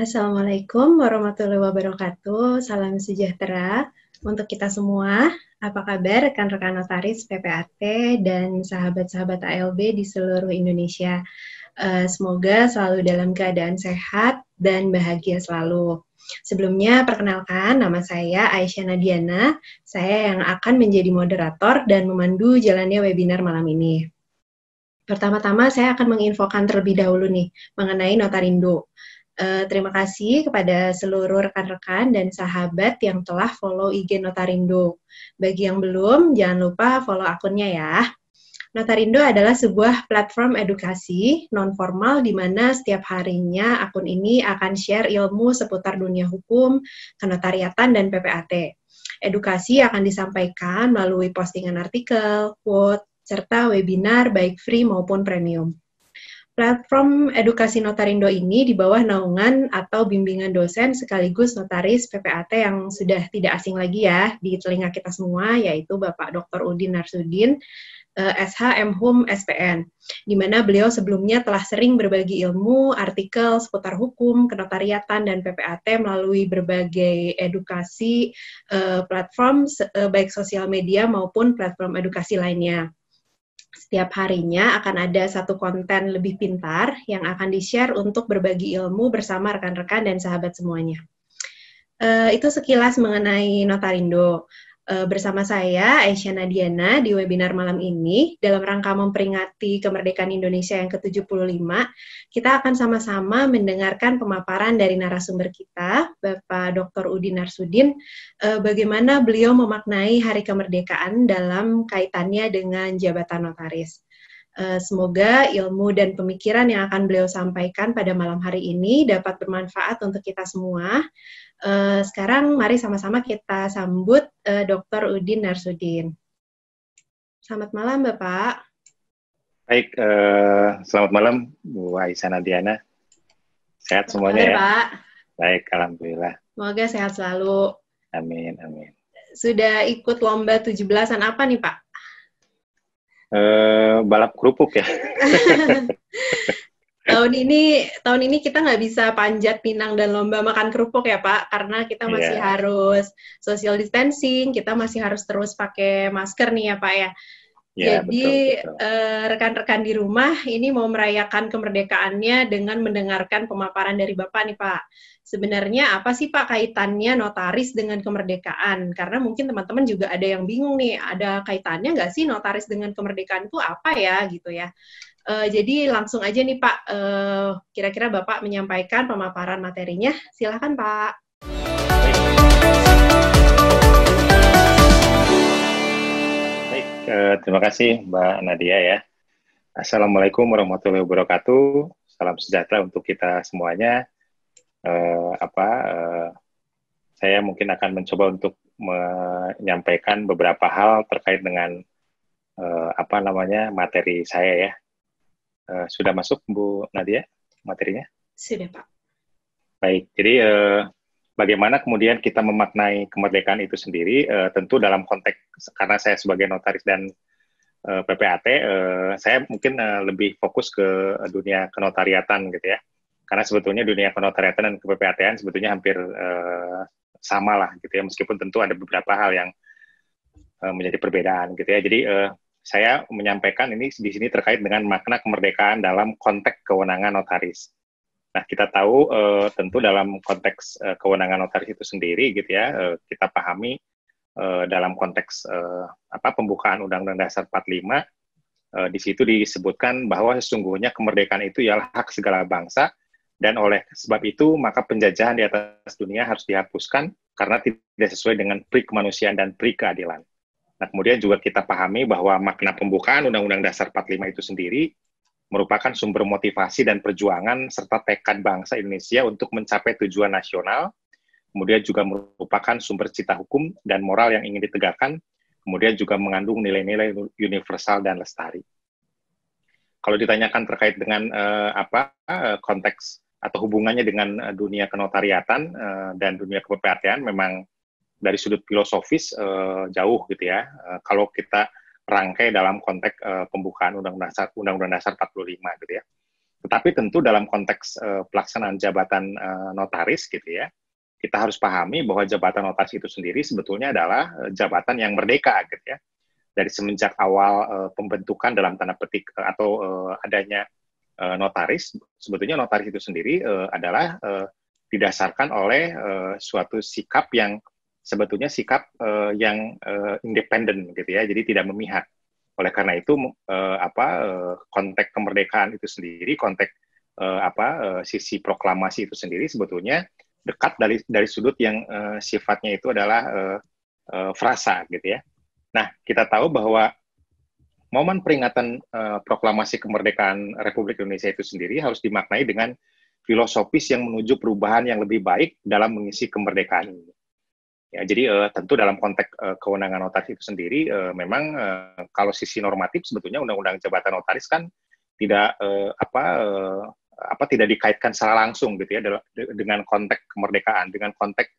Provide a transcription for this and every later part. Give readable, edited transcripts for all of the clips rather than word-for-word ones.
Assalamualaikum warahmatullahi wabarakatuh. Salam sejahtera untuk kita semua. Apa kabar rekan-rekan notaris PPAT dan sahabat-sahabat ALB di seluruh Indonesia? Semoga selalu dalam keadaan sehat dan bahagia selalu. Sebelumnya, perkenalkan nama saya Aisyah Nadiana. Saya yang akan menjadi moderator dan memandu jalannya webinar malam ini. Pertama-tama saya akan menginfokan terlebih dahulu nih mengenai Notarindo. Terima kasih kepada seluruh rekan-rekan dan sahabat yang telah follow IG Notarindo. Bagi yang belum, jangan lupa follow akunnya ya. Notarindo adalah sebuah platform edukasi non-formal di mana setiap harinya akun ini akan share ilmu seputar dunia hukum, kenotariatan, dan PPAT. Edukasi akan disampaikan melalui postingan artikel, quote, serta webinar baik free maupun premium. Platform edukasi Notarindo ini di bawah naungan atau bimbingan dosen sekaligus notaris PPAT yang sudah tidak asing lagi ya di telinga kita semua, yaitu Bapak Dr. Udin Narsudin, SH MHum SPN, di mana beliau sebelumnya telah sering berbagi ilmu, artikel seputar hukum, kenotariatan, dan PPAT melalui berbagai edukasi platform baik sosial media maupun platform edukasi lainnya. Setiap harinya akan ada satu konten lebih pintar yang akan di-share untuk berbagi ilmu bersama rekan-rekan dan sahabat semuanya. Itu sekilas mengenai Notarindo. Bersama saya, Aisyah Nadiana, di webinar malam ini, dalam rangka memperingati kemerdekaan Indonesia yang ke-75, kita akan sama-sama mendengarkan pemaparan dari narasumber kita, Bapak Dr. Udin Narsudin, bagaimana beliau memaknai Hari Kemerdekaan dalam kaitannya dengan jabatan notaris. Semoga ilmu dan pemikiran yang akan beliau sampaikan pada malam hari ini dapat bermanfaat untuk kita semua. Sekarang mari sama-sama kita sambut Dr. Udin Narsudin. Selamat malam, Bapak. Baik, selamat malam Bu Aisyah Nadiana. Sehat semuanya ya? Pak. Baik, alhamdulillah. Semoga sehat selalu. Amin, amin. Sudah ikut lomba 17-an apa nih, Pak? Balap kerupuk ya. Tahun ini kita nggak bisa panjat pinang dan lomba makan kerupuk ya Pak, karena kita masih harus social distancing, kita masih harus terus pakai masker nih ya Pak ya. Jadi rekan-rekan di rumah ini mau merayakan kemerdekaannya dengan mendengarkan pemaparan dari Bapak nih Pak. Sebenarnya apa sih Pak kaitannya notaris dengan kemerdekaan? Karena mungkin teman-teman juga ada yang bingung nih, ada kaitannya nggak sih notaris dengan kemerdekaan itu apa ya gitu ya. Jadi langsung aja nih Pak, kira-kira Bapak menyampaikan pemaparan materinya. Silakan Pak. Baik, terima kasih Mbak Nadia ya. Assalamualaikum warahmatullahi wabarakatuh. Salam sejahtera untuk kita semuanya. Saya mungkin akan mencoba untuk menyampaikan beberapa hal terkait dengan materi saya ya. Sudah masuk Bu Nadia materinya? Sudah Pak. Baik, jadi bagaimana kemudian kita memaknai kemerdekaan itu sendiri, tentu dalam konteks, karena saya sebagai notaris dan PPAT, saya mungkin lebih fokus ke dunia kenotariatan gitu ya, karena sebetulnya dunia kenotariatan dan ke-PPAT-an sebetulnya hampir sama lah gitu ya, meskipun tentu ada beberapa hal yang menjadi perbedaan gitu ya. Jadi saya menyampaikan ini di sini terkait dengan makna kemerdekaan dalam konteks kewenangan notaris. Nah, kita tahu tentu dalam konteks kewenangan notaris itu sendiri gitu ya, kita pahami dalam konteks pembukaan Undang-Undang Dasar 45, di situ disebutkan bahwa sesungguhnya kemerdekaan itu ialah hak segala bangsa, dan oleh sebab itu maka penjajahan di atas dunia harus dihapuskan karena tidak sesuai dengan pri kemanusiaan dan pri keadilan. Nah, kemudian juga kita pahami bahwa makna pembukaan Undang-Undang Dasar 45 itu sendiri merupakan sumber motivasi dan perjuangan serta tekad bangsa Indonesia untuk mencapai tujuan nasional, kemudian juga merupakan sumber cita hukum dan moral yang ingin ditegakkan, kemudian juga mengandung nilai-nilai universal dan lestari. Kalau ditanyakan terkait dengan konteks atau hubungannya dengan dunia kenotariatan dan dunia ke-PPAT-an, memang dari sudut filosofis jauh gitu ya. Kalau kita rangkai dalam konteks pembukaan Undang-Undang Dasar 45 gitu ya. Tetapi tentu dalam konteks pelaksanaan jabatan notaris gitu ya, kita harus pahami bahwa jabatan notaris itu sendiri sebetulnya adalah jabatan yang merdeka gitu ya. Dari semenjak awal pembentukan dalam tanda petik atau adanya notaris, sebetulnya notaris itu sendiri adalah didasarkan oleh suatu sikap yang sebetulnya sikap yang independen gitu ya, jadi tidak memihak. Oleh karena itu konteks kemerdekaan itu sendiri, konteks sisi proklamasi itu sendiri sebetulnya dekat dari sudut yang sifatnya itu adalah frasa gitu ya. Nah, kita tahu bahwa momen peringatan proklamasi kemerdekaan Republik Indonesia itu sendiri harus dimaknai dengan filosofis yang menuju perubahan yang lebih baik dalam mengisi kemerdekaan ini. Ya, jadi tentu dalam konteks kewenangan notaris itu sendiri, memang kalau sisi normatif sebetulnya Undang-Undang Jabatan Notaris kan tidak tidak dikaitkan secara langsung gitu ya dengan konteks kemerdekaan, dengan konteks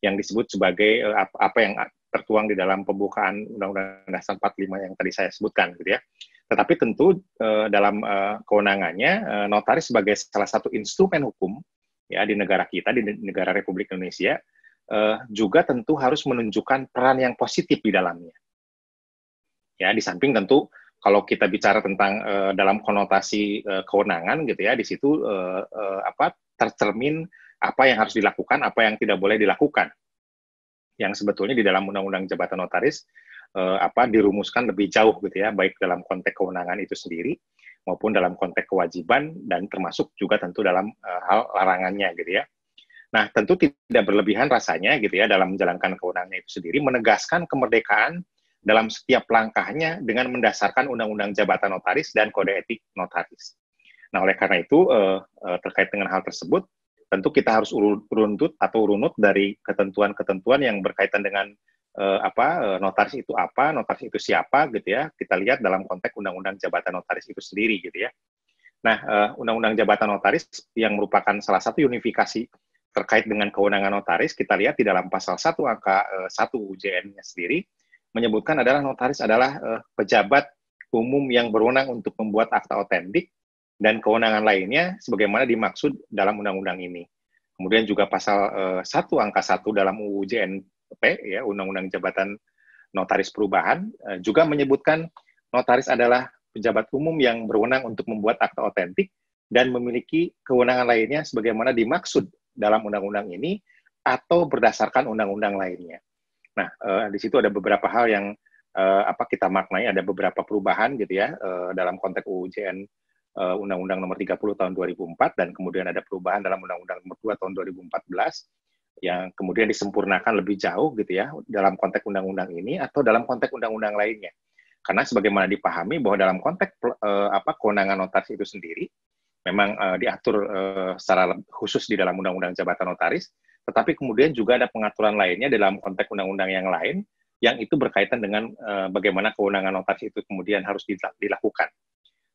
yang disebut sebagai apa yang tertuang di dalam pembukaan Undang-Undang Dasar 45 yang tadi saya sebutkan gitu ya. Tetapi tentu dalam kewenangannya notaris sebagai salah satu instrumen hukum ya di negara kita, di negara Republik Indonesia, juga tentu harus menunjukkan peran yang positif di dalamnya. Ya, di samping tentu kalau kita bicara tentang dalam konotasi kewenangan gitu ya, di situ tercermin apa yang harus dilakukan, apa yang tidak boleh dilakukan. Yang sebetulnya di dalam Undang-Undang Jabatan Notaris dirumuskan lebih jauh gitu ya, baik dalam konteks kewenangan itu sendiri maupun dalam konteks kewajiban dan termasuk juga tentu dalam hal larangannya gitu ya. Nah, tentu tidak berlebihan rasanya gitu ya dalam menjalankan kewenangannya itu sendiri, menegaskan kemerdekaan dalam setiap langkahnya dengan mendasarkan Undang-Undang Jabatan Notaris dan Kode Etik Notaris. Nah, oleh karena itu terkait dengan hal tersebut, tentu kita harus runut dari ketentuan-ketentuan yang berkaitan dengan notaris itu apa, notaris itu siapa gitu ya. Kita lihat dalam konteks Undang-Undang Jabatan Notaris itu sendiri gitu ya. Nah, Undang-Undang Jabatan Notaris yang merupakan salah satu unifikasi terkait dengan kewenangan notaris, kita lihat di dalam pasal 1 angka 1 UJN-nya sendiri, menyebutkan adalah notaris adalah pejabat umum yang berwenang untuk membuat akta otentik dan kewenangan lainnya sebagaimana dimaksud dalam undang-undang ini. Kemudian juga pasal 1 angka 1 dalam UU JNP, ya, Undang-Undang Jabatan Notaris Perubahan, juga menyebutkan notaris adalah pejabat umum yang berwenang untuk membuat akta otentik dan memiliki kewenangan lainnya sebagaimana dimaksud dalam undang-undang ini atau berdasarkan undang-undang lainnya. Nah, di situ ada beberapa hal yang kita maknai, ada beberapa perubahan gitu ya dalam konteks UUJN Undang-Undang Nomor 30 Tahun 2004 dan kemudian ada perubahan dalam Undang-Undang Nomor 2 Tahun 2014 yang kemudian disempurnakan lebih jauh gitu ya dalam konteks undang-undang ini atau dalam konteks undang-undang lainnya. Karena sebagaimana dipahami bahwa dalam konteks kewenangan notaris itu sendiri memang diatur secara khusus di dalam Undang-Undang Jabatan Notaris, tetapi kemudian juga ada pengaturan lainnya dalam konteks undang-undang yang lain, yang itu berkaitan dengan bagaimana kewenangan notaris itu kemudian harus dilakukan.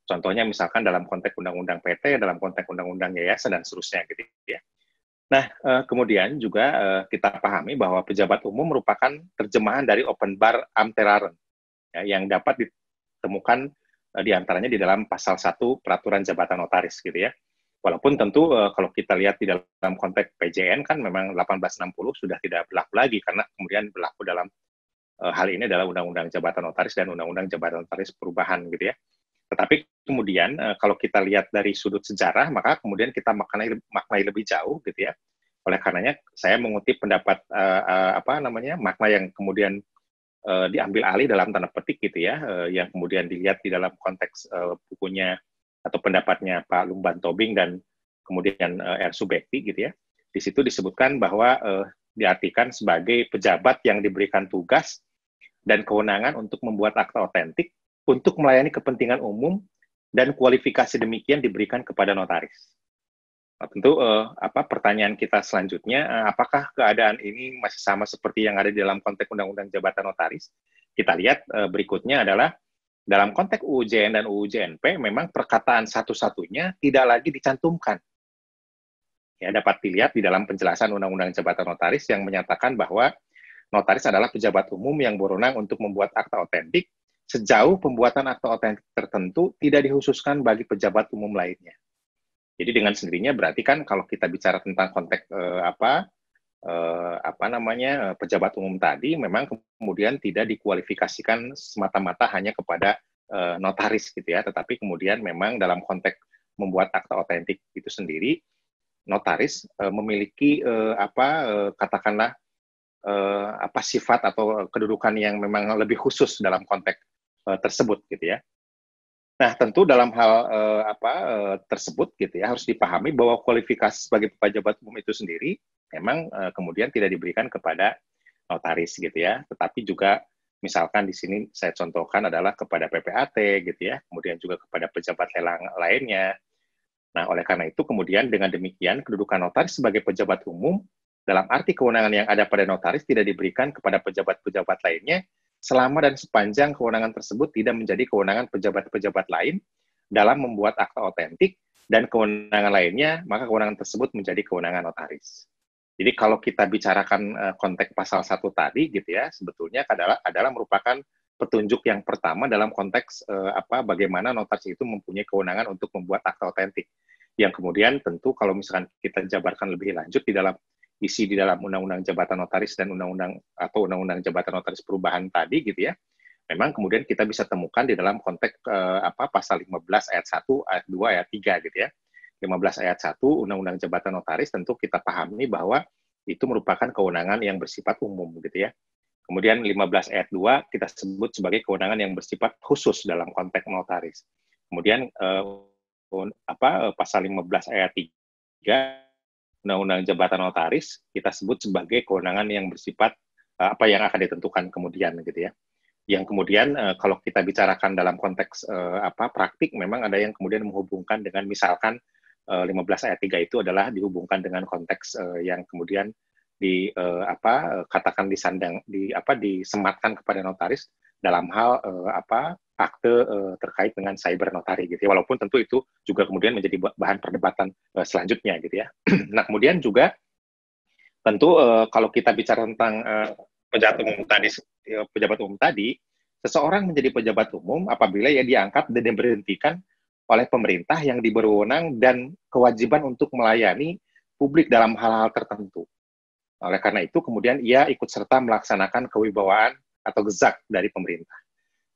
Contohnya misalkan dalam konteks Undang-Undang PT, dalam konteks Undang-Undang Yayasan, dan seterusnya gitu ya. Nah, kemudian juga kita pahami bahwa pejabat umum merupakan terjemahan dari open bar amteraren, ya, yang dapat ditemukan di antaranya di dalam pasal 1 peraturan jabatan notaris gitu ya. Walaupun tentu kalau kita lihat di dalam konteks PJN kan memang 1860 sudah tidak berlaku lagi karena kemudian berlaku dalam hal ini adalah Undang-Undang Jabatan Notaris dan Undang-Undang Jabatan Notaris Perubahan gitu ya. Tetapi kemudian kalau kita lihat dari sudut sejarah maka kemudian kita maknai lebih jauh gitu ya. Oleh karenanya saya mengutip pendapat makna yang kemudian diambil alih dalam tanda petik gitu ya, yang kemudian dilihat di dalam konteks bukunya atau pendapatnya Pak Lumban Tobing dan kemudian R. Subekti gitu ya. Di situ disebutkan bahwa diartikan sebagai pejabat yang diberikan tugas dan kewenangan untuk membuat akta otentik untuk melayani kepentingan umum dan kualifikasi demikian diberikan kepada notaris. Nah, tentu pertanyaan kita selanjutnya, apakah keadaan ini masih sama seperti yang ada di dalam konteks Undang-Undang Jabatan Notaris? Kita lihat berikutnya adalah dalam konteks UUJN dan UUJNP memang perkataan satu-satunya tidak lagi dicantumkan. Ya, dapat dilihat di dalam penjelasan Undang-Undang Jabatan Notaris yang menyatakan bahwa notaris adalah pejabat umum yang berwenang untuk membuat akta otentik sejauh pembuatan akta otentik tertentu tidak dikhususkan bagi pejabat umum lainnya. Jadi dengan sendirinya berarti kan kalau kita bicara tentang konteks pejabat umum tadi, memang kemudian tidak dikualifikasikan semata-mata hanya kepada notaris gitu ya, tetapi kemudian memang dalam konteks membuat akta otentik itu sendiri, notaris memiliki katakanlah sifat atau kedudukan yang memang lebih khusus dalam konteks tersebut gitu ya. Nah, tentu dalam hal tersebut gitu ya harus dipahami bahwa kualifikasi sebagai pejabat umum itu sendiri memang kemudian tidak diberikan kepada notaris gitu ya, tetapi juga misalkan di sini saya contohkan adalah kepada PPAT gitu ya, kemudian juga kepada pejabat lelang lainnya. Nah, oleh karena itu kemudian dengan demikian kedudukan notaris sebagai pejabat umum dalam arti kewenangan yang ada pada notaris tidak diberikan kepada pejabat-pejabat lainnya selama dan sepanjang kewenangan tersebut tidak menjadi kewenangan pejabat-pejabat lain dalam membuat akta otentik dan kewenangan lainnya, maka kewenangan tersebut menjadi kewenangan notaris. Jadi kalau kita bicarakan konteks pasal 1 tadi gitu ya, sebetulnya adalah merupakan petunjuk yang pertama dalam konteks bagaimana notaris itu mempunyai kewenangan untuk membuat akta otentik. Yang kemudian tentu kalau misalkan kita jabarkan lebih lanjut di dalam isi di dalam Undang-Undang Jabatan Notaris dan Undang-Undang Jabatan Notaris perubahan tadi gitu ya, memang kemudian kita bisa temukan di dalam konteks pasal 15 ayat 1, ayat 2, ayat 3 gitu ya. 15 ayat 1 Undang-Undang Jabatan Notaris tentu kita pahami bahwa itu merupakan kewenangan yang bersifat umum gitu ya. Kemudian 15 ayat 2 kita sebut sebagai kewenangan yang bersifat khusus dalam konteks notaris. Kemudian pasal 15 ayat 3 Undang-Undang Jabatan Notaris kita sebut sebagai kewenangan yang bersifat apa yang akan ditentukan kemudian gitu ya. Yang kemudian kalau kita bicarakan dalam konteks praktik memang ada yang kemudian menghubungkan dengan misalkan 15 ayat 3 itu adalah dihubungkan dengan konteks yang kemudian katakan disematkan kepada notaris dalam hal akte terkait dengan cyber notari gitu ya. Walaupun tentu itu juga kemudian menjadi bahan perdebatan selanjutnya gitu ya. Nah, kemudian juga tentu kalau kita bicara tentang pejabat umum tadi, seseorang menjadi pejabat umum apabila ya diangkat dan diberhentikan oleh pemerintah yang diberi wewenang dan kewajiban untuk melayani publik dalam hal-hal tertentu. Oleh karena itu, kemudian ia ikut serta melaksanakan kewibawaan atau gezak dari pemerintah.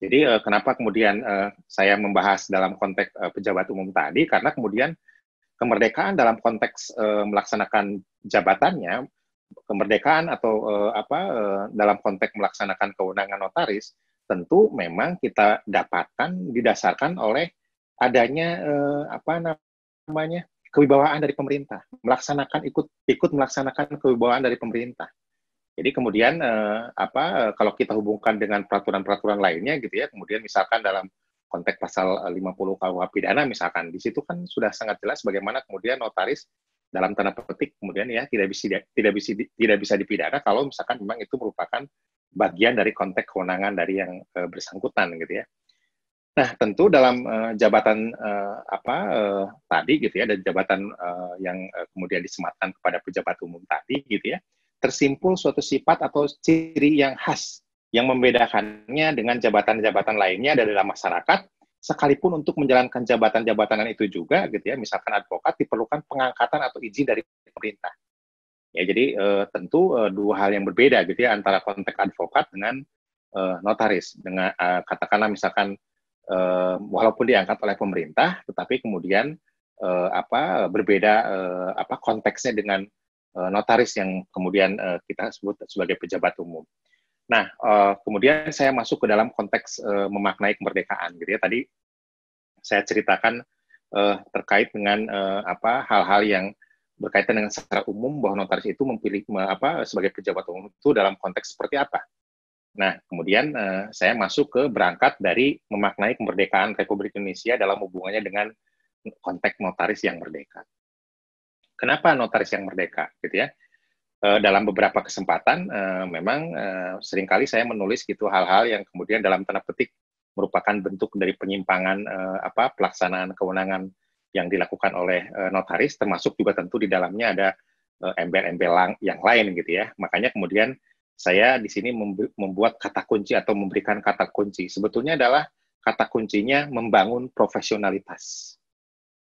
Jadi kenapa kemudian saya membahas dalam konteks pejabat umum tadi, karena kemudian kemerdekaan dalam konteks melaksanakan jabatannya, kemerdekaan atau dalam konteks melaksanakan kewenangan notaris, tentu memang kita dapatkan didasarkan oleh adanya kewibawaan dari pemerintah, ikut melaksanakan kewibawaan dari pemerintah. Jadi kemudian kalau kita hubungkan dengan peraturan-peraturan lainnya gitu ya, kemudian misalkan dalam konteks pasal 50 KUH pidana misalkan, di situ kan sudah sangat jelas bagaimana kemudian notaris dalam tanda petik kemudian ya tidak bisa dipidana kalau misalkan memang itu merupakan bagian dari konteks kewenangan dari yang bersangkutan gitu ya. Nah, tentu dalam jabatan tadi gitu ya, dan jabatan yang kemudian disematkan kepada pejabat umum tadi gitu ya, tersimpul suatu sifat atau ciri yang khas yang membedakannya dengan jabatan-jabatan lainnya dalam masyarakat, sekalipun untuk menjalankan jabatan-jabatan itu juga gitu ya, misalkan advokat diperlukan pengangkatan atau izin dari pemerintah. Ya, jadi tentu dua hal yang berbeda gitu ya antara konteks advokat dengan notaris. Dengan katakanlah misalkan walaupun diangkat oleh pemerintah, tetapi kemudian berbeda konteksnya dengan notaris yang kemudian kita sebut sebagai pejabat umum. Nah, kemudian saya masuk ke dalam konteks memaknai kemerdekaan, gitu ya. Tadi saya ceritakan terkait dengan hal-hal yang berkaitan dengan secara umum bahwa notaris itu memilih sebagai pejabat umum itu dalam konteks seperti apa. Nah, kemudian saya masuk ke berangkat dari memaknai kemerdekaan Republik Indonesia dalam hubungannya dengan konteks notaris yang merdeka. Kenapa notaris yang merdeka, gitu ya? Dalam beberapa kesempatan, memang seringkali saya menulis gitu hal-hal yang kemudian dalam tanda petik merupakan bentuk dari penyimpangan pelaksanaan kewenangan yang dilakukan oleh notaris, termasuk juga tentu di dalamnya ada embel-embel yang lain gitu ya. Makanya kemudian saya di sini membuat kata kunci atau memberikan kata kunci. Sebetulnya adalah kata kuncinya membangun profesionalitas.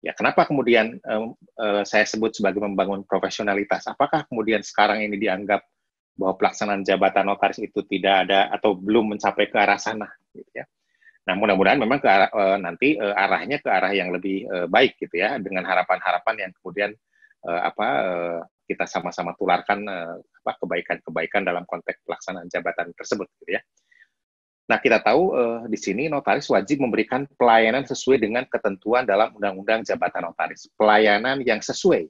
Ya, kenapa kemudian saya sebut sebagai membangun profesionalitas? Apakah kemudian sekarang ini dianggap bahwa pelaksanaan jabatan notaris itu tidak ada atau belum mencapai ke arah sana, gitu ya? Nah, mudah-mudahan memang nanti arahnya ke arah yang lebih baik, gitu ya, dengan harapan-harapan yang kemudian kita sama-sama tularkan kebaikan-kebaikan dalam konteks pelaksanaan jabatan tersebut, gitu ya. Nah, kita tahu di sini notaris wajib memberikan pelayanan sesuai dengan ketentuan dalam Undang-Undang Jabatan Notaris. Pelayanan yang sesuai,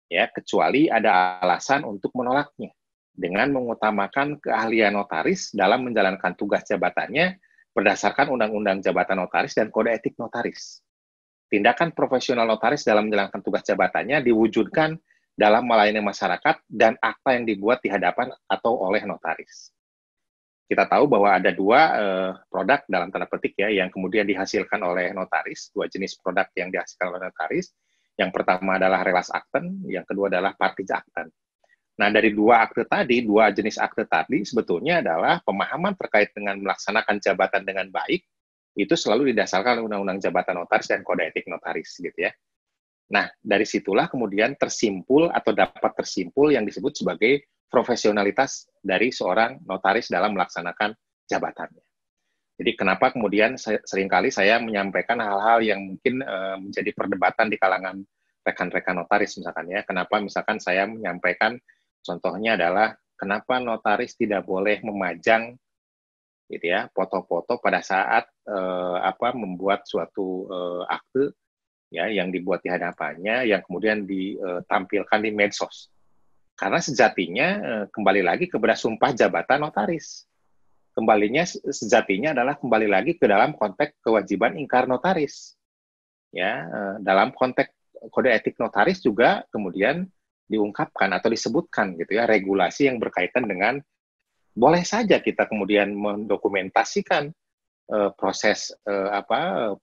ya, kecuali ada alasan untuk menolaknya. Dengan mengutamakan keahlian notaris dalam menjalankan tugas jabatannya berdasarkan Undang-Undang Jabatan Notaris dan Kode Etik Notaris. Tindakan profesional notaris dalam menjalankan tugas jabatannya diwujudkan dalam melayani masyarakat dan akta yang dibuat di hadapan atau oleh notaris. Kita tahu bahwa ada dua produk dalam tanda petik ya yang kemudian dihasilkan oleh notaris, dua jenis produk yang dihasilkan oleh notaris. Yang pertama adalah relas akten, yang kedua adalah partij akten. Nah, dari dua akte tadi, dua jenis akte tadi sebetulnya adalah pemahaman terkait dengan melaksanakan jabatan dengan baik, itu selalu didasarkan oleh Undang-Undang Jabatan Notaris dan Kode Etik Notaris, gitu ya. Nah, dari situlah kemudian tersimpul atau dapat tersimpul yang disebut sebagai profesionalitas dari seorang notaris dalam melaksanakan jabatannya. Jadi kenapa kemudian seringkali saya menyampaikan hal-hal yang mungkin menjadi perdebatan di kalangan rekan-rekan notaris misalkan ya. Kenapa misalkan saya menyampaikan contohnya adalah kenapa notaris tidak boleh memajang gitu ya foto-foto pada saat membuat suatu akte ya yang dibuat di hadapannya yang kemudian ditampilkan di medsos. Karena sejatinya kembali lagi kepada sumpah jabatan notaris. Sejatinya adalah kembali lagi ke dalam konteks kewajiban ingkar notaris. Ya, dalam konteks kode etik notaris juga kemudian diungkapkan atau disebutkan gitu ya regulasi yang berkaitan dengan boleh saja kita kemudian mendokumentasikan proses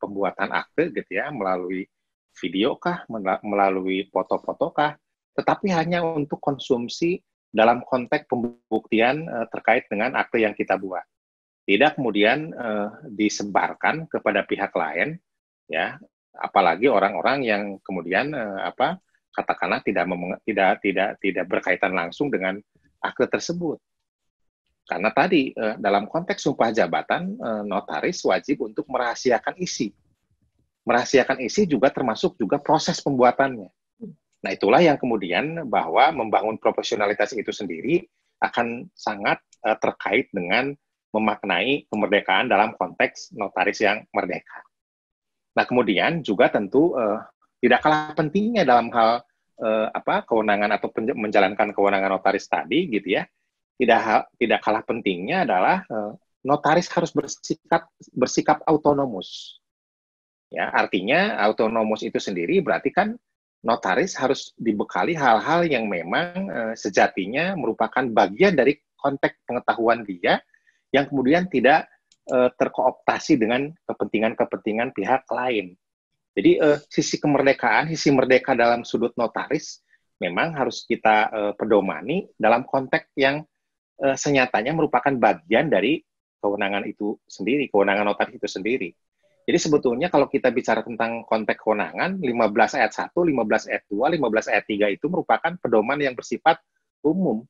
pembuatan akte gitu ya melalui video kah, melalui foto-foto kah, tetapi hanya untuk konsumsi dalam konteks pembuktian terkait dengan akte yang kita buat. Tidak kemudian disebarkan kepada pihak lain, ya, apalagi orang-orang yang kemudian katakanlah tidak berkaitan langsung dengan akte tersebut. Karena tadi dalam konteks sumpah jabatan notaris wajib untuk merahasiakan isi. Merahasiakan isi juga termasuk juga proses pembuatannya. Nah, itulah yang kemudian bahwa membangun profesionalitas itu sendiri akan sangat terkait dengan memaknai kemerdekaan dalam konteks notaris yang merdeka. Nah, kemudian juga tentu tidak kalah pentingnya dalam hal kewenangan atau menjalankan kewenangan notaris tadi gitu ya. Tidak kalah pentingnya adalah notaris harus bersikap autonomus. Ya, artinya autonomus itu sendiri berarti kan notaris harus dibekali hal-hal yang memang sejatinya merupakan bagian dari konteks pengetahuan dia yang kemudian tidak terkooptasi dengan kepentingan-kepentingan pihak lain. Jadi sisi kemerdekaan, sisi merdeka dalam sudut notaris memang harus kita pedomani dalam konteks yang senyatanya merupakan bagian dari kewenangan itu sendiri, kewenangan notaris itu sendiri. Jadi sebetulnya kalau kita bicara tentang konteks kewenangan, 15 ayat 1, 15 ayat 2, 15 ayat 3 itu merupakan pedoman yang bersifat umum.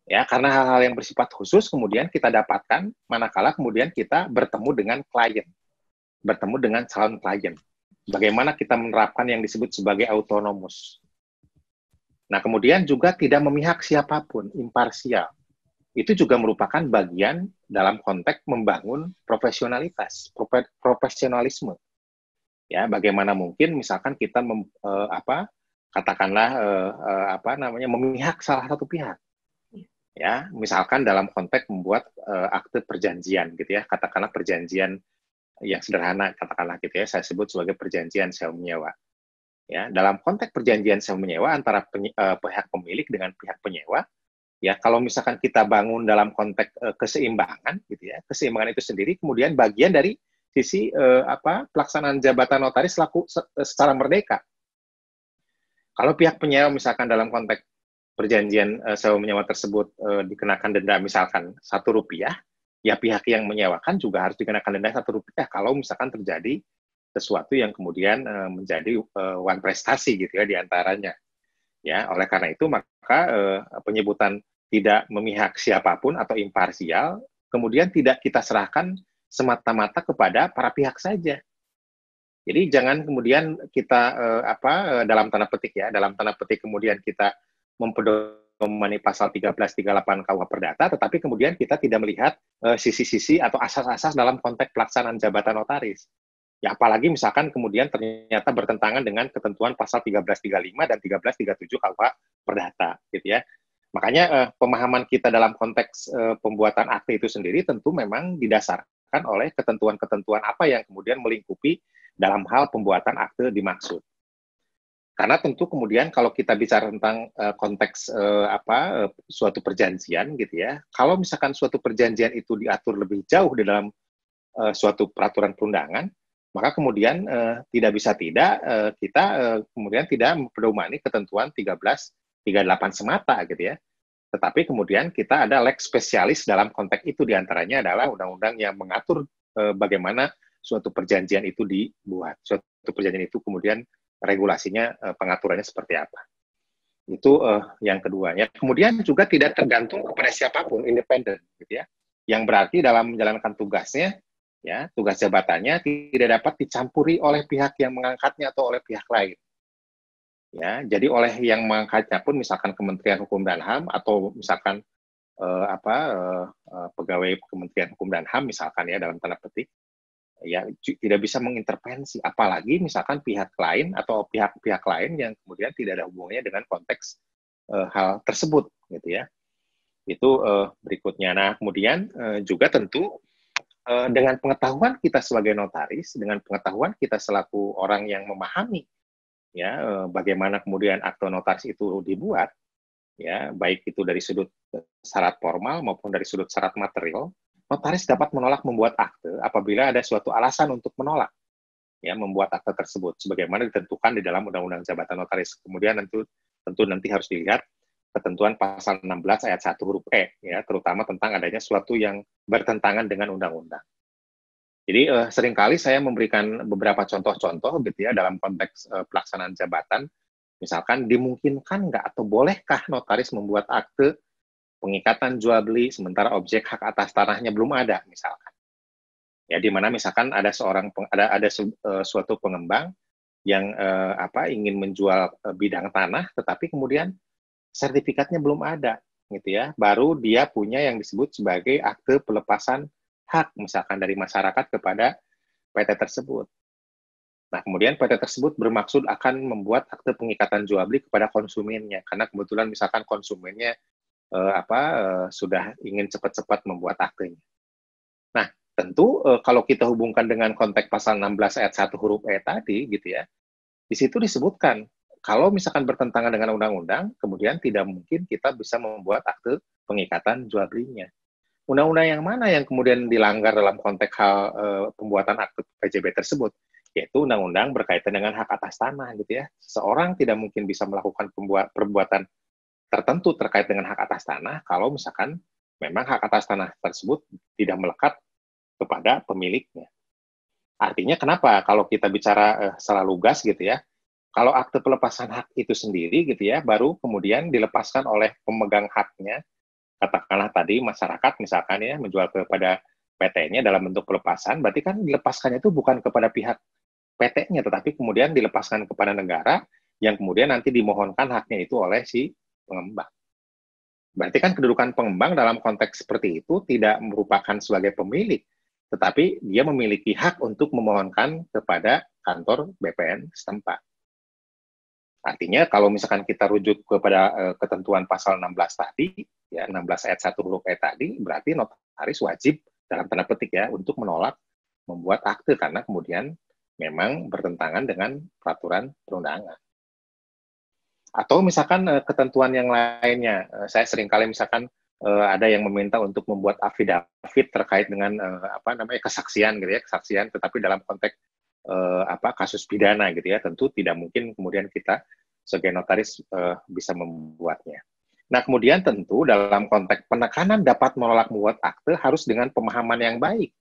Ya, karena hal-hal yang bersifat khusus kemudian kita dapatkan manakala kemudian kita bertemu dengan klien, bertemu dengan calon klien. Bagaimana kita menerapkan yang disebut sebagai autonomus. Nah, kemudian juga tidak memihak siapapun, imparsial. Itu juga merupakan bagian dalam konteks membangun profesionalitas, profesionalisme. Ya, bagaimana mungkin misalkan kita memihak salah satu pihak. Ya, misalkan dalam konteks membuat akte perjanjian gitu ya, katakanlah perjanjian yang sederhana katakanlah gitu ya, saya sebut sebagai perjanjian sewa menyewa. Ya, dalam konteks perjanjian sewa menyewa antara pihak pemilik dengan pihak penyewa, ya kalau misalkan kita bangun dalam konteks keseimbangan gitu ya, keseimbangan itu sendiri kemudian bagian dari sisi pelaksanaan jabatan notaris secara merdeka. Kalau pihak penyewa misalkan dalam konteks perjanjian sewa menyewa tersebut dikenakan denda misalkan Rp1, ya pihak yang menyewakan juga harus dikenakan denda Rp1 kalau misalkan terjadi sesuatu yang kemudian menjadi one prestasi gitu ya di antaranya. Ya, oleh karena itu maka penyebutan tidak memihak siapapun atau imparsial kemudian tidak kita serahkan semata-mata kepada para pihak saja. Jadi jangan kemudian kita dalam tanda petik ya, dalam tanda petik kemudian kita mempedomani pasal 1338 KUH Perdata, tetapi kemudian kita tidak melihat sisi-sisi atau asas-asas dalam konteks pelaksanaan jabatan notaris. Ya apalagi misalkan kemudian ternyata bertentangan dengan ketentuan pasal 1335 dan 1337 KUH Perdata, gitu ya. Makanya pemahaman kita dalam konteks pembuatan akte itu sendiri tentu memang didasarkan oleh ketentuan-ketentuan apa yang kemudian melingkupi dalam hal pembuatan akte dimaksud. Karena tentu kemudian kalau kita bicara tentang konteks suatu perjanjian gitu ya, kalau misalkan suatu perjanjian itu diatur lebih jauh di dalam suatu peraturan perundangan, maka kemudian tidak bisa tidak kita kemudian tidak mempedomani ketentuan 1338 semata gitu ya. Tetapi kemudian kita ada lex spesialis dalam konteks itu, diantaranya adalah undang-undang yang mengatur bagaimana suatu perjanjian itu dibuat, suatu perjanjian itu kemudian regulasinya, pengaturannya seperti apa. Itu yang keduanya. Kemudian juga tidak tergantung kepada siapapun, independen, gitu ya. Yang berarti dalam menjalankan tugasnya, ya tugas jabatannya tidak dapat dicampuri oleh pihak yang mengangkatnya atau oleh pihak lain. Ya, jadi oleh yang mengangkatnya pun misalkan Kementerian Hukum dan HAM atau misalkan pegawai Kementerian Hukum dan HAM misalkan ya dalam tanda petik, ya tidak bisa mengintervensi, apalagi misalkan pihak lain atau pihak-pihak lain yang kemudian tidak ada hubungannya dengan konteks hal tersebut, gitu ya. Itu berikutnya. Nah, kemudian juga tentu dengan pengetahuan kita sebagai notaris, dengan pengetahuan kita selaku orang yang memahami, ya bagaimana kemudian akte notaris itu dibuat, ya baik itu dari sudut syarat formal maupun dari sudut syarat material. Notaris dapat menolak membuat akte apabila ada suatu alasan untuk menolak ya membuat akte tersebut sebagaimana ditentukan di dalam Undang-Undang Jabatan Notaris. Kemudian tentu nanti harus dilihat ketentuan pasal 16 ayat 1 huruf E ya, terutama tentang adanya suatu yang bertentangan dengan undang-undang. Jadi seringkali saya memberikan beberapa contoh-contoh gitu ya dalam konteks pelaksanaan jabatan. Misalkan dimungkinkan nggak atau bolehkah notaris membuat akte pengikatan jual beli sementara objek hak atas tanahnya belum ada misalkan. Ya di mana misalkan ada suatu pengembang yang ingin menjual bidang tanah tetapi kemudian sertifikatnya belum ada gitu ya. Baru dia punya yang disebut sebagai akte pelepasan hak misalkan dari masyarakat kepada PT tersebut. Nah, kemudian PT tersebut bermaksud akan membuat akte pengikatan jual beli kepada konsumennya karena kebetulan misalkan konsumennya sudah ingin cepat-cepat membuat aktenya. Nah, tentu kalau kita hubungkan dengan konteks pasal 16 ayat 1 huruf E tadi gitu ya, di situ disebutkan kalau misalkan bertentangan dengan undang-undang, kemudian tidak mungkin kita bisa membuat akte pengikatan jual belinya. Undang-undang yang mana yang kemudian dilanggar dalam konteks hal pembuatan akte PJB tersebut? Yaitu undang-undang berkaitan dengan hak atas tanah gitu ya. Seorang tidak mungkin bisa melakukan perbuatan tertentu terkait dengan hak atas tanah kalau misalkan memang hak atas tanah tersebut tidak melekat kepada pemiliknya. Artinya kenapa kalau kita bicara secara lugas gitu ya, kalau akte pelepasan hak itu sendiri gitu ya, baru kemudian dilepaskan oleh pemegang haknya, katakanlah tadi masyarakat misalkan ya menjual kepada PT-nya dalam bentuk pelepasan, berarti kan dilepaskannya itu bukan kepada pihak PT-nya, tetapi kemudian dilepaskan kepada negara yang kemudian nanti dimohonkan haknya itu oleh si pengembang. Berarti kan kedudukan pengembang dalam konteks seperti itu tidak merupakan sebagai pemilik, tetapi dia memiliki hak untuk memohonkan kepada kantor BPN setempat. Artinya kalau misalkan kita rujuk kepada ketentuan pasal 16 tadi, ya 16 ayat 1 huruf E tadi, berarti notaris wajib dalam tanda petik ya untuk menolak membuat akte karena kemudian memang bertentangan dengan peraturan perundangan. Atau misalkan ketentuan yang lainnya, saya seringkali misalkan ada yang meminta untuk membuat affidavit terkait dengan kesaksian gitu ya, kesaksian tetapi dalam konteks kasus pidana gitu ya, tentu tidak mungkin kemudian kita sebagai notaris bisa membuatnya. Nah, kemudian tentu dalam konteks penekanan dapat menolak membuat akte harus dengan pemahaman yang baik.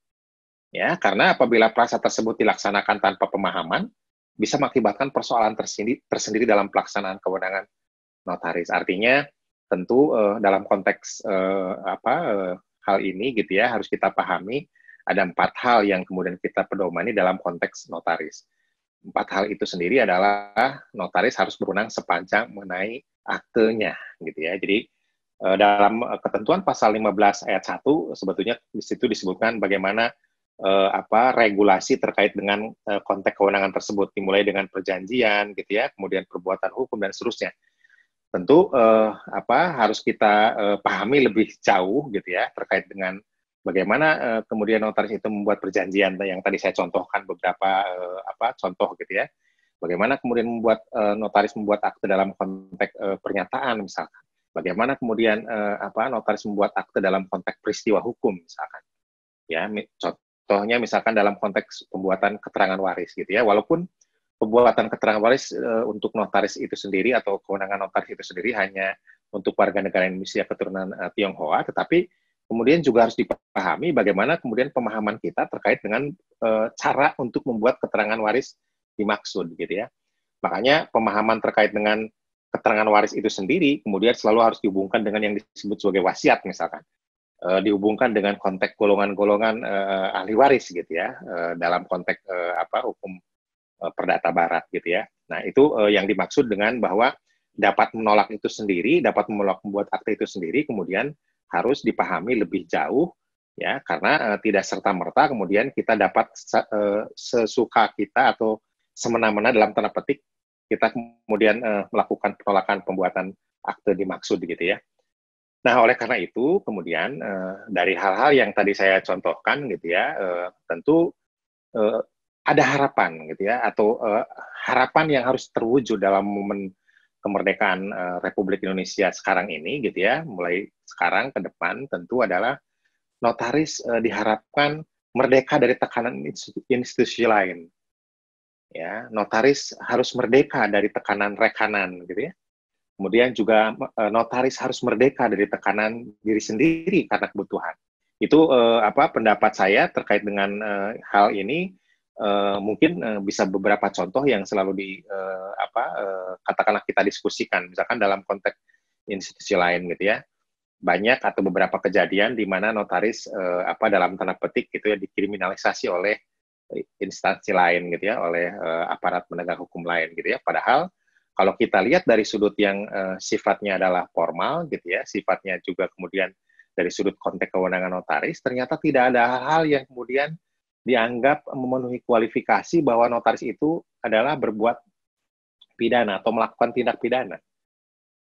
Ya, karena apabila prasyarat tersebut dilaksanakan tanpa pemahaman, bisa mengakibatkan persoalan tersendiri dalam pelaksanaan kewenangan notaris. Artinya, tentu dalam konteks hal ini gitu ya, harus kita pahami ada 4 hal yang kemudian kita pedomani dalam konteks notaris. 4 hal itu sendiri adalah notaris harus berwenang sepanjang mengenai aktenya, gitu ya. Jadi dalam ketentuan pasal 15 ayat 1 sebetulnya di situ disebutkan bagaimana regulasi terkait dengan konteks kewenangan tersebut, dimulai dengan perjanjian gitu ya, kemudian perbuatan hukum dan seterusnya. Tentu harus kita pahami lebih jauh gitu ya terkait dengan bagaimana kemudian notaris itu membuat perjanjian yang tadi saya contohkan beberapa contoh gitu ya. Bagaimana kemudian membuat notaris membuat akte dalam konteks pernyataan misalkan. Bagaimana kemudian notaris membuat akte dalam konteks peristiwa hukum misalkan. Ya, contohnya misalkan dalam konteks pembuatan keterangan waris gitu ya. Walaupun pembuatan keterangan waris untuk notaris itu sendiri atau kewenangan notaris itu sendiri hanya untuk warga negara Indonesia keturunan Tionghoa, tetapi kemudian juga harus dipahami bagaimana kemudian pemahaman kita terkait dengan cara untuk membuat keterangan waris dimaksud gitu ya. Makanya pemahaman terkait dengan keterangan waris itu sendiri kemudian selalu harus dihubungkan dengan yang disebut sebagai wasiat misalkan. Dihubungkan dengan konteks golongan-golongan ahli waris gitu ya, dalam konteks hukum perdata barat gitu ya. Nah, itu yang dimaksud dengan bahwa dapat menolak itu sendiri, dapat menolak membuat akte itu sendiri, kemudian harus dipahami lebih jauh ya, karena tidak serta-merta kemudian kita dapat sesuka kita atau semena-mena dalam tanda petik kita kemudian melakukan penolakan pembuatan akte dimaksud gitu ya. Nah, oleh karena itu, kemudian dari hal-hal yang tadi saya contohkan gitu ya, tentu ada harapan gitu ya, atau harapan yang harus terwujud dalam momen kemerdekaan Republik Indonesia sekarang ini gitu ya, mulai sekarang ke depan tentu adalah notaris diharapkan merdeka dari tekanan institusi lain. Ya, notaris harus merdeka dari tekanan rekanan gitu ya. Kemudian juga notaris harus merdeka dari tekanan diri sendiri karena kebutuhan. Itu pendapat saya terkait dengan hal ini. Mungkin bisa beberapa contoh yang selalu katakanlah kita diskusikan, misalkan dalam konteks institusi lain gitu ya. Banyak atau beberapa kejadian di mana notaris dalam tanda petik gitu ya dikriminalisasi oleh instansi lain gitu ya, oleh aparat penegak hukum lain gitu ya. Padahal kalau kita lihat dari sudut yang sifatnya adalah formal gitu ya, sifatnya juga kemudian dari sudut konteks kewenangan notaris, ternyata tidak ada hal-hal yang kemudian dianggap memenuhi kualifikasi bahwa notaris itu adalah berbuat pidana atau melakukan tindak pidana.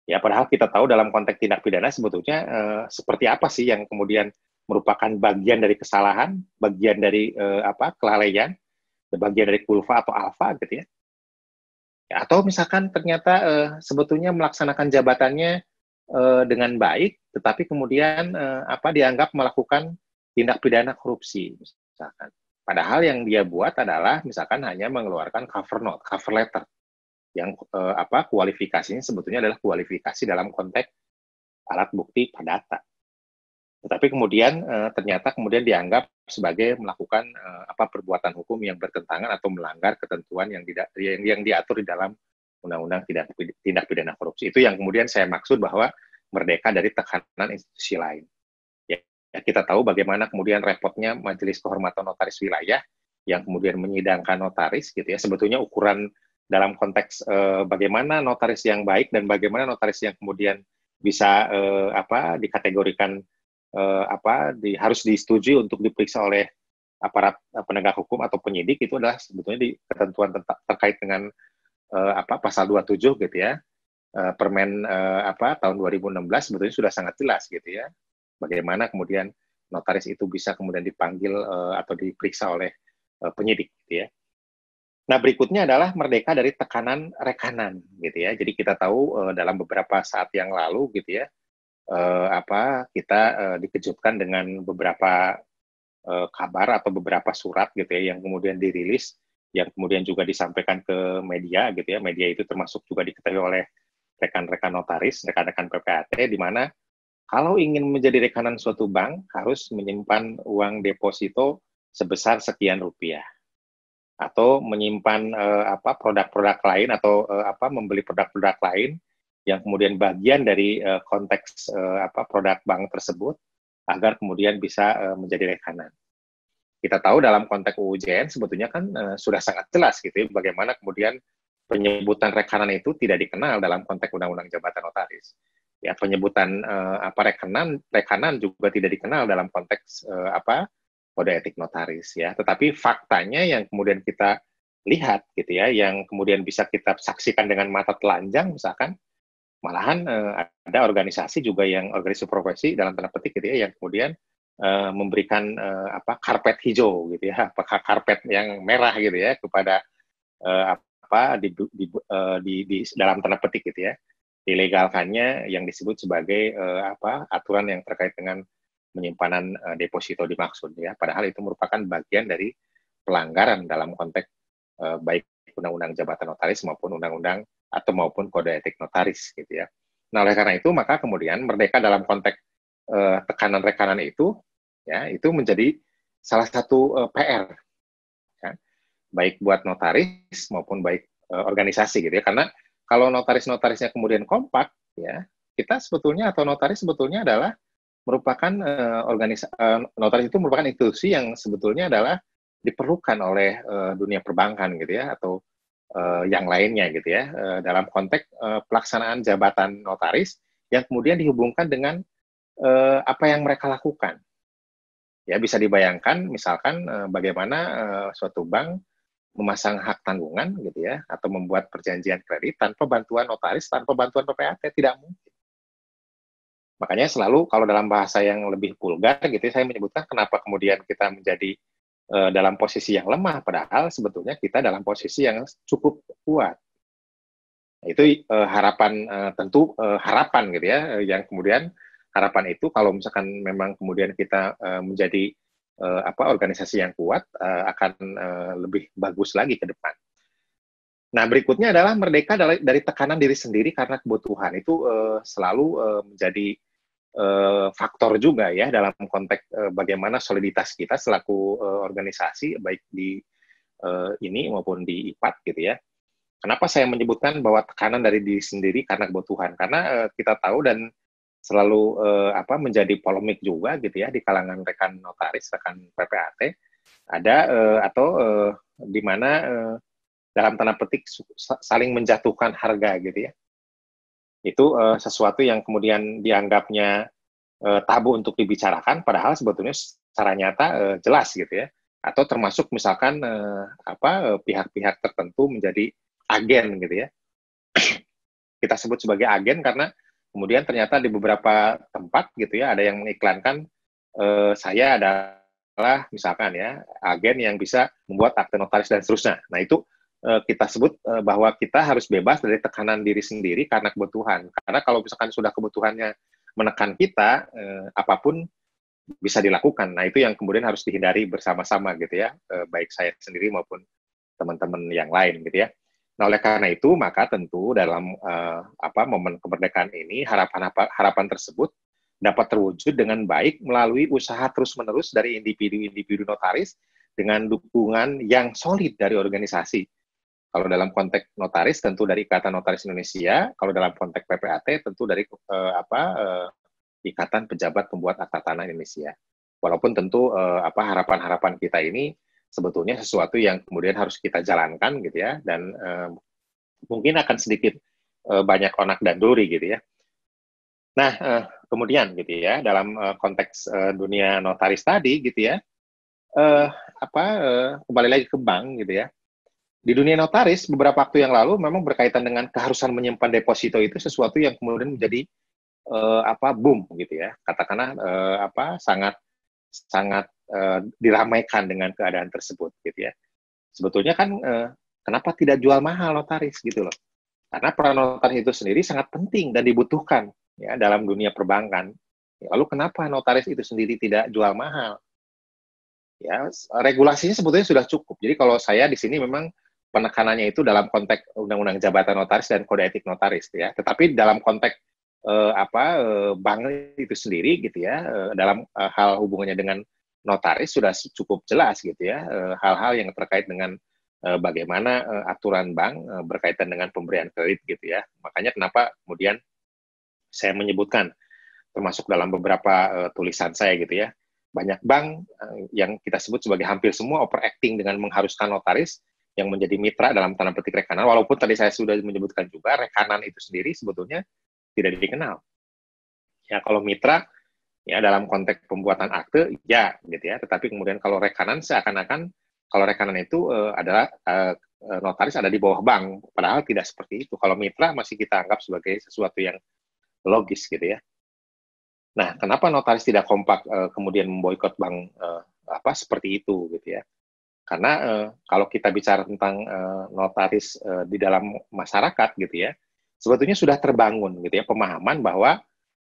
Ya, padahal kita tahu dalam konteks tindak pidana sebetulnya seperti apa sih yang kemudian merupakan bagian dari kesalahan, bagian dari kelalaian, bagian dari kulfa atau alfa gitu ya. Atau misalkan ternyata sebetulnya melaksanakan jabatannya dengan baik, tetapi kemudian dianggap melakukan tindak pidana korupsi, misalkan. Padahal yang dia buat adalah misalkan hanya mengeluarkan cover note, cover letter, yang kualifikasinya sebetulnya adalah kualifikasi dalam konteks alat bukti perdata. Tetapi kemudian ternyata kemudian dianggap sebagai melakukan perbuatan hukum yang bertentangan atau melanggar ketentuan yang diatur di dalam Undang-Undang Tindak Pidana Korupsi. Itu yang kemudian saya maksud bahwa merdeka dari tekanan institusi lain. Ya, kita tahu bagaimana kemudian repotnya Majelis Kehormatan Notaris Wilayah yang kemudian menyidangkan notaris gitu ya. Sebetulnya ukuran dalam konteks bagaimana notaris yang baik dan bagaimana notaris yang kemudian bisa dikategorikan harus disetujui untuk diperiksa oleh aparat penegak hukum atau penyidik, itu adalah sebetulnya di ketentuan terkait dengan pasal 27 gitu ya, Permen tahun 2016 sebetulnya sudah sangat jelas gitu ya, bagaimana kemudian notaris itu bisa kemudian dipanggil atau diperiksa oleh penyidik gitu ya. Nah, berikutnya adalah merdeka dari tekanan rekanan gitu ya. Jadi kita tahu dalam beberapa saat yang lalu gitu ya, kita dikejutkan dengan beberapa kabar atau beberapa surat gitu ya yang kemudian dirilis, yang kemudian juga disampaikan ke media gitu ya. Media itu termasuk juga diketahui oleh rekan-rekan notaris, rekan-rekan PPAT, di mana kalau ingin menjadi rekanan suatu bank harus menyimpan uang deposito sebesar sekian rupiah, atau menyimpan produk-produk lain, atau membeli produk-produk lain yang kemudian bagian dari konteks produk bank tersebut, agar kemudian bisa menjadi rekanan. Kita tahu dalam konteks UU JN sebetulnya kan sudah sangat jelas gitu ya, bagaimana kemudian penyebutan rekanan itu tidak dikenal dalam konteks Undang-Undang Jabatan Notaris. Ya, penyebutan rekanan juga tidak dikenal dalam konteks kode etik notaris ya. Tetapi faktanya yang kemudian kita lihat gitu ya, yang kemudian bisa kita saksikan dengan mata telanjang, misalkan malahan ada organisasi juga, yang organisasi profesi dalam tanda petik gitu ya, yang kemudian memberikan karpet hijau gitu ya, apakah karpet yang merah gitu ya kepada di dalam tanda petik gitu ya, dilegalkannya yang disebut sebagai aturan yang terkait dengan penyimpanan deposito dimaksud ya, padahal itu merupakan bagian dari pelanggaran dalam konteks baik Undang-Undang Jabatan Notaris maupun Undang-Undang maupun Kode Etik Notaris gitu ya. Nah, oleh karena itu maka kemudian merdeka dalam konteks tekanan rekanan itu ya, itu menjadi salah satu PR ya, baik buat notaris maupun baik organisasi gitu ya, karena kalau notaris-notarisnya kemudian kompak ya, kita sebetulnya atau notaris sebetulnya adalah merupakan notaris itu merupakan institusi yang sebetulnya adalah diperlukan oleh dunia perbankan gitu ya, atau yang lainnya gitu ya, dalam konteks pelaksanaan jabatan notaris yang kemudian dihubungkan dengan apa yang mereka lakukan. Ya, bisa dibayangkan misalkan bagaimana suatu bank memasang hak tanggungan gitu ya, atau membuat perjanjian kredit tanpa bantuan notaris, tanpa bantuan PPAT, tidak mungkin. Makanya selalu kalau dalam bahasa yang lebih vulgar gitu ya, saya menyebutkan kenapa kemudian kita menjadi dalam posisi yang lemah, padahal sebetulnya kita dalam posisi yang cukup kuat. Itu harapan, tentu harapan gitu ya, yang kemudian harapan itu kalau misalkan memang kemudian kita menjadi organisasi yang kuat, akan lebih bagus lagi ke depan. Nah, berikutnya adalah merdeka dari tekanan diri sendiri karena kebutuhan. Itu selalu menjadi faktor juga ya dalam konteks bagaimana soliditas kita selaku organisasi, baik di ini maupun di IPAT gitu ya. Kenapa saya menyebutkan bahwa tekanan dari diri sendiri karena kebutuhan? Karena kita tahu dan selalu menjadi polemik juga gitu ya di kalangan rekan notaris, rekan PPAT, ada di mana dalam tanda petik saling menjatuhkan harga gitu ya. Itu sesuatu yang kemudian dianggapnya tabu untuk dibicarakan, padahal sebetulnya secara nyata jelas gitu ya. Atau termasuk misalkan pihak-pihak tertentu menjadi agen gitu ya. Kita sebut sebagai agen karena kemudian ternyata di beberapa tempat gitu ya, ada yang mengiklankan saya adalah misalkan ya agen yang bisa membuat akte notaris dan seterusnya. Nah, itu kita sebut bahwa kita harus bebas dari tekanan diri sendiri karena kebutuhan. Karena kalau misalkan sudah kebutuhannya menekan kita, apapun bisa dilakukan. Nah, itu yang kemudian harus dihindari bersama-sama gitu ya, baik saya sendiri maupun teman-teman yang lain gitu ya. Nah, oleh karena itu maka tentu dalam momen kemerdekaan ini harapan tersebut dapat terwujud dengan baik melalui usaha terus-menerus dari individu-individu notaris dengan dukungan yang solid dari organisasi. Kalau dalam konteks notaris tentu dari Ikatan Notaris Indonesia, kalau dalam konteks PPAT tentu dari Ikatan Pejabat Pembuat Akta Tanah Indonesia. Walaupun tentu harapan-harapan kita ini sebetulnya sesuatu yang kemudian harus kita jalankan gitu ya, dan mungkin akan sedikit banyak onak dan duri gitu ya. Nah, kemudian gitu ya dalam konteks dunia notaris tadi gitu ya, kembali lagi ke bank gitu ya. Di dunia notaris beberapa waktu yang lalu memang berkaitan dengan keharusan menyimpan deposito itu sesuatu yang kemudian menjadi boom gitu ya. Katakanlah sangat diramaikan dengan keadaan tersebut gitu ya. Sebetulnya kan kenapa tidak jual mahal notaris gitu loh. Karena peran notaris itu sendiri sangat penting dan dibutuhkan ya dalam dunia perbankan. Lalu kenapa notaris itu sendiri tidak jual mahal? Ya, regulasinya sebetulnya sudah cukup. Jadi kalau saya di sini memang penekanannya itu dalam konteks Undang-Undang Jabatan Notaris dan Kode Etik Notaris ya. Tetapi dalam konteks bank itu sendiri gitu ya, dalam hal hubungannya dengan notaris sudah cukup jelas gitu ya, hal-hal yang terkait dengan bagaimana aturan bank berkaitan dengan pemberian kredit gitu ya. Makanya kenapa kemudian saya menyebutkan, termasuk dalam beberapa tulisan saya gitu ya, banyak bank yang kita sebut sebagai hampir semua overacting dengan mengharuskan notaris yang menjadi mitra dalam tanda petik rekanan, walaupun tadi saya sudah menyebutkan juga rekanan itu sendiri sebetulnya tidak dikenal. Ya kalau mitra ya dalam konteks pembuatan akte ya gitu ya, tetapi kemudian kalau rekanan seakan-akan kalau rekanan itu adalah notaris ada di bawah bank, padahal tidak seperti itu. Kalau mitra masih kita anggap sebagai sesuatu yang logis gitu ya. Nah, kenapa notaris tidak kompak kemudian memboikot bank seperti itu gitu ya? Karena kalau kita bicara tentang notaris di dalam masyarakat gitu ya, sebetulnya sudah terbangun gitu ya pemahaman bahwa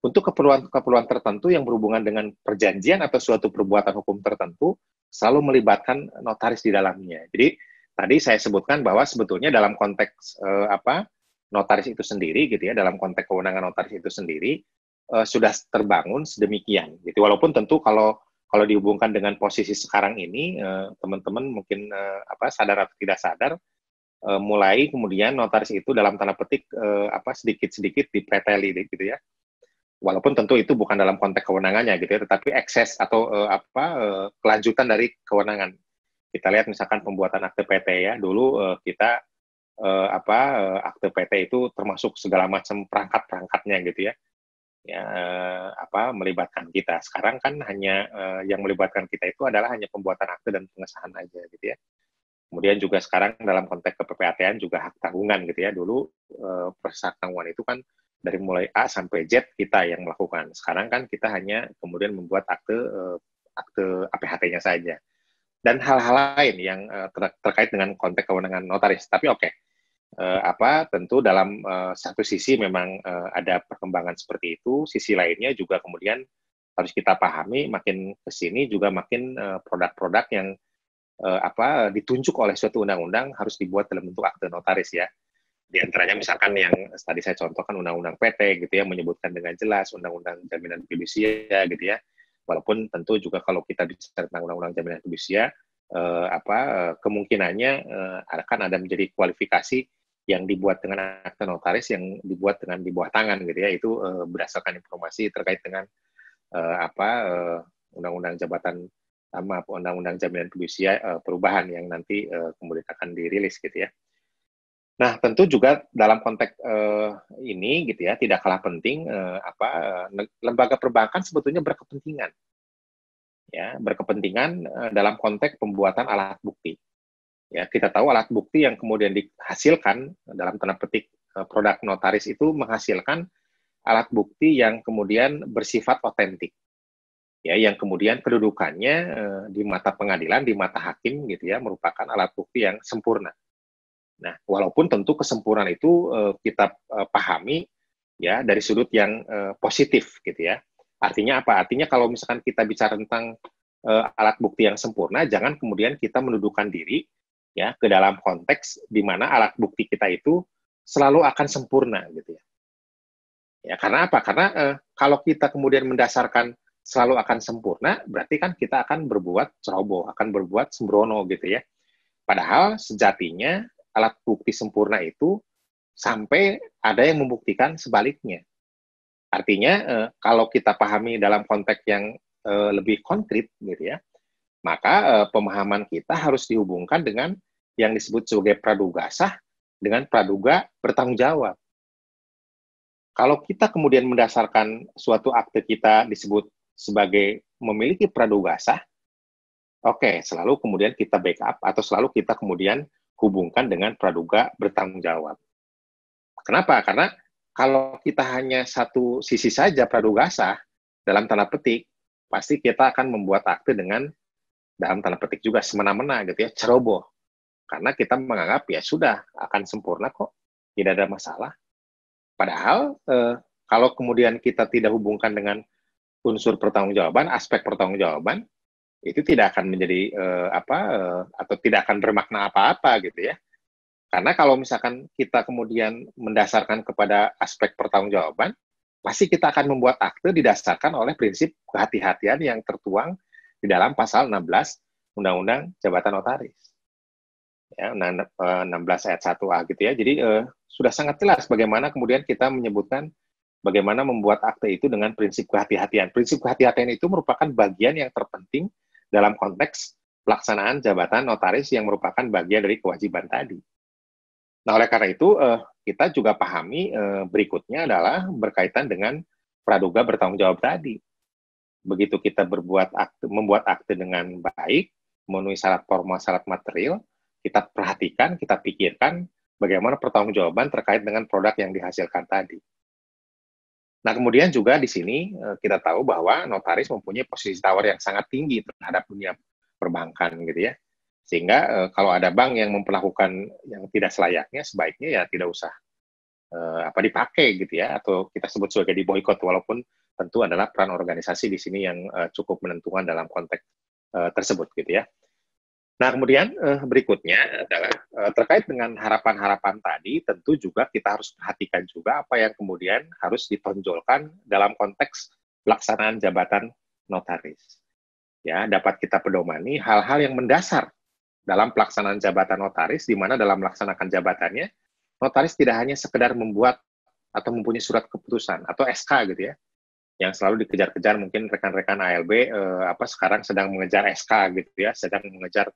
untuk keperluan tertentu yang berhubungan dengan perjanjian atau suatu perbuatan hukum tertentu selalu melibatkan notaris di dalamnya. Jadi tadi saya sebutkan bahwa sebetulnya dalam konteks notaris itu sendiri gitu ya, dalam konteks kewenangan notaris itu sendiri sudah terbangun sedemikian. Gitu. Walaupun tentu kalau dihubungkan dengan posisi sekarang ini, teman-teman mungkin sadar atau tidak sadar, mulai kemudian notaris itu dalam tanda petik sedikit-sedikit dipreteli gitu ya. Walaupun tentu itu bukan dalam konteks kewenangannya gitu ya, tetapi ekses atau kelanjutan dari kewenangan. Kita lihat misalkan pembuatan akte PT ya, dulu kita akte PT itu termasuk segala macam perangkat-perangkatnya gitu ya. Ya melibatkan kita. Sekarang kan hanya yang melibatkan kita itu adalah hanya pembuatan akte dan pengesahan aja gitu ya. Kemudian juga sekarang dalam konteks kePPAT-an juga hak tanggungan gitu ya. Dulu proses hak tanggungan itu kan dari mulai A sampai Z kita yang melakukan. Sekarang kan kita hanya kemudian membuat akte APHT-nya saja. Dan hal-hal lain yang terkait dengan konteks kewenangan notaris. Tapi oke. Tentu dalam satu sisi memang ada perkembangan seperti itu, sisi lainnya juga kemudian harus kita pahami makin ke sini juga makin produk-produk yang ditunjuk oleh suatu undang-undang harus dibuat dalam bentuk akte notaris ya. Di antaranya misalkan yang tadi saya contohkan undang-undang PT gitu ya, menyebutkan dengan jelas undang-undang jaminan fidusia gitu ya. Walaupun tentu juga kalau kita bicara tentang undang-undang jaminan fidusia kemungkinannya akan ada menjadi kualifikasi yang dibuat dengan akte notaris yang dibuat dengan di bawah tangan gitu ya, itu berdasarkan informasi terkait dengan undang-undang jabatan undang-undang jaminan fidusia perubahan yang nanti kemudian akan dirilis gitu ya. Nah tentu juga dalam konteks ini gitu ya tidak kalah penting lembaga perbankan sebetulnya berkepentingan ya dalam konteks pembuatan alat bukti. Ya, kita tahu alat bukti yang kemudian dihasilkan dalam tanda petik produk notaris itu menghasilkan alat bukti yang kemudian bersifat otentik. Ya, yang kemudian kedudukannya di mata pengadilan, di mata hakim gitu ya, merupakan alat bukti yang sempurna. Nah, walaupun tentu kesempurnaan itu kita pahami ya dari sudut yang positif gitu ya. Artinya apa? Artinya kalau misalkan kita bicara tentang alat bukti yang sempurna, jangan kemudian kita mendudukan diri ya ke dalam konteks di mana alat bukti kita itu selalu akan sempurna gitu ya. Ya karena apa? Karena kalau kita kemudian mendasarkan selalu akan sempurna, berarti kan kita akan berbuat ceroboh, akan berbuat sembrono gitu ya. Padahal sejatinya alat bukti sempurna itu sampai ada yang membuktikan sebaliknya. Artinya kalau kita pahami dalam konteks yang lebih konkret gitu ya, maka pemahaman kita harus dihubungkan dengan yang disebut sebagai praduga sah dengan praduga bertanggung jawab. Kalau kita kemudian mendasarkan suatu akte kita disebut sebagai memiliki praduga sah, oke, selalu kemudian kita backup atau selalu kita kemudian hubungkan dengan praduga bertanggung jawab. Kenapa? Karena kalau kita hanya satu sisi saja praduga sah, dalam tanda petik, pasti kita akan membuat akte dengan dalam tanda petik juga semena-mena gitu ya, ceroboh. Karena kita menganggap ya sudah akan sempurna kok, tidak ada masalah. Padahal kalau kemudian kita tidak hubungkan dengan unsur pertanggungjawaban, aspek pertanggungjawaban, itu tidak akan menjadi atau tidak akan bermakna apa-apa gitu ya. Karena kalau misalkan kita kemudian mendasarkan kepada aspek pertanggungjawaban, pasti kita akan membuat akte didasarkan oleh prinsip kehati-hatian yang tertuang di dalam pasal 16 Undang-Undang Jabatan Notaris. Ya, 16 ayat 1A gitu ya. Jadi sudah sangat jelas bagaimana kemudian kita menyebutkan bagaimana membuat akte itu dengan prinsip kehati-hatian. Prinsip kehati-hatian itu merupakan bagian yang terpenting dalam konteks pelaksanaan jabatan notaris yang merupakan bagian dari kewajiban tadi. Nah, oleh karena itu, kita juga pahami berikutnya adalah berkaitan dengan praduga bertanggung jawab tadi. Begitu kita membuat akte dengan baik, memenuhi syarat formal, syarat material, kita perhatikan, kita pikirkan bagaimana pertanggungjawaban terkait dengan produk yang dihasilkan tadi. Nah, kemudian juga di sini kita tahu bahwa notaris mempunyai posisi tawar yang sangat tinggi terhadap dunia perbankan gitu ya. Sehingga kalau ada bank yang memperlakukan yang tidak selayaknya, sebaiknya ya tidak usah dipakai gitu ya, atau kita sebut sebagai di boykot, walaupun tentu adalah peran organisasi di sini yang cukup menentukan dalam konteks tersebut gitu ya. Nah, kemudian berikutnya adalah terkait dengan harapan-harapan tadi, tentu juga kita harus perhatikan juga apa yang kemudian harus ditonjolkan dalam konteks pelaksanaan jabatan notaris. Ya, dapat kita pedomani hal-hal yang mendasar dalam pelaksanaan jabatan notaris, di mana dalam melaksanakan jabatannya, notaris tidak hanya sekedar membuat atau mempunyai surat keputusan atau SK gitu ya, yang selalu dikejar-kejar mungkin rekan-rekan ALB sekarang sedang mengejar SK gitu ya, sedang mengejar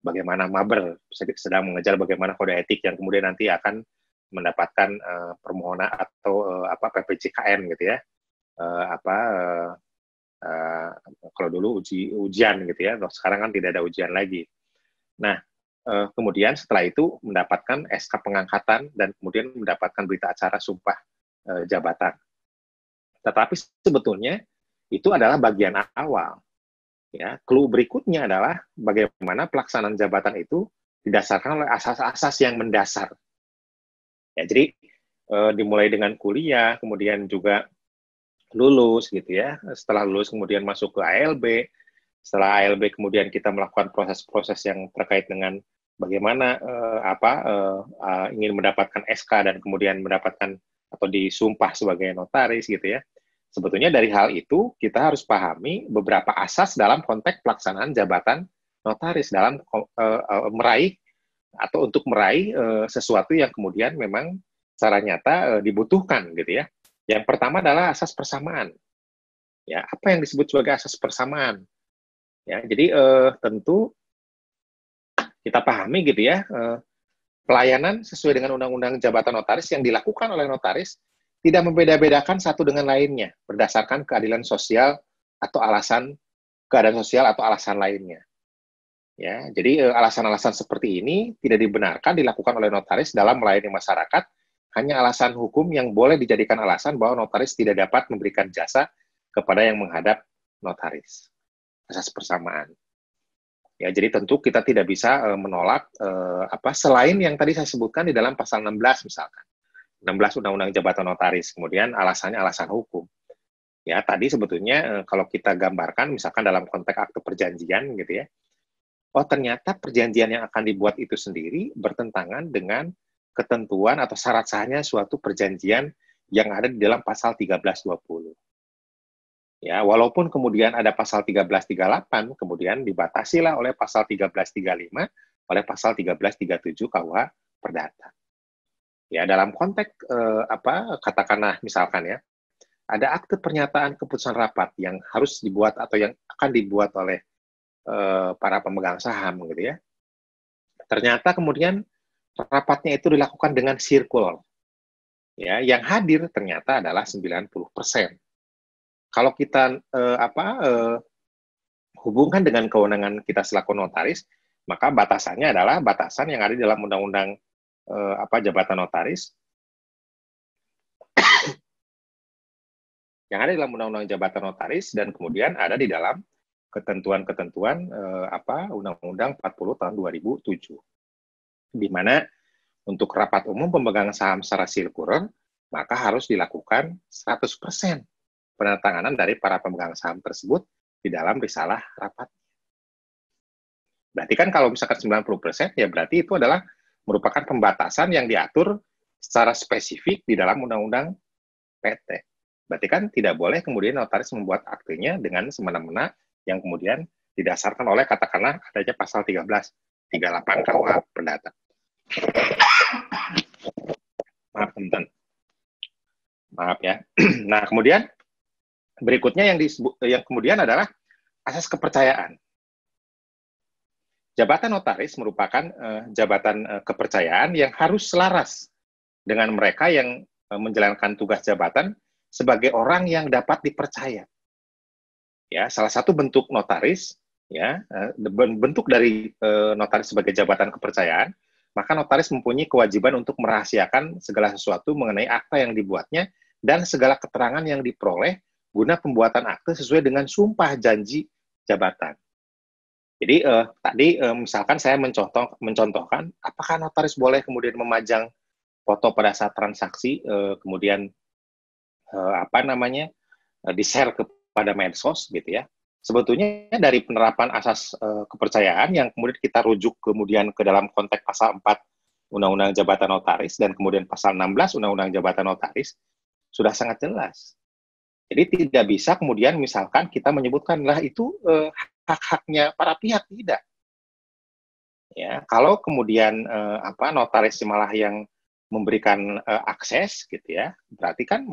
bagaimana maber, sedang mengejar bagaimana kode etik yang kemudian nanti akan mendapatkan permohonan atau PPJKN gitu ya, kalau dulu ujian gitu ya, sekarang kan tidak ada ujian lagi. Nah, kemudian setelah itu mendapatkan SK pengangkatan dan kemudian mendapatkan berita acara sumpah jabatan. Tetapi sebetulnya itu adalah bagian awal. Ya, clue berikutnya adalah bagaimana pelaksanaan jabatan itu didasarkan oleh asas-asas yang mendasar. Ya, jadi dimulai dengan kuliah, kemudian juga lulus gitu ya. Setelah lulus kemudian masuk ke ALB. Setelah ALB kemudian kita melakukan proses-proses yang terkait dengan bagaimana ingin mendapatkan SK dan kemudian mendapatkan atau disumpah sebagai notaris gitu ya. Sebetulnya dari hal itu kita harus pahami beberapa asas dalam konteks pelaksanaan jabatan notaris dalam meraih atau untuk meraih sesuatu yang kemudian memang secara nyata dibutuhkan gitu ya. Yang pertama adalah asas persamaan. Ya, apa yang disebut sebagai asas persamaan? Ya, jadi tentu kita pahami gitu ya, pelayanan sesuai dengan Undang-Undang Jabatan Notaris yang dilakukan oleh notaris tidak membeda-bedakan satu dengan lainnya berdasarkan keadilan sosial atau keadaan sosial atau alasan lainnya. Ya, jadi alasan-alasan seperti ini tidak dibenarkan dilakukan oleh notaris dalam melayani masyarakat, hanya alasan hukum yang boleh dijadikan alasan bahwa notaris tidak dapat memberikan jasa kepada yang menghadap notaris. Asas persamaan. Ya, jadi tentu kita tidak bisa menolak selain yang tadi saya sebutkan di dalam pasal 16 misalkan. 16 Undang-Undang Jabatan Notaris, kemudian alasannya alasan hukum. Ya, tadi sebetulnya kalau kita gambarkan misalkan dalam konteks akte perjanjian gitu ya. Oh, ternyata perjanjian yang akan dibuat itu sendiri bertentangan dengan ketentuan atau syarat sahnya suatu perjanjian yang ada di dalam pasal 1320. Ya, walaupun kemudian ada pasal 1338, kemudian dibatasilah oleh pasal 1335, oleh pasal 1337 KUH Perdata. Ya, dalam konteks katakanlah misalkan ya, ada akte pernyataan keputusan rapat yang harus dibuat atau yang akan dibuat oleh para pemegang saham gitu ya. Ternyata kemudian rapatnya itu dilakukan dengan sirkul. Ya, yang hadir ternyata adalah 90%. Kalau kita hubungkan dengan kewenangan kita selaku notaris, maka batasannya adalah batasan yang ada di dalam Undang-Undang Jabatan Notaris, yang ada di dalam Undang-Undang Jabatan Notaris dan kemudian ada di dalam ketentuan-ketentuan Undang-Undang 40 tahun 2007, di mana untuk rapat umum pemegang saham secara sirkular maka harus dilakukan 100% penandatanganan dari para pemegang saham tersebut di dalam risalah rapat. Berarti kan kalau misalkan 90%, ya berarti itu adalah merupakan pembatasan yang diatur secara spesifik di dalam Undang-Undang PT. Berarti kan tidak boleh kemudian notaris membuat aktenya dengan semena-mena yang kemudian didasarkan oleh katakanlah adanya pasal 1338 KUH Perdata. Maaf teman-teman. Maaf ya. Nah, kemudian berikutnya yang kemudian adalah asas kepercayaan. Jabatan notaris merupakan jabatan kepercayaan yang harus selaras dengan mereka yang menjalankan tugas jabatan sebagai orang yang dapat dipercaya. Ya, salah satu bentuk notaris, ya, bentuk dari notaris sebagai jabatan kepercayaan, maka notaris mempunyai kewajiban untuk merahasiakan segala sesuatu mengenai akta yang dibuatnya dan segala keterangan yang diperoleh guna pembuatan akte sesuai dengan sumpah janji jabatan. Jadi tadi misalkan saya mencontohkan, apakah notaris boleh kemudian memajang foto pada saat transaksi, kemudian di-share kepada medsos gitu ya. Sebetulnya dari penerapan asas kepercayaan yang kemudian kita rujuk kemudian ke dalam konteks pasal 4 Undang-Undang Jabatan Notaris dan kemudian pasal 16 Undang-Undang Jabatan Notaris sudah sangat jelas. Jadi tidak bisa kemudian misalkan kita menyebutkan lah itu hak-haknya para pihak, tidak. Ya, kalau kemudian notaris malah yang memberikan akses gitu ya, berarti kan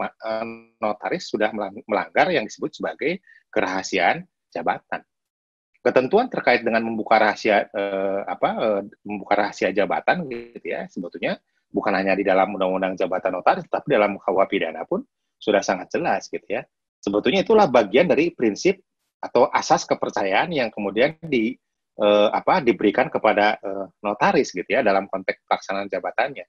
notaris sudah melanggar yang disebut sebagai kerahasiaan jabatan. Ketentuan terkait dengan membuka rahasia jabatan gitu ya, sebetulnya bukan hanya di dalam Undang-Undang Jabatan Notaris, tapi dalam KUH pidana pun sudah sangat jelas gitu ya. Sebetulnya itulah bagian dari prinsip atau asas kepercayaan yang kemudian diberikan kepada notaris gitu ya dalam konteks pelaksanaan jabatannya.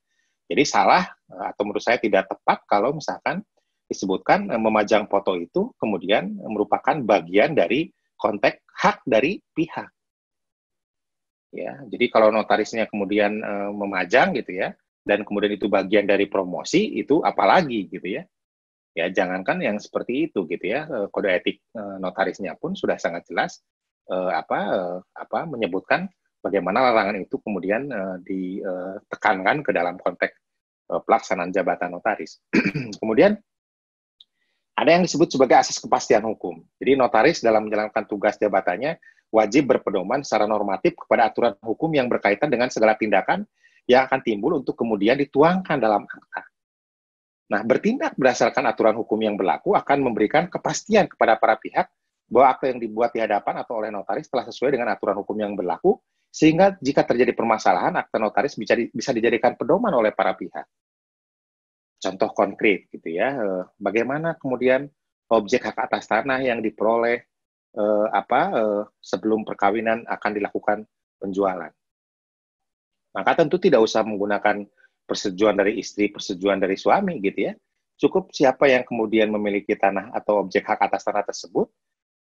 Jadi salah atau menurut saya tidak tepat kalau misalkan disebutkan memajang foto itu kemudian merupakan bagian dari konteks hak dari pihak. Ya, jadi kalau notarisnya kemudian memajang gitu ya, dan kemudian itu bagian dari promosi, itu apalagi gitu ya. Ya, jangankan yang seperti itu gitu ya. Kode etik notarisnya pun sudah sangat jelas menyebutkan bagaimana larangan itu kemudian ditekankan ke dalam konteks pelaksanaan jabatan notaris. Kemudian ada yang disebut sebagai asas kepastian hukum. Jadi notaris dalam menjalankan tugas jabatannya wajib berpedoman secara normatif kepada aturan hukum yang berkaitan dengan segala tindakan yang akan timbul untuk kemudian dituangkan dalam akta. Nah, bertindak berdasarkan aturan hukum yang berlaku akan memberikan kepastian kepada para pihak bahwa akta yang dibuat di hadapan atau oleh notaris telah sesuai dengan aturan hukum yang berlaku, sehingga jika terjadi permasalahan, akta notaris bisa dijadikan pedoman oleh para pihak. Contoh konkret gitu ya, bagaimana kemudian objek hak atas tanah yang diperoleh sebelum perkawinan akan dilakukan penjualan. Maka tentu tidak usah menggunakan persetujuan dari istri, persetujuan dari suami gitu ya. Cukup siapa yang kemudian memiliki tanah atau objek hak atas tanah tersebut,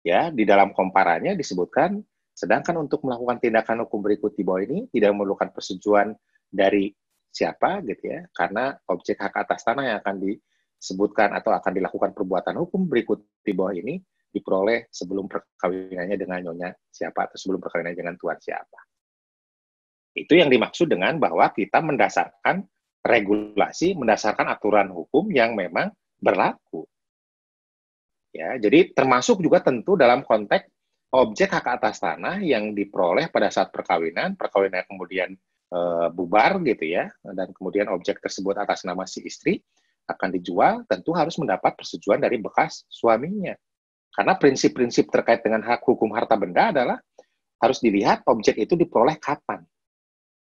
ya di dalam komparannya disebutkan, sedangkan untuk melakukan tindakan hukum berikut di bawah ini tidak memerlukan persetujuan dari siapa gitu ya, karena objek hak atas tanah yang akan disebutkan atau akan dilakukan perbuatan hukum berikut di bawah ini diperoleh sebelum perkawinannya dengan nyonya siapa atau sebelum perkawinannya dengan tuan siapa. Itu yang dimaksud dengan bahwa kita mendasarkan regulasi, mendasarkan aturan hukum yang memang berlaku. Ya, jadi termasuk juga tentu dalam konteks objek hak atas tanah yang diperoleh pada saat perkawinan kemudian bubar gitu ya, dan kemudian objek tersebut atas nama si istri akan dijual, tentu harus mendapat persetujuan dari bekas suaminya. Karena prinsip-prinsip terkait dengan hak hukum harta benda adalah harus dilihat objek itu diperoleh kapan.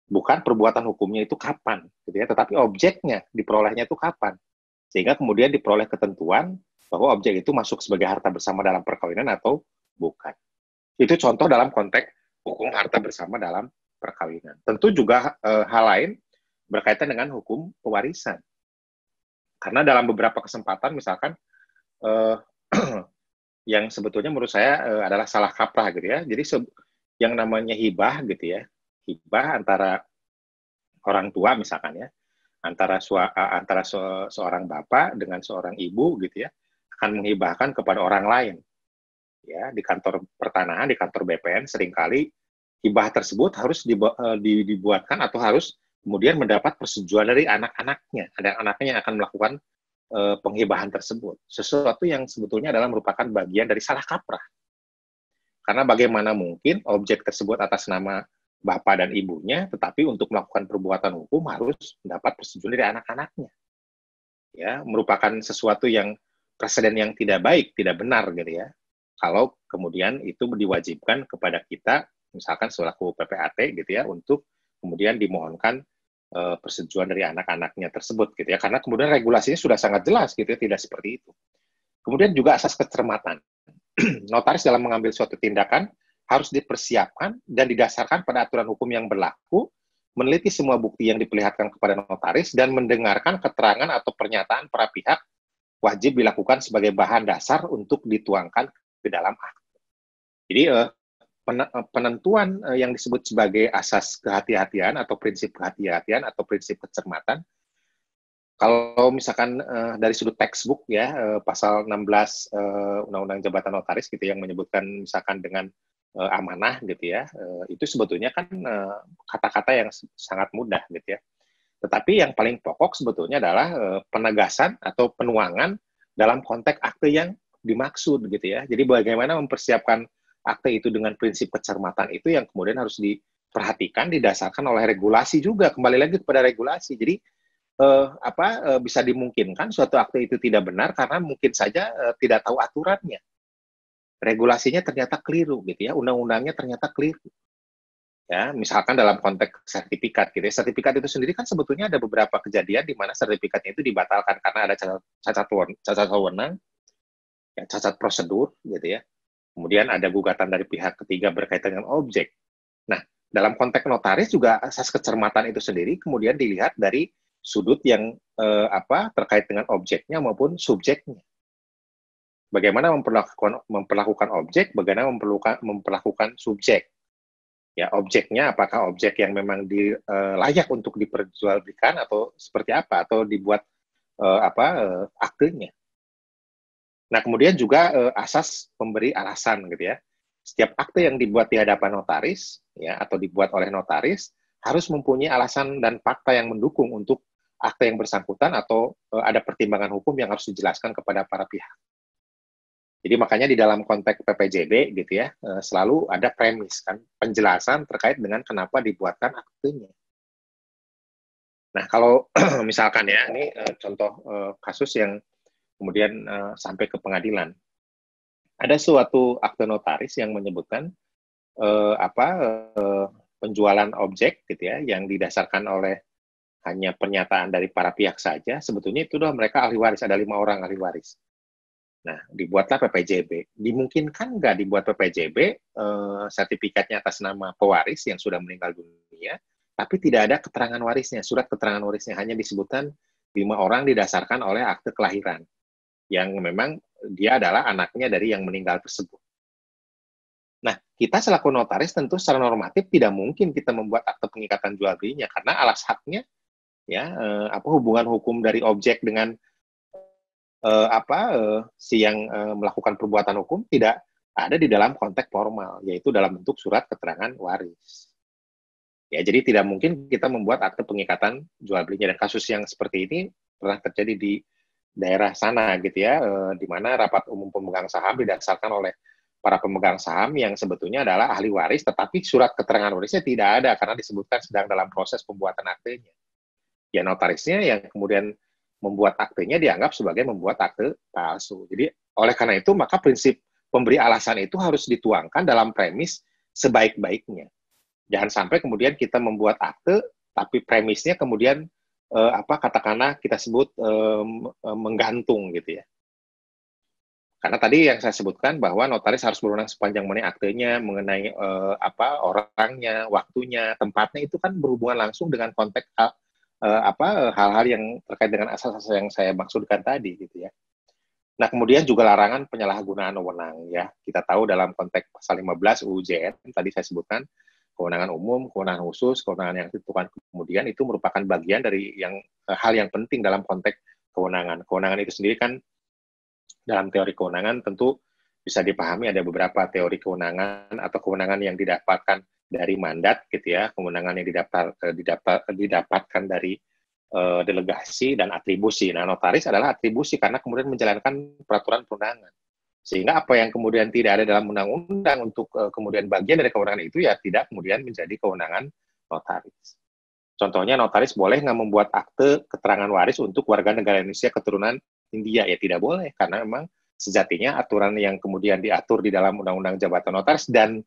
Bukan perbuatan hukumnya itu kapan, gitu ya, tetapi objeknya diperolehnya itu kapan. Sehingga kemudian diperoleh ketentuan bahwa objek itu masuk sebagai harta bersama dalam perkawinan atau bukan. Itu contoh dalam konteks hukum harta bersama dalam perkawinan. Tentu juga hal lain berkaitan dengan hukum pewarisan. Karena dalam beberapa kesempatan misalkan yang sebetulnya menurut saya adalah salah kaprah gitu ya. Jadi yang namanya hibah gitu ya, hibah antara orang tua misalkan ya, antara seorang bapak dengan seorang ibu gitu ya, akan menghibahkan kepada orang lain. Ya, di kantor pertanahan, di kantor BPN seringkali hibah tersebut harus dibuatkan atau harus kemudian mendapat persetujuan dari anak-anaknya. Ada anaknya yang akan melakukan penghibahan tersebut. Sesuatu yang sebetulnya adalah merupakan bagian dari salah kaprah. Karena bagaimana mungkin objek tersebut atas nama bapak dan ibunya, tetapi untuk melakukan perbuatan hukum harus mendapat persetujuan dari anak-anaknya. Ya, merupakan sesuatu yang presiden yang tidak baik, tidak benar gitu ya. Kalau kemudian itu diwajibkan kepada kita, misalkan selaku PPAT gitu ya, untuk kemudian dimohonkan persetujuan dari anak-anaknya tersebut gitu ya. Karena kemudian regulasinya sudah sangat jelas gitu ya, tidak seperti itu. Kemudian juga asas kecermatan. Notaris dalam mengambil suatu tindakan harus dipersiapkan dan didasarkan pada aturan hukum yang berlaku, meneliti semua bukti yang diperlihatkan kepada notaris, dan mendengarkan keterangan atau pernyataan para pihak wajib dilakukan sebagai bahan dasar untuk dituangkan ke dalam akte. Jadi penentuan yang disebut sebagai asas kehati-hatian atau prinsip kehati-hatian atau prinsip kecermatan, kalau misalkan dari sudut textbook ya, pasal 16 Undang-Undang Jabatan Notaris gitu yang menyebutkan misalkan dengan amanah gitu ya, itu sebetulnya kan kata-kata yang sangat mudah gitu ya. Tetapi yang paling pokok sebetulnya adalah penegasan atau penuangan dalam konteks akte yang dimaksud gitu ya. Jadi bagaimana mempersiapkan akte itu dengan prinsip kecermatan itu yang kemudian harus diperhatikan, didasarkan oleh regulasi juga, kembali lagi kepada regulasi. Jadi bisa dimungkinkan suatu akte itu tidak benar karena mungkin saja tidak tahu aturannya. Regulasinya ternyata keliru gitu ya, undang-undangnya ternyata keliru. Ya, misalkan dalam konteks sertifikat gitu ya. Sertifikat itu sendiri kan sebetulnya ada beberapa kejadian di mana sertifikatnya itu dibatalkan karena ada cacat wewenang, ya, cacat prosedur gitu ya. Kemudian ada gugatan dari pihak ketiga berkaitan dengan objek. Nah, dalam konteks notaris juga asas kecermatan itu sendiri kemudian dilihat dari sudut yang terkait dengan objeknya maupun subjeknya. Bagaimana memperlakukan objek, bagaimana memperlakukan subjek. Ya, objeknya apakah objek yang memang layak untuk diperjualbelikan atau seperti apa, atau dibuat aktenya. Nah, kemudian juga asas pemberi alasan gitu ya. Setiap akte yang dibuat di hadapan notaris ya atau dibuat oleh notaris harus mempunyai alasan dan fakta yang mendukung untuk akte yang bersangkutan atau ada pertimbangan hukum yang harus dijelaskan kepada para pihak. Jadi makanya di dalam konteks PPJB gitu ya, selalu ada premis kan, penjelasan terkait dengan kenapa dibuatkan aktenya. Nah, kalau misalkan ya, ini contoh kasus yang kemudian sampai ke pengadilan. Ada suatu akte notaris yang menyebutkan penjualan objek gitu ya, yang didasarkan oleh hanya pernyataan dari para pihak saja, sebetulnya itu adalah mereka ahli waris, ada 5 orang ahli waris. Nah, dibuatlah PPJB. Dimungkinkan nggak dibuat PPJB, sertifikatnya atas nama pewaris yang sudah meninggal dunia, tapi tidak ada keterangan warisnya, surat keterangan warisnya, hanya disebutkan 5 orang didasarkan oleh akte kelahiran, yang memang dia adalah anaknya dari yang meninggal tersebut. Nah, kita selaku notaris tentu secara normatif tidak mungkin kita membuat akte pengikatan jual belinya, karena alas haknya ya hubungan hukum dari objek dengan si yang melakukan perbuatan hukum tidak ada di dalam konteks formal, yaitu dalam bentuk surat keterangan waris. Ya, jadi tidak mungkin kita membuat akte pengikatan jual belinya, dan kasus yang seperti ini pernah terjadi di daerah sana gitu ya, di mana rapat umum pemegang saham didasarkan oleh para pemegang saham yang sebetulnya adalah ahli waris, tetapi surat keterangan warisnya tidak ada karena disebutkan sedang dalam proses pembuatan aktenya. Ya, notarisnya yang kemudian membuat aktenya dianggap sebagai membuat akte palsu. Jadi oleh karena itu maka prinsip pemberi alasan itu harus dituangkan dalam premis sebaik-baiknya. Jangan sampai kemudian kita membuat akte tapi premisnya kemudian katakanlah kita sebut menggantung gitu ya. Karena tadi yang saya sebutkan bahwa notaris harus berwenang sepanjang mengenai aktenya, mengenai orangnya, waktunya, tempatnya, itu kan berhubungan langsung dengan konteks hal-hal yang terkait dengan asas-asas yang saya maksudkan tadi gitu ya. Nah, kemudian juga larangan penyalahgunaan wewenang ya. Kita tahu dalam konteks pasal 15 UU JN tadi saya sebutkan kewenangan umum, kewenangan khusus, kewenangan yang ditentukan kemudian itu merupakan bagian dari hal yang penting dalam konteks kewenangan. Kewenangan itu sendiri kan dalam teori kewenangan tentu bisa dipahami ada beberapa teori kewenangan atau kewenangan yang didapatkan dari mandat gitu ya, kewenangan yang didapatkan dari delegasi dan atribusi. Nah, notaris adalah atribusi karena kemudian menjalankan peraturan perundangan. Sehingga apa yang kemudian tidak ada dalam undang-undang untuk kemudian bagian dari kewenangan itu ya tidak kemudian menjadi kewenangan notaris. Contohnya notaris boleh nggak membuat akte keterangan waris untuk warga negara Indonesia keturunan India? Ya tidak boleh, karena memang sejatinya aturan yang kemudian diatur di dalam Undang-Undang Jabatan Notaris dan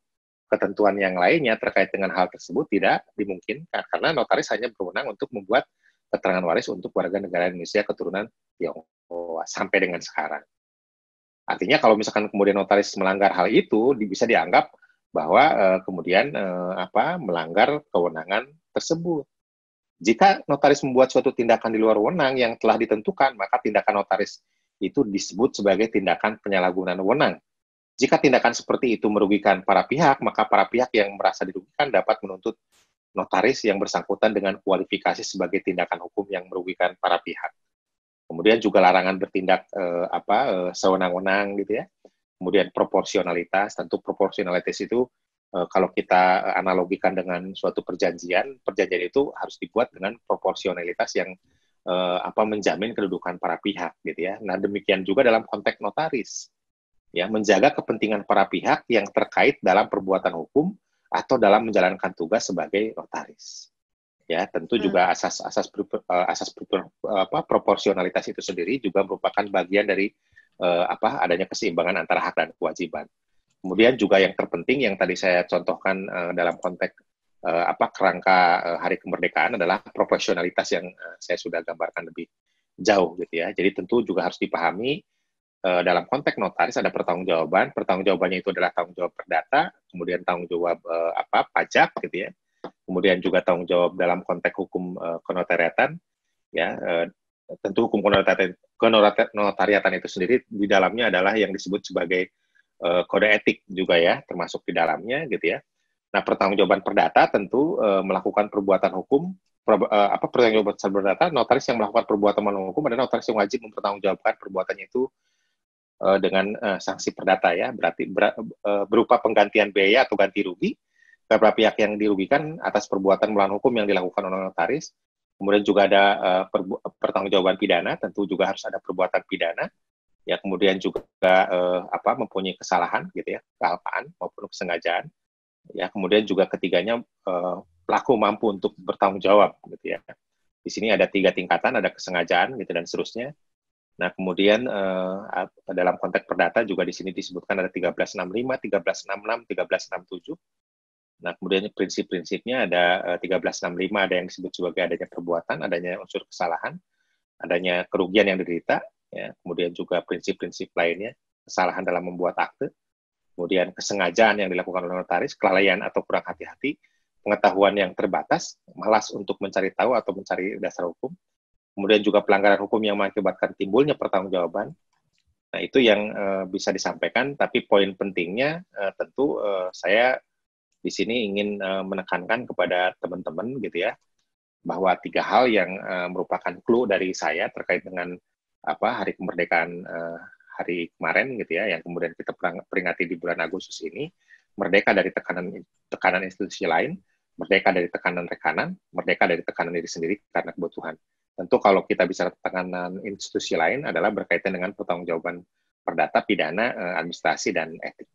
ketentuan yang lainnya terkait dengan hal tersebut tidak dimungkinkan, karena notaris hanya berwenang untuk membuat keterangan waris untuk warga negara Indonesia keturunan Tionghoa sampai dengan sekarang. Artinya kalau misalkan kemudian notaris melanggar hal itu, bisa dianggap bahwa kemudian melanggar kewenangan tersebut. Jika notaris membuat suatu tindakan di luar wewenang yang telah ditentukan, maka tindakan notaris itu disebut sebagai tindakan penyalahgunaan wewenang. Jika tindakan seperti itu merugikan para pihak, maka para pihak yang merasa dirugikan dapat menuntut notaris yang bersangkutan dengan kualifikasi sebagai tindakan hukum yang merugikan para pihak. Kemudian juga larangan bertindak sewenang-wenang gitu ya. Kemudian proporsionalitas, tentu proporsionalitas itu kalau kita analogikan dengan suatu perjanjian itu harus dibuat dengan proporsionalitas yang menjamin kedudukan para pihak gitu ya. Nah, demikian juga dalam konteks notaris. Ya, menjaga kepentingan para pihak yang terkait dalam perbuatan hukum atau dalam menjalankan tugas sebagai notaris. Ya, tentu juga asas proporsionalitas itu sendiri juga merupakan bagian dari adanya keseimbangan antara hak dan kewajiban. Kemudian juga yang terpenting yang tadi saya contohkan dalam konteks kerangka Hari Kemerdekaan adalah profesionalitas yang saya sudah gambarkan lebih jauh gitu ya. Jadi tentu juga harus dipahami dalam konteks notaris ada pertanggungjawabannya itu adalah tanggung jawab perdata, kemudian tanggung jawab pajak gitu ya. Kemudian juga tanggung jawab dalam konteks hukum kenotariatan ya. Tentu hukum kenotariatan itu sendiri di dalamnya adalah yang disebut sebagai kode etik juga ya, termasuk di dalamnya gitu ya. Nah, pertanggungjawaban perdata tentu melakukan perbuatan hukum, pertanggungjawaban perdata, notaris yang melakukan perbuatan melawan hukum adalah notaris yang wajib mempertanggungjawabkan perbuatannya itu dengan sanksi perdata ya, berarti berupa penggantian biaya atau ganti rugi kepada pihak yang dirugikan atas perbuatan melawan hukum yang dilakukan oleh notaris. Kemudian juga ada pertanggungjawaban pidana, tentu juga harus ada perbuatan pidana. Ya, kemudian juga mempunyai kesalahan gitu ya, kealpaan maupun kesengajaan. Ya, kemudian juga ketiganya pelaku mampu untuk bertanggung jawab gitu ya. Di sini ada 3 tingkatan, ada kesengajaan gitu dan seterusnya. Nah, kemudian dalam konteks perdata juga di sini disebutkan ada 1365, 1366, 1367. Nah, kemudian prinsip-prinsipnya ada 1365, ada yang disebut sebagai adanya perbuatan, adanya unsur kesalahan, adanya kerugian yang diderita, ya. Kemudian juga prinsip-prinsip lainnya, kesalahan dalam membuat akte, kemudian kesengajaan yang dilakukan oleh notaris, kelalaian atau kurang hati-hati, pengetahuan yang terbatas, malas untuk mencari tahu atau mencari dasar hukum, kemudian juga pelanggaran hukum yang mengakibatkan timbulnya pertanggungjawaban. Nah, itu yang bisa disampaikan, tapi poin pentingnya tentu saya di sini ingin menekankan kepada teman-teman gitu ya, bahwa 3 hal yang merupakan clue dari saya terkait dengan Hari Kemerdekaan hari kemarin gitu ya, yang kemudian kita peringati di bulan Agustus ini, merdeka dari tekanan institusi lain, merdeka dari tekanan rekanan, merdeka dari tekanan diri sendiri karena kebutuhan. Tentu kalau kita bicara tekanan institusi lain adalah berkaitan dengan pertanggungjawaban perdata, pidana, administrasi, dan etik.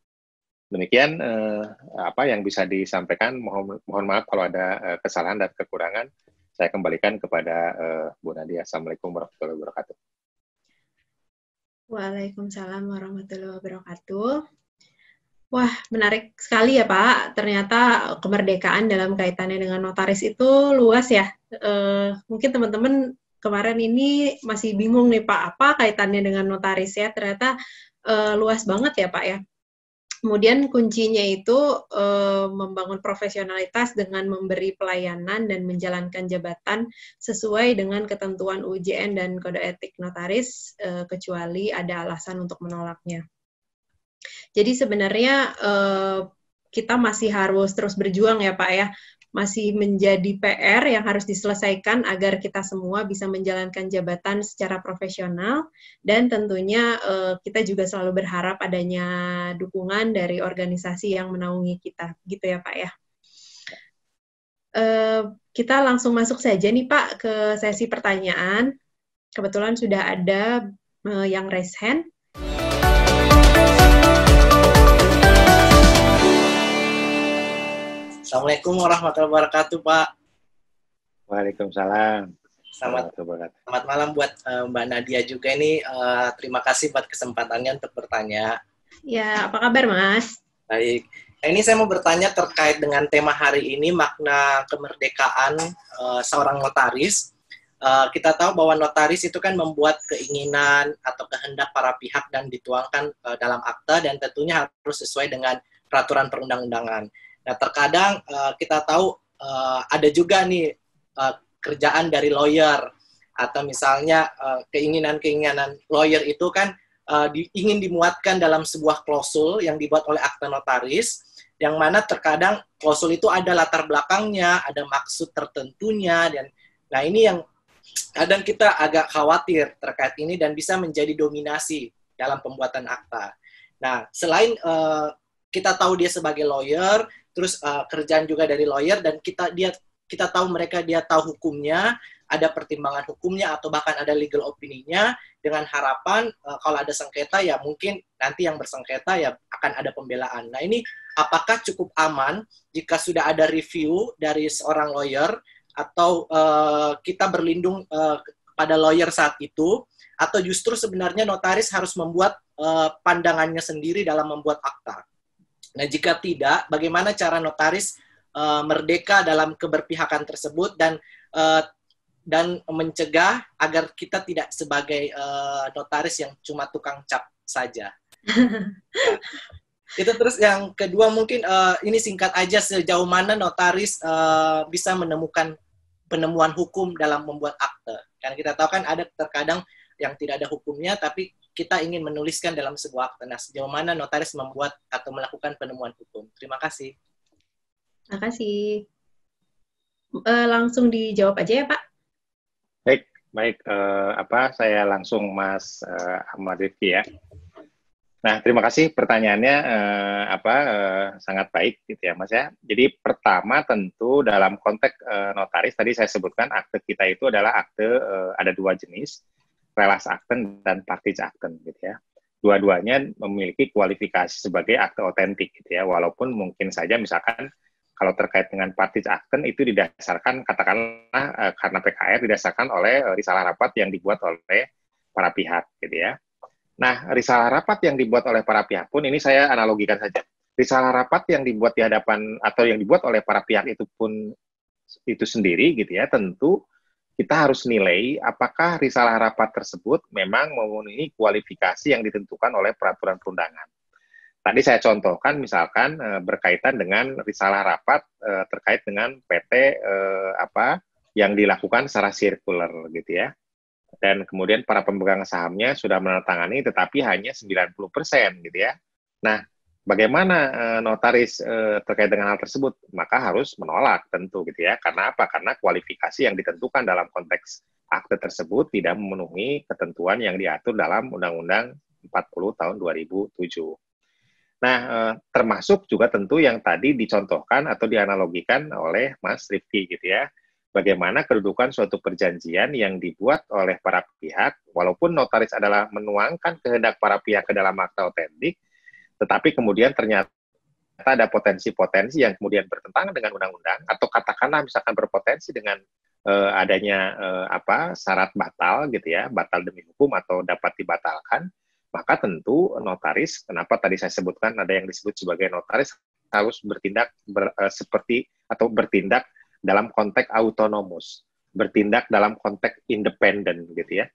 Demikian yang bisa disampaikan. Mohon maaf kalau ada kesalahan dan kekurangan. Saya kembalikan kepada Bu Nadia. Assalamualaikum warahmatullahi wabarakatuh. Waalaikumsalam warahmatullahi wabarakatuh. Wah, menarik sekali ya Pak. Ternyata kemerdekaan dalam kaitannya dengan notaris itu luas ya. Mungkin teman-teman kemarin ini masih bingung nih Pak, apa kaitannya dengan notaris ya. Ternyata luas banget ya Pak ya. Kemudian kuncinya itu membangun profesionalitas dengan memberi pelayanan dan menjalankan jabatan sesuai dengan ketentuan UJN dan kode etik notaris, kecuali ada alasan untuk menolaknya. Jadi sebenarnya kita masih harus terus berjuang ya Pak ya, masih menjadi PR yang harus diselesaikan agar kita semua bisa menjalankan jabatan secara profesional, dan tentunya kita juga selalu berharap adanya dukungan dari organisasi yang menaungi kita, gitu ya Pak ya. Kita langsung masuk saja nih Pak ke sesi pertanyaan. Kebetulan sudah ada yang raise hand. Assalamualaikum warahmatullahi wabarakatuh, Pak. Waalaikumsalam. Selamat malam buat Mbak Nadia juga ini. Terima kasih buat kesempatannya untuk bertanya. Ya, apa kabar, Mas? Baik. Nah, ini saya mau bertanya terkait dengan tema hari ini, makna kemerdekaan seorang notaris. Kita tahu bahwa notaris itu kan membuat keinginan atau kehendak para pihak dan dituangkan dalam akta, dan tentunya harus sesuai dengan peraturan perundang-undangan. Nah, terkadang kita tahu ada juga nih kerjaan dari lawyer, atau misalnya keinginan-keinginan lawyer itu kan ingin dimuatkan dalam sebuah klausul yang dibuat oleh akta notaris, yang mana terkadang klausul itu ada latar belakangnya, ada maksud tertentunya, dan nah ini yang kadang kita agak khawatir terkait ini dan bisa menjadi dominasi dalam pembuatan akta. Nah, selain kita tahu dia sebagai lawyer, terus kerjaan juga dari lawyer, dan kita tahu dia tahu hukumnya, ada pertimbangan hukumnya, atau bahkan ada legal opinion-nya, dengan harapan kalau ada sengketa ya mungkin nanti yang bersengketa ya akan ada pembelaan. Nah, ini apakah cukup aman jika sudah ada review dari seorang lawyer, atau kita berlindung pada lawyer saat itu, atau justru sebenarnya notaris harus membuat pandangannya sendiri dalam membuat akta? Nah, jika tidak, bagaimana cara notaris merdeka dalam keberpihakan tersebut dan mencegah agar kita tidak sebagai notaris yang cuma tukang cap saja. Nah, itu terus yang kedua mungkin ini singkat aja, sejauh mana notaris bisa menemukan penemuan hukum dalam membuat akte. Karena kita tahu kan ada terkadang yang tidak ada hukumnya, tapi kita ingin menuliskan dalam sebuah akte. Nah, sejauh mana notaris membuat atau melakukan penemuan hukum? Terima kasih. Terima kasih. Langsung dijawab aja ya, Pak. Baik. Saya langsung Mas Ahmad Rifki ya. Nah, terima kasih pertanyaannya sangat baik gitu ya, Mas ya. Jadi pertama tentu dalam konteks notaris tadi saya sebutkan akte kita itu adalah akte ada dua jenis, relas akten dan partage akten gitu ya. Dua-duanya memiliki kualifikasi sebagai akte otentik gitu ya, walaupun mungkin saja misalkan kalau terkait dengan partage akten itu didasarkan katakanlah karena PKR didasarkan oleh risalah rapat yang dibuat oleh para pihak gitu ya. Nah, risalah rapat yang dibuat oleh para pihak pun ini saya analogikan saja. Risalah rapat yang dibuat di hadapan atau yang dibuat oleh para pihak itu pun itu sendiri gitu ya, tentu kita harus nilai apakah risalah rapat tersebut memang memenuhi kualifikasi yang ditentukan oleh peraturan perundangan. Tadi saya contohkan misalkan berkaitan dengan risalah rapat terkait dengan PT yang dilakukan secara sirkuler gitu ya. Dan kemudian para pemegang sahamnya sudah menandatangani tetapi hanya 90% gitu ya. Nah, bagaimana notaris terkait dengan hal tersebut? Maka harus menolak tentu gitu ya. Karena apa? Karena kualifikasi yang ditentukan dalam konteks akte tersebut tidak memenuhi ketentuan yang diatur dalam Undang-Undang 40 tahun 2007. Nah, termasuk juga tentu yang tadi dicontohkan atau dianalogikan oleh Mas Rifki gitu ya. Bagaimana kedudukan suatu perjanjian yang dibuat oleh para pihak, walaupun notaris adalah menuangkan kehendak para pihak ke dalam akta otentik, tetapi kemudian ternyata ada potensi-potensi yang kemudian bertentangan dengan undang-undang, atau katakanlah misalkan berpotensi dengan adanya syarat batal gitu ya, batal demi hukum atau dapat dibatalkan, maka tentu notaris, kenapa tadi saya sebutkan ada yang disebut sebagai notaris, harus bertindak bertindak dalam konteks autonomus, bertindak dalam konteks independen gitu ya.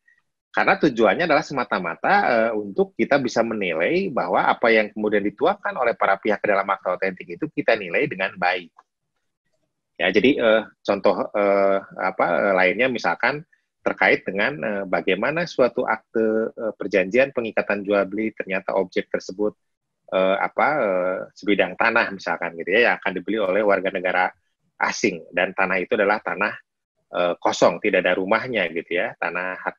Karena tujuannya adalah semata-mata untuk kita bisa menilai bahwa apa yang kemudian dituangkan oleh para pihak ke dalam akta otentik itu kita nilai dengan baik. Ya, jadi contoh lainnya misalkan terkait dengan bagaimana suatu akte perjanjian pengikatan jual beli ternyata objek tersebut sebidang tanah misalkan gitu ya, yang akan dibeli oleh warga negara asing, dan tanah itu adalah tanah kosong, tidak ada rumahnya gitu ya, tanah hak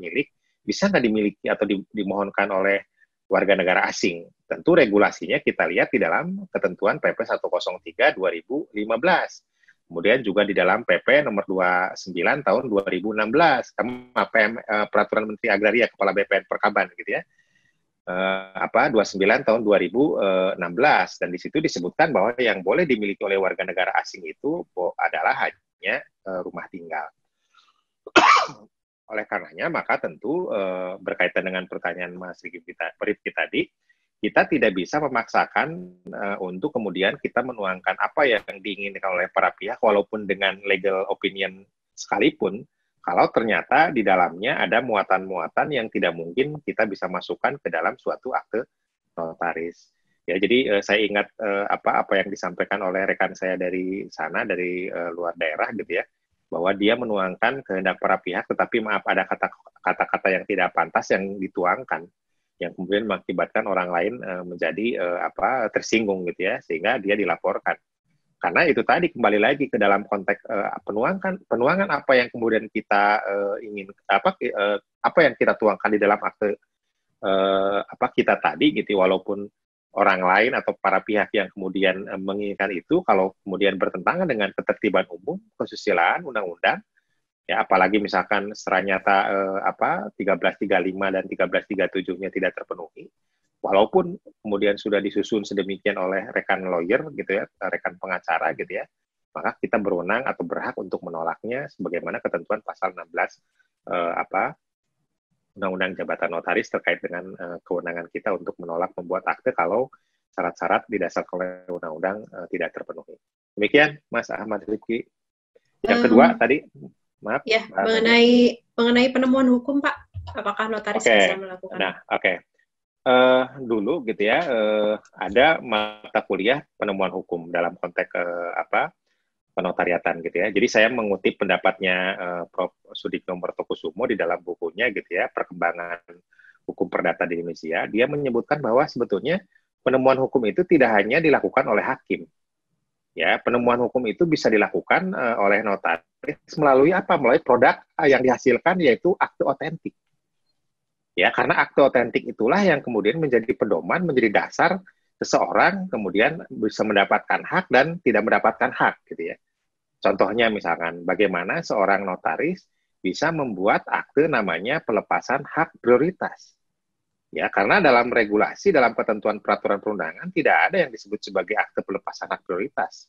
milik, bisa nggak dimiliki atau dimohonkan oleh warga negara asing. Tentu regulasinya kita lihat di dalam ketentuan PP 103 2015. Kemudian juga di dalam PP nomor 29 tahun 2016, peraturan Menteri Agraria Kepala BPN Perkaban gitu ya. 29 tahun 2016, dan di situ disebutkan bahwa yang boleh dimiliki oleh warga negara asing itu adalah hanya rumah tinggal. Oleh karenanya, maka tentu berkaitan dengan pertanyaan Mas Rifki tadi, kita tidak bisa memaksakan untuk kemudian kita menuangkan apa yang diinginkan oleh para pihak, walaupun dengan legal opinion sekalipun, kalau ternyata di dalamnya ada muatan-muatan yang tidak mungkin kita bisa masukkan ke dalam suatu akte notaris. Ya, jadi saya ingat apa yang disampaikan oleh rekan saya dari sana, dari luar daerah gitu ya, bahwa dia menuangkan kehendak para pihak, tetapi maaf ada kata-kata yang tidak pantas yang dituangkan, yang kemudian mengakibatkan orang lain menjadi tersinggung gitu ya, sehingga dia dilaporkan. Karena itu tadi kembali lagi ke dalam konteks penuangan apa yang kemudian kita ingin apa yang kita tuangkan di dalam akte kita tadi gitu, walaupun orang lain atau para pihak yang kemudian menginginkan itu, kalau kemudian bertentangan dengan ketertiban umum, kesusilaan, undang-undang, ya apalagi misalkan secara nyata 1335 dan 1337-nya tidak terpenuhi, walaupun kemudian sudah disusun sedemikian oleh rekan lawyer gitu ya, rekan pengacara gitu ya, maka kita berwenang atau berhak untuk menolaknya sebagaimana ketentuan pasal 16 Undang-Undang Jabatan Notaris terkait dengan kewenangan kita untuk menolak membuat akte kalau syarat-syarat didasarkan oleh undang-undang tidak terpenuhi. Demikian, Mas Ahmad Rifki. Yang kedua tadi, maaf. Ya, mengenai penemuan hukum, Pak, apakah notaris bisa melakukan? Nah, dulu gitu ya, ada mata kuliah penemuan hukum dalam konteks penotariatan gitu ya. Jadi saya mengutip pendapatnya Prof. Sudikno Mertokusumo di dalam bukunya gitu ya, Perkembangan Hukum Perdata di Indonesia. Dia menyebutkan bahwa sebetulnya penemuan hukum itu tidak hanya dilakukan oleh hakim. Ya, penemuan hukum itu bisa dilakukan oleh notaris melalui apa? Melalui produk yang dihasilkan, yaitu akte otentik. Ya, karena akte otentik itulah yang kemudian menjadi pedoman, menjadi dasar seseorang kemudian bisa mendapatkan hak dan tidak mendapatkan hak gitu ya. Contohnya misalkan bagaimana seorang notaris bisa membuat akte namanya pelepasan hak prioritas. Ya, karena dalam regulasi, dalam ketentuan peraturan perundangan tidak ada yang disebut sebagai akte pelepasan hak prioritas.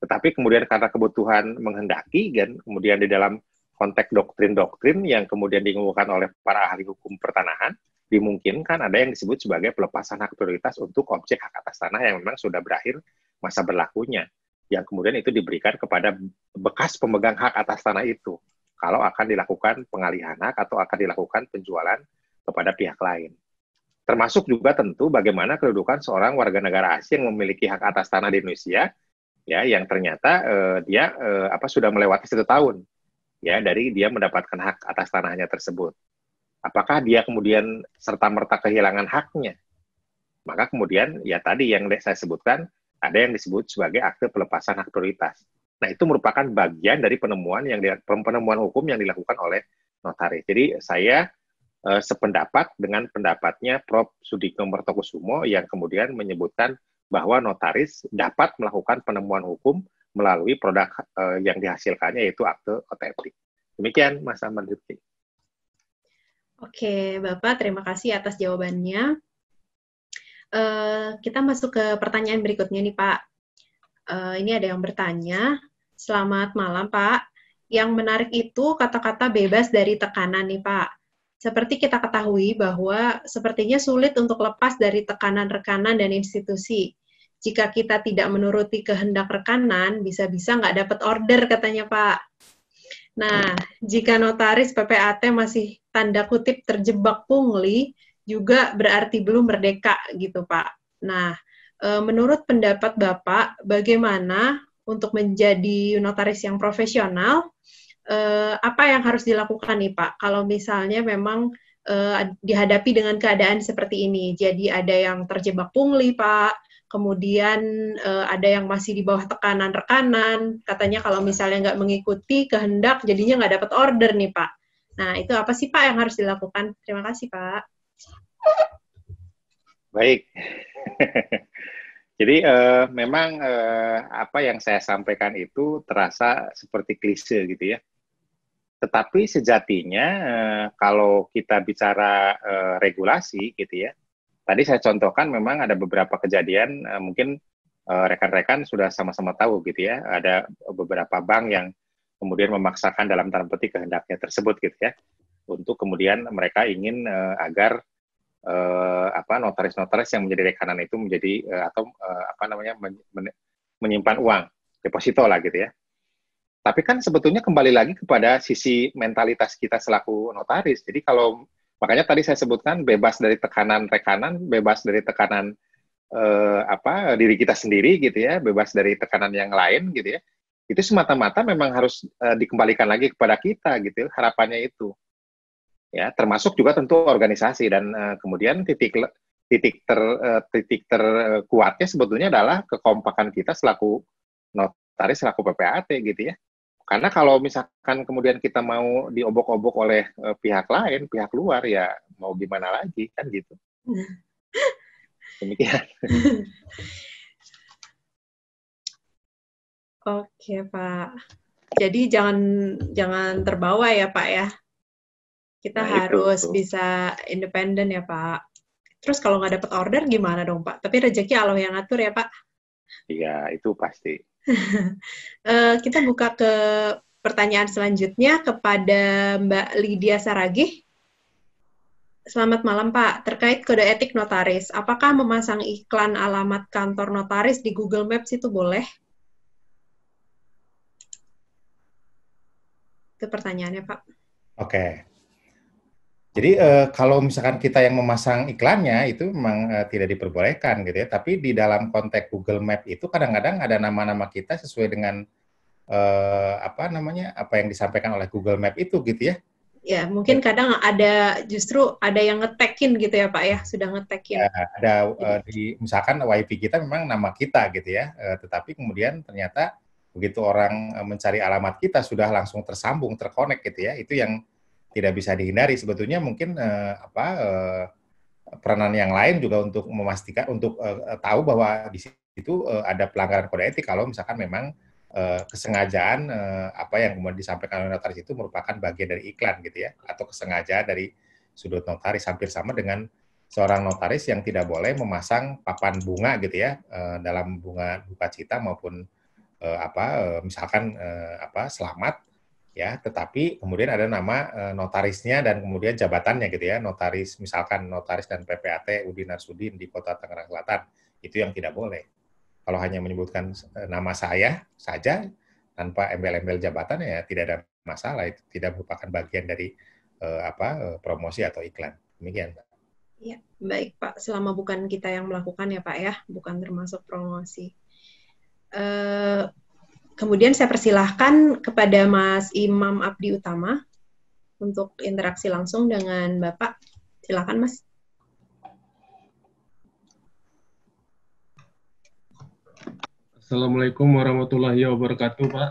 Tetapi kemudian karena kebutuhan menghendaki dan kemudian di dalam konteks doktrin-doktrin yang kemudian dikemukakan oleh para ahli hukum pertanahan, dimungkinkan ada yang disebut sebagai pelepasan hak prioritas untuk objek hak atas tanah yang memang sudah berakhir masa berlakunya, yang kemudian itu diberikan kepada bekas pemegang hak atas tanah itu, kalau akan dilakukan pengalihan hak atau akan dilakukan penjualan kepada pihak lain. Termasuk juga tentu bagaimana kedudukan seorang warga negara asing yang memiliki hak atas tanah di Indonesia, ya, yang ternyata dia sudah melewati 1 tahun, ya, dari dia mendapatkan hak atas tanahnya tersebut. Apakah dia kemudian serta-merta kehilangan haknya? Maka kemudian, ya tadi yang saya sebutkan, ada yang disebut sebagai akte pelepasan hak prioritas. Nah, itu merupakan bagian dari penemuan hukum yang dilakukan oleh notaris. Jadi saya sependapat dengan pendapatnya Prof. Sudikno Mertokusumo yang kemudian menyebutkan bahwa notaris dapat melakukan penemuan hukum melalui produk yang dihasilkannya, yaitu akte otentik. Demikian, Mas Ahmad Rifki. Oke, Bapak, terima kasih atas jawabannya. Kita masuk ke pertanyaan berikutnya nih, Pak. Ini ada yang bertanya, selamat malam, Pak. Yang menarik itu kata-kata bebas dari tekanan nih, Pak. Seperti kita ketahui bahwa sepertinya sulit untuk lepas dari tekanan rekanan dan institusi. Jika kita tidak menuruti kehendak rekanan, bisa-bisa nggak dapat order, katanya Pak. Nah, jika notaris PPAT masih tanda kutip terjebak pungli, juga berarti belum merdeka gitu, Pak. Nah, menurut pendapat Bapak, bagaimana untuk menjadi notaris yang profesional, apa yang harus dilakukan nih Pak, kalau misalnya memang dihadapi dengan keadaan seperti ini? Jadi ada yang terjebak pungli Pak, kemudian ada yang masih di bawah tekanan rekanan, katanya kalau misalnya nggak mengikuti kehendak, jadinya nggak dapat order nih Pak. Nah, itu apa sih Pak yang harus dilakukan? Terima kasih Pak. Baik. Jadi memang apa yang saya sampaikan itu terasa seperti klise gitu ya. Tetapi sejatinya kalau kita bicara regulasi gitu ya, tadi saya contohkan memang ada beberapa kejadian, mungkin rekan-rekan sudah sama-sama tahu gitu ya, ada beberapa bank yang kemudian memaksakan dalam tanda petik kehendaknya tersebut gitu ya, untuk kemudian mereka ingin agar notaris-notaris yang menjadi rekanan itu menjadi menyimpan uang deposito lah gitu ya. Tapi kan sebetulnya kembali lagi kepada sisi mentalitas kita selaku notaris. Jadi kalau makanya tadi saya sebutkan bebas dari tekanan rekanan, bebas dari tekanan diri kita sendiri gitu ya, bebas dari tekanan yang lain gitu ya. Itu semata-mata memang harus dikembalikan lagi kepada kita gitu, harapannya itu. Ya, termasuk juga tentu organisasi dan kemudian titik terkuatnya sebetulnya adalah kekompakan kita selaku notaris, selaku PPAT gitu ya. Karena kalau misalkan kemudian kita mau diobok-obok oleh pihak lain, pihak luar, ya mau gimana lagi, kan gitu. Demikian. Oke, Pak. Jadi jangan terbawa ya, Pak ya. Kita harus bisa independen ya, Pak. Terus kalau nggak dapat order gimana dong, Pak? Tapi rezeki Allah yang ngatur ya, Pak. Iya, itu pasti. Kita buka ke pertanyaan selanjutnya kepada Mbak Lydia Saragih. Selamat malam, Pak. Terkait kode etik notaris, apakah memasang iklan alamat kantor notaris di Google Maps itu boleh? Itu pertanyaannya, Pak. Oke. Jadi kalau misalkan kita yang memasang iklannya itu memang tidak diperbolehkan gitu ya. Tapi di dalam konteks Google Map itu kadang-kadang ada nama-nama kita sesuai dengan apa yang disampaikan oleh Google Map itu gitu ya. Ya, mungkin kadang justru ada yang nge-tag-in gitu ya Pak ya, sudah nge-tag-in. Ya, ada misalkan WiFi kita memang nama kita gitu ya. Tetapi kemudian ternyata begitu orang mencari alamat kita sudah langsung tersambung, terkonek gitu ya. Itu yang tidak bisa dihindari. Sebetulnya mungkin peranan yang lain juga untuk memastikan, untuk tahu bahwa di situ ada pelanggaran kode etik kalau misalkan memang kesengajaan apa yang kemudian disampaikan oleh notaris itu merupakan bagian dari iklan gitu ya, atau kesengajaan dari sudut notaris, hampir sama dengan seorang notaris yang tidak boleh memasang papan bunga gitu ya dalam bunga duka cita maupun misalkan selamat ya, tetapi kemudian ada nama notarisnya dan kemudian jabatannya gitu ya, notaris, misalkan notaris dan PPAT Udin Narsudin di Kota Tangerang Selatan, itu yang tidak boleh. Kalau hanya menyebutkan nama saya saja tanpa embel-embel jabatan ya tidak ada masalah, itu tidak merupakan bagian dari promosi atau iklan. Demikian, Pak. Ya, baik Pak, selama bukan kita yang melakukan ya Pak ya, bukan termasuk promosi. Kemudian saya persilahkan kepada Mas Imam Abdi Utama untuk interaksi langsung dengan Bapak. Silakan Mas. Assalamualaikum warahmatullahi wabarakatuh, Pak.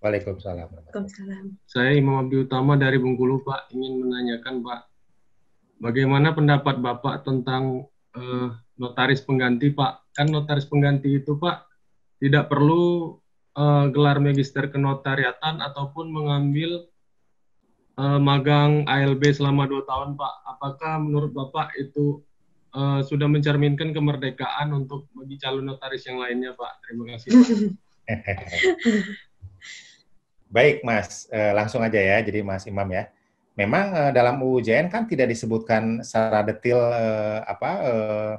Waalaikumsalam. Waalaikumsalam. Saya Imam Abdi Utama dari Bengkulu, Pak. Ingin menanyakan, Pak, bagaimana pendapat Bapak tentang notaris pengganti, Pak? Kan notaris pengganti itu, Pak, tidak perlu gelar magister kenotariatan ataupun mengambil magang ALB selama 2 tahun, Pak. Apakah menurut Bapak itu sudah mencerminkan kemerdekaan untuk bagi calon notaris yang lainnya, Pak? Terima kasih, Pak. Baik, Mas. Langsung aja ya, jadi Mas Imam ya. Memang dalam UU JN kan tidak disebutkan secara detail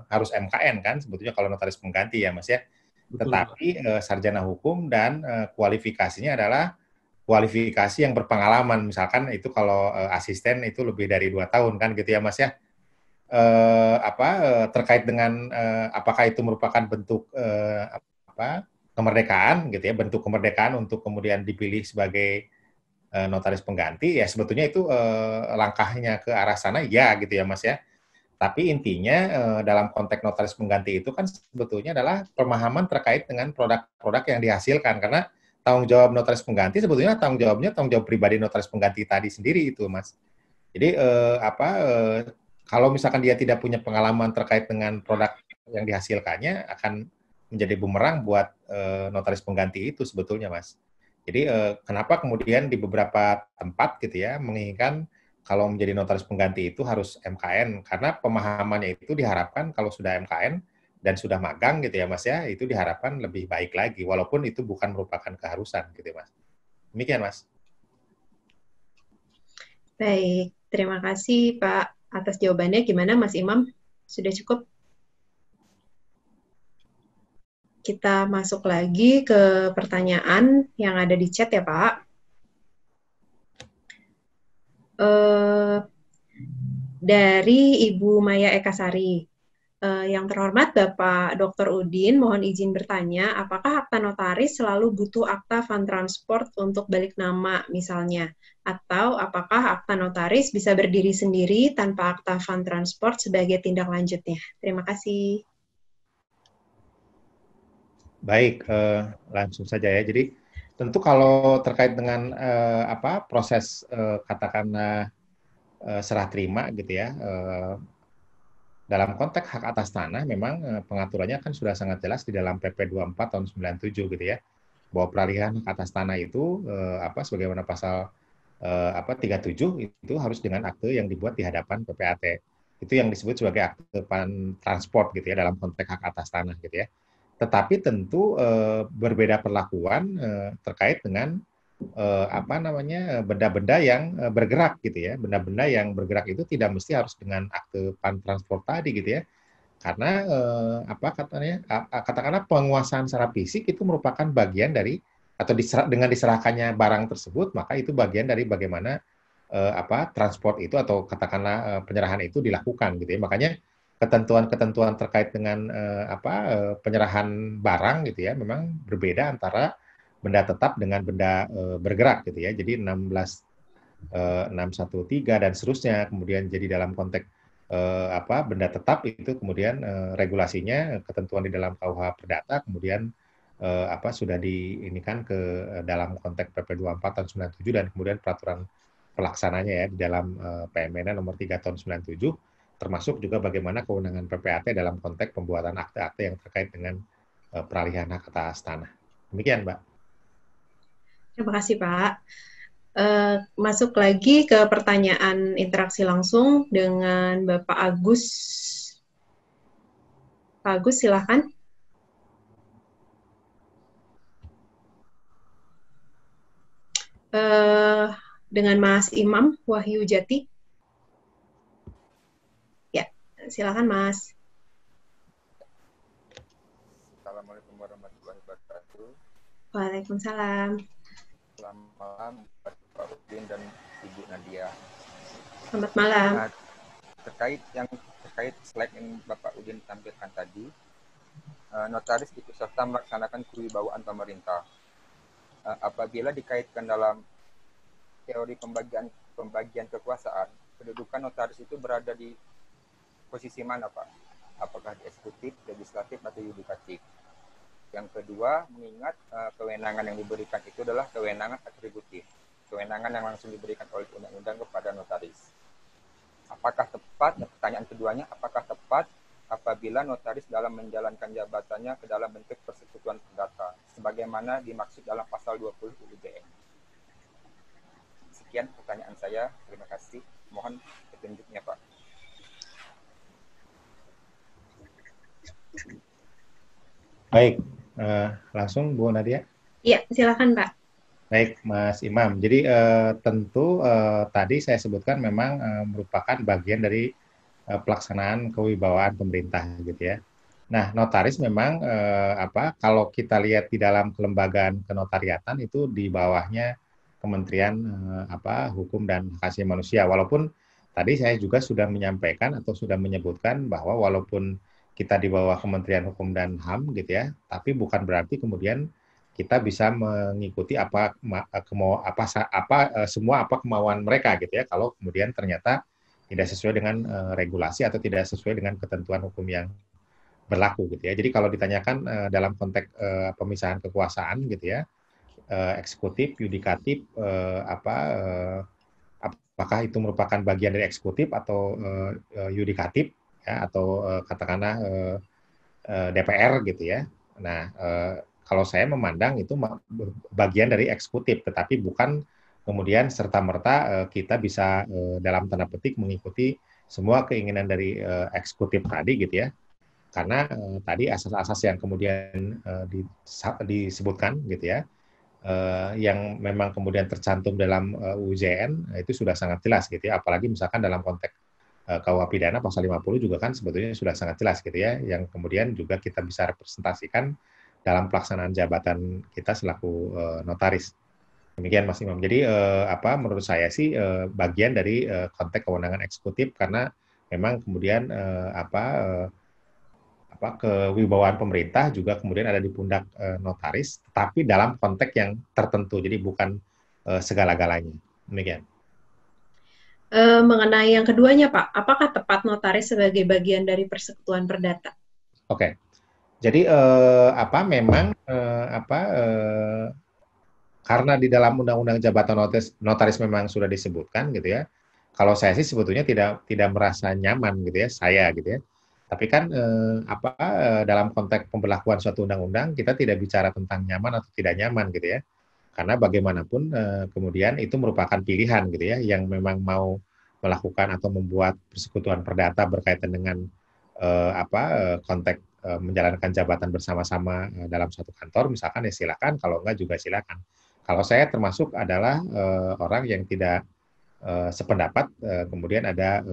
harus MKN kan, sebetulnya kalau notaris pengganti ya, Mas ya. Betul, tetapi sarjana hukum dan kualifikasinya adalah kualifikasi yang berpengalaman. Misalkan itu kalau asisten itu lebih dari 2 tahun kan gitu ya, Mas ya. Terkait dengan apakah itu merupakan bentuk kemerdekaan gitu ya, bentuk kemerdekaan untuk kemudian dipilih sebagai notaris pengganti, ya sebetulnya itu langkahnya ke arah sana ya gitu ya, Mas ya. Tapi intinya dalam konteks notaris pengganti itu kan sebetulnya adalah pemahaman terkait dengan produk-produk yang dihasilkan, karena tanggung jawab notaris pengganti sebetulnya tanggung jawab pribadi notaris pengganti tadi sendiri itu, Mas. Jadi kalau misalkan dia tidak punya pengalaman terkait dengan produk yang dihasilkannya, akan menjadi bumerang buat notaris pengganti itu sebetulnya, Mas. Jadi kenapa kemudian di beberapa tempat gitu ya menginginkan kalau menjadi notaris pengganti itu harus MKN, karena pemahamannya itu diharapkan kalau sudah MKN dan sudah magang gitu ya Mas ya, itu diharapkan lebih baik lagi, walaupun itu bukan merupakan keharusan gitu ya Mas. Demikian Mas. Baik, terima kasih Pak atas jawabannya. Gimana Mas Imam? Sudah cukup? Kita masuk lagi ke pertanyaan yang ada di chat ya Pak. Dari Ibu Maya Ekasari. Yang terhormat Bapak Dr. Udin, mohon izin bertanya, apakah akta notaris selalu butuh akta fund transport untuk balik nama misalnya? Atau apakah akta notaris bisa berdiri sendiri tanpa akta fund transport sebagai tindak lanjutnya? Terima kasih. Baik, langsung saja ya. Jadi tentu kalau terkait dengan proses katakanlah serah terima gitu ya, dalam konteks hak atas tanah memang pengaturannya kan sudah sangat jelas di dalam PP 24 tahun 97 gitu ya, bahwa peralihan hak atas tanah itu sebagaimana pasal 37 itu harus dengan akte yang dibuat di hadapan PPAT. Itu yang disebut sebagai akte transport gitu ya dalam konteks hak atas tanah gitu ya. Tetapi tentu berbeda perlakuan terkait dengan benda-benda yang bergerak gitu ya. Benda-benda yang bergerak itu tidak mesti harus dengan akte transport tadi gitu ya. Karena katakanlah penguasaan secara fisik itu merupakan bagian dari atau dengan diserahkannya barang tersebut, maka itu bagian dari bagaimana transport itu atau katakanlah penyerahan itu dilakukan gitu ya. Makanya ketentuan-ketentuan terkait dengan penyerahan barang gitu ya memang berbeda antara benda tetap dengan benda bergerak gitu ya. Jadi 613 dan seterusnya. Kemudian jadi dalam konteks benda tetap itu kemudian regulasinya ketentuan di dalam KUH Perdata kemudian sudah diinikan ke dalam konteks PP 24 tahun 97 dan kemudian peraturan pelaksananya ya di dalam PMN nomor 3 tahun 97 termasuk juga bagaimana kewenangan PPAT dalam konteks pembuatan akte-akte yang terkait dengan peralihan hak atas tanah. Demikian, Mbak. Terima kasih, Pak. Masuk lagi ke pertanyaan interaksi langsung dengan Bapak Agus. Pak Agus, silakan. Dengan Mas Imam Wahyu Jati. Ya, silakan Mas. Assalamualaikum warahmatullahi wabarakatuh. Waalaikumsalam. Selamat malam Pak Udin dan Ibu Nadia. Selamat malam. Nah, terkait slide yang Bapak Udin tampilkan tadi, notaris ikut serta melaksanakan kewibawaan pemerintah. Apabila dikaitkan dalam teori pembagian kekuasaan, kedudukan notaris itu berada di posisi mana, Pak? Apakah di eksekutif, legislatif, atau yudikatif? Yang kedua, mengingat kewenangan yang diberikan itu adalah kewenangan atributif, kewenangan yang langsung diberikan oleh undang-undang kepada notaris. Apakah tepat, pertanyaan keduanya, apakah tepat apabila notaris dalam menjalankan jabatannya ke dalam bentuk persekutuan perdata, sebagaimana dimaksud dalam pasal 20 UUDN? Sekian pertanyaan saya, terima kasih. Mohon petunjuknya, Pak. Baik, langsung Bu Nadia. Iya, silakan Pak. Baik, Mas Imam. Jadi tentu tadi saya sebutkan memang merupakan bagian dari pelaksanaan kewibawaan pemerintah gitu ya. Nah, notaris memang kalau kita lihat di dalam kelembagaan kenotariatan itu di bawahnya Kementerian Hukum dan Hak Asasi Manusia. Walaupun tadi saya juga sudah menyampaikan atau sudah menyebutkan bahwa walaupun kita di bawah Kementerian Hukum dan HAM gitu ya, tapi bukan berarti kemudian kita bisa mengikuti semua kemauan mereka gitu ya. Kalau kemudian ternyata tidak sesuai dengan regulasi atau tidak sesuai dengan ketentuan hukum yang berlaku gitu ya. Jadi kalau ditanyakan dalam konteks pemisahan kekuasaan gitu ya, eksekutif, yudikatif, apakah itu merupakan bagian dari eksekutif atau yudikatif ya, atau katakanlah DPR gitu ya. Nah, kalau saya memandang itu bagian dari eksekutif, tetapi bukan kemudian serta-merta kita bisa dalam tanda petik mengikuti semua keinginan dari eksekutif tadi gitu ya. Karena tadi asas-asas yang kemudian disebutkan gitu ya, yang memang kemudian tercantum dalam UU-JN itu sudah sangat jelas gitu ya. Apalagi misalkan dalam konteks KUH pidana pasal 50 juga kan sebetulnya sudah sangat jelas gitu ya, yang kemudian juga kita bisa representasikan dalam pelaksanaan jabatan kita selaku notaris. Demikian Mas Imam. Jadi menurut saya sih bagian dari konteks kewenangan eksekutif, karena memang kemudian kewibawaan pemerintah juga kemudian ada di pundak notaris, tetapi dalam konteks yang tertentu, jadi bukan segala-galanya. Demikian. Mengenai yang keduanya, Pak, apakah tepat notaris sebagai bagian dari persekutuan perdata? Oke. Jadi karena di dalam Undang-Undang Jabatan Notaris memang sudah disebutkan gitu ya. Kalau saya sih sebetulnya tidak merasa nyaman gitu ya, saya gitu ya. Tapi kan dalam konteks pemberlakuan suatu undang-undang kita tidak bicara tentang nyaman atau tidak nyaman gitu ya. Karena bagaimanapun kemudian itu merupakan pilihan gitu ya, yang memang mau melakukan atau membuat persekutuan perdata berkaitan dengan konteks menjalankan jabatan bersama-sama dalam satu kantor misalkan, ya silakan, kalau enggak juga silakan. Kalau saya termasuk adalah orang yang tidak sependapat, kemudian ada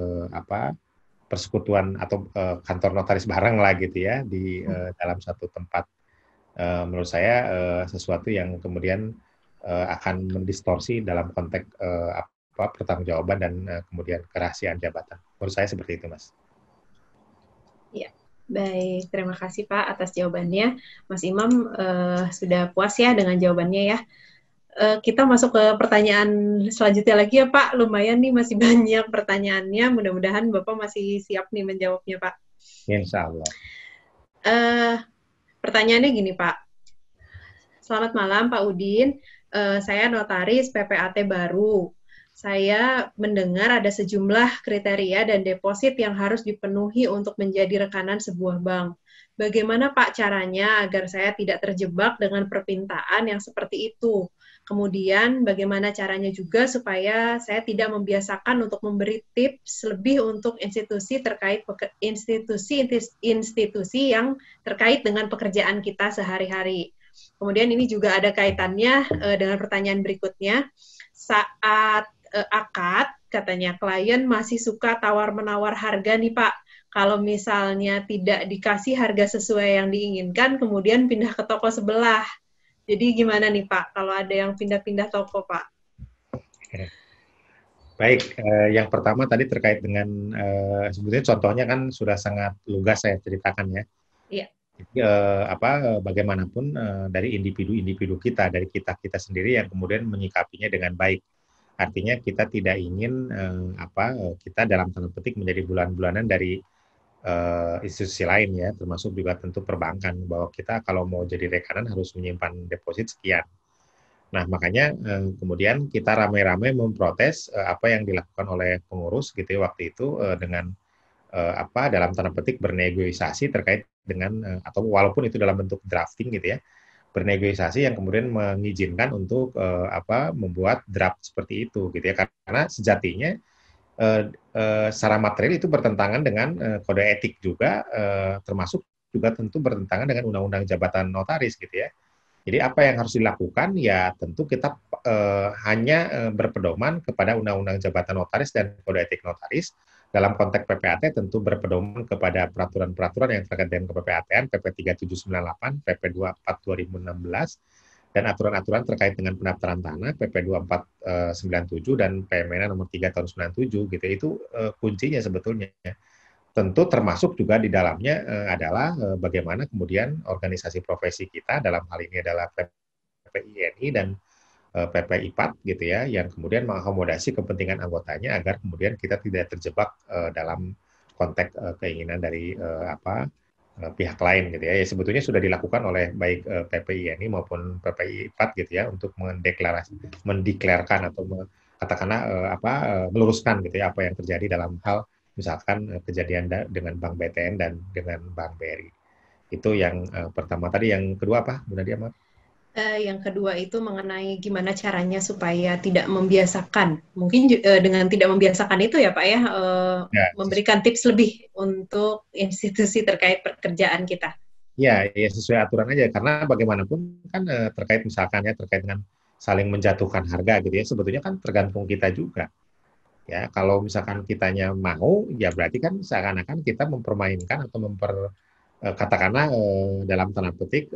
persekutuan atau kantor notaris bareng lah gitu ya di dalam satu tempat. Menurut saya sesuatu yang kemudian akan mendistorsi dalam konteks pertanggungjawaban dan kemudian kerahasiaan jabatan. Menurut saya seperti itu, Mas. Ya, baik. Terima kasih Pak atas jawabannya. Mas Imam sudah puas ya dengan jawabannya ya. Kita masuk ke pertanyaan selanjutnya lagi ya Pak. Lumayan nih, masih banyak pertanyaannya. Mudah-mudahan Bapak masih siap nih menjawabnya Pak. Insya Allah. Pertanyaannya gini Pak. Selamat malam Pak Udin. Saya notaris PPAT baru. Saya mendengar ada sejumlah kriteria dan deposit yang harus dipenuhi untuk menjadi rekanan sebuah bank. Bagaimana Pak caranya agar saya tidak terjebak dengan perpintaan yang seperti itu? Kemudian bagaimana caranya juga supaya saya tidak membiasakan untuk memberi tips lebih untuk institusi terkait institusi yang terkait dengan pekerjaan kita sehari-hari. Kemudian ini juga ada kaitannya dengan pertanyaan berikutnya. Saat akad, katanya klien masih suka tawar-menawar harga nih Pak. Kalau misalnya tidak dikasih harga sesuai yang diinginkan, kemudian pindah ke toko sebelah. Jadi gimana nih Pak, kalau ada yang pindah-pindah toko Pak? Baik, yang pertama tadi terkait dengan, sebetulnya contohnya kan sudah sangat lugas saya ceritakan ya. Iya. Jadi, bagaimanapun dari individu-individu kita, dari kita sendiri yang kemudian menyikapinya dengan baik. Artinya kita tidak ingin kita dalam tanda petik menjadi bulan-bulanan dari institusi lain ya, termasuk juga tentu perbankan, bahwa kita kalau mau jadi rekanan harus menyimpan deposit sekian. Nah, makanya kemudian kita ramai-ramai memprotes apa yang dilakukan oleh pengurus gitu ya waktu itu dengan dalam tanda petik bernegosiasi terkait dengan atau walaupun itu dalam bentuk drafting gitu ya, bernegosiasi yang kemudian mengizinkan untuk membuat draft seperti itu gitu ya, karena sejatinya secara material itu bertentangan dengan kode etik juga, termasuk juga tentu bertentangan dengan undang-undang jabatan notaris gitu ya. Jadi apa yang harus dilakukan ya tentu kita hanya berpedoman kepada undang-undang jabatan notaris dan kode etik notaris. Dalam konteks PPAT tentu berpedoman kepada peraturan-peraturan yang terkait dengan kepPAT-an, PP 3798, PP 24 2016, dan aturan-aturan terkait dengan pendaftaran tanah, PP 2497 dan PMN nomor 3 tahun 97 gitu. Itu kuncinya sebetulnya. Tentu termasuk juga di dalamnya adalah bagaimana kemudian organisasi profesi kita, dalam hal ini adalah PPINI dan PPIPAT gitu ya, yang kemudian mengakomodasi kepentingan anggotanya agar kemudian kita tidak terjebak dalam konteks keinginan dari pihak lain gitu ya. Ya sebetulnya sudah dilakukan oleh baik PPINI maupun PPIPAT gitu ya untuk mendeklarkan atau katakanlah meluruskan gitu ya apa yang terjadi dalam hal misalkan kejadian dengan Bank BTN dan dengan Bank BRI. Itu yang pertama. Tadi yang kedua apa, Bu Nadia? Yang kedua itu mengenai gimana caranya supaya tidak membiasakan. Mungkin dengan tidak membiasakan itu ya Pak ya, Ya, memberikan tips lebih untuk institusi terkait pekerjaan kita. ya sesuai aturan aja. Karena bagaimanapun kan terkait misalkan ya terkait dengan saling menjatuhkan harga gitu ya. Sebetulnya kan tergantung kita juga. Ya, kalau misalkan kitanya mau, ya berarti kan seakan-akan kita mempermainkan atau katakanlah dalam tanda petik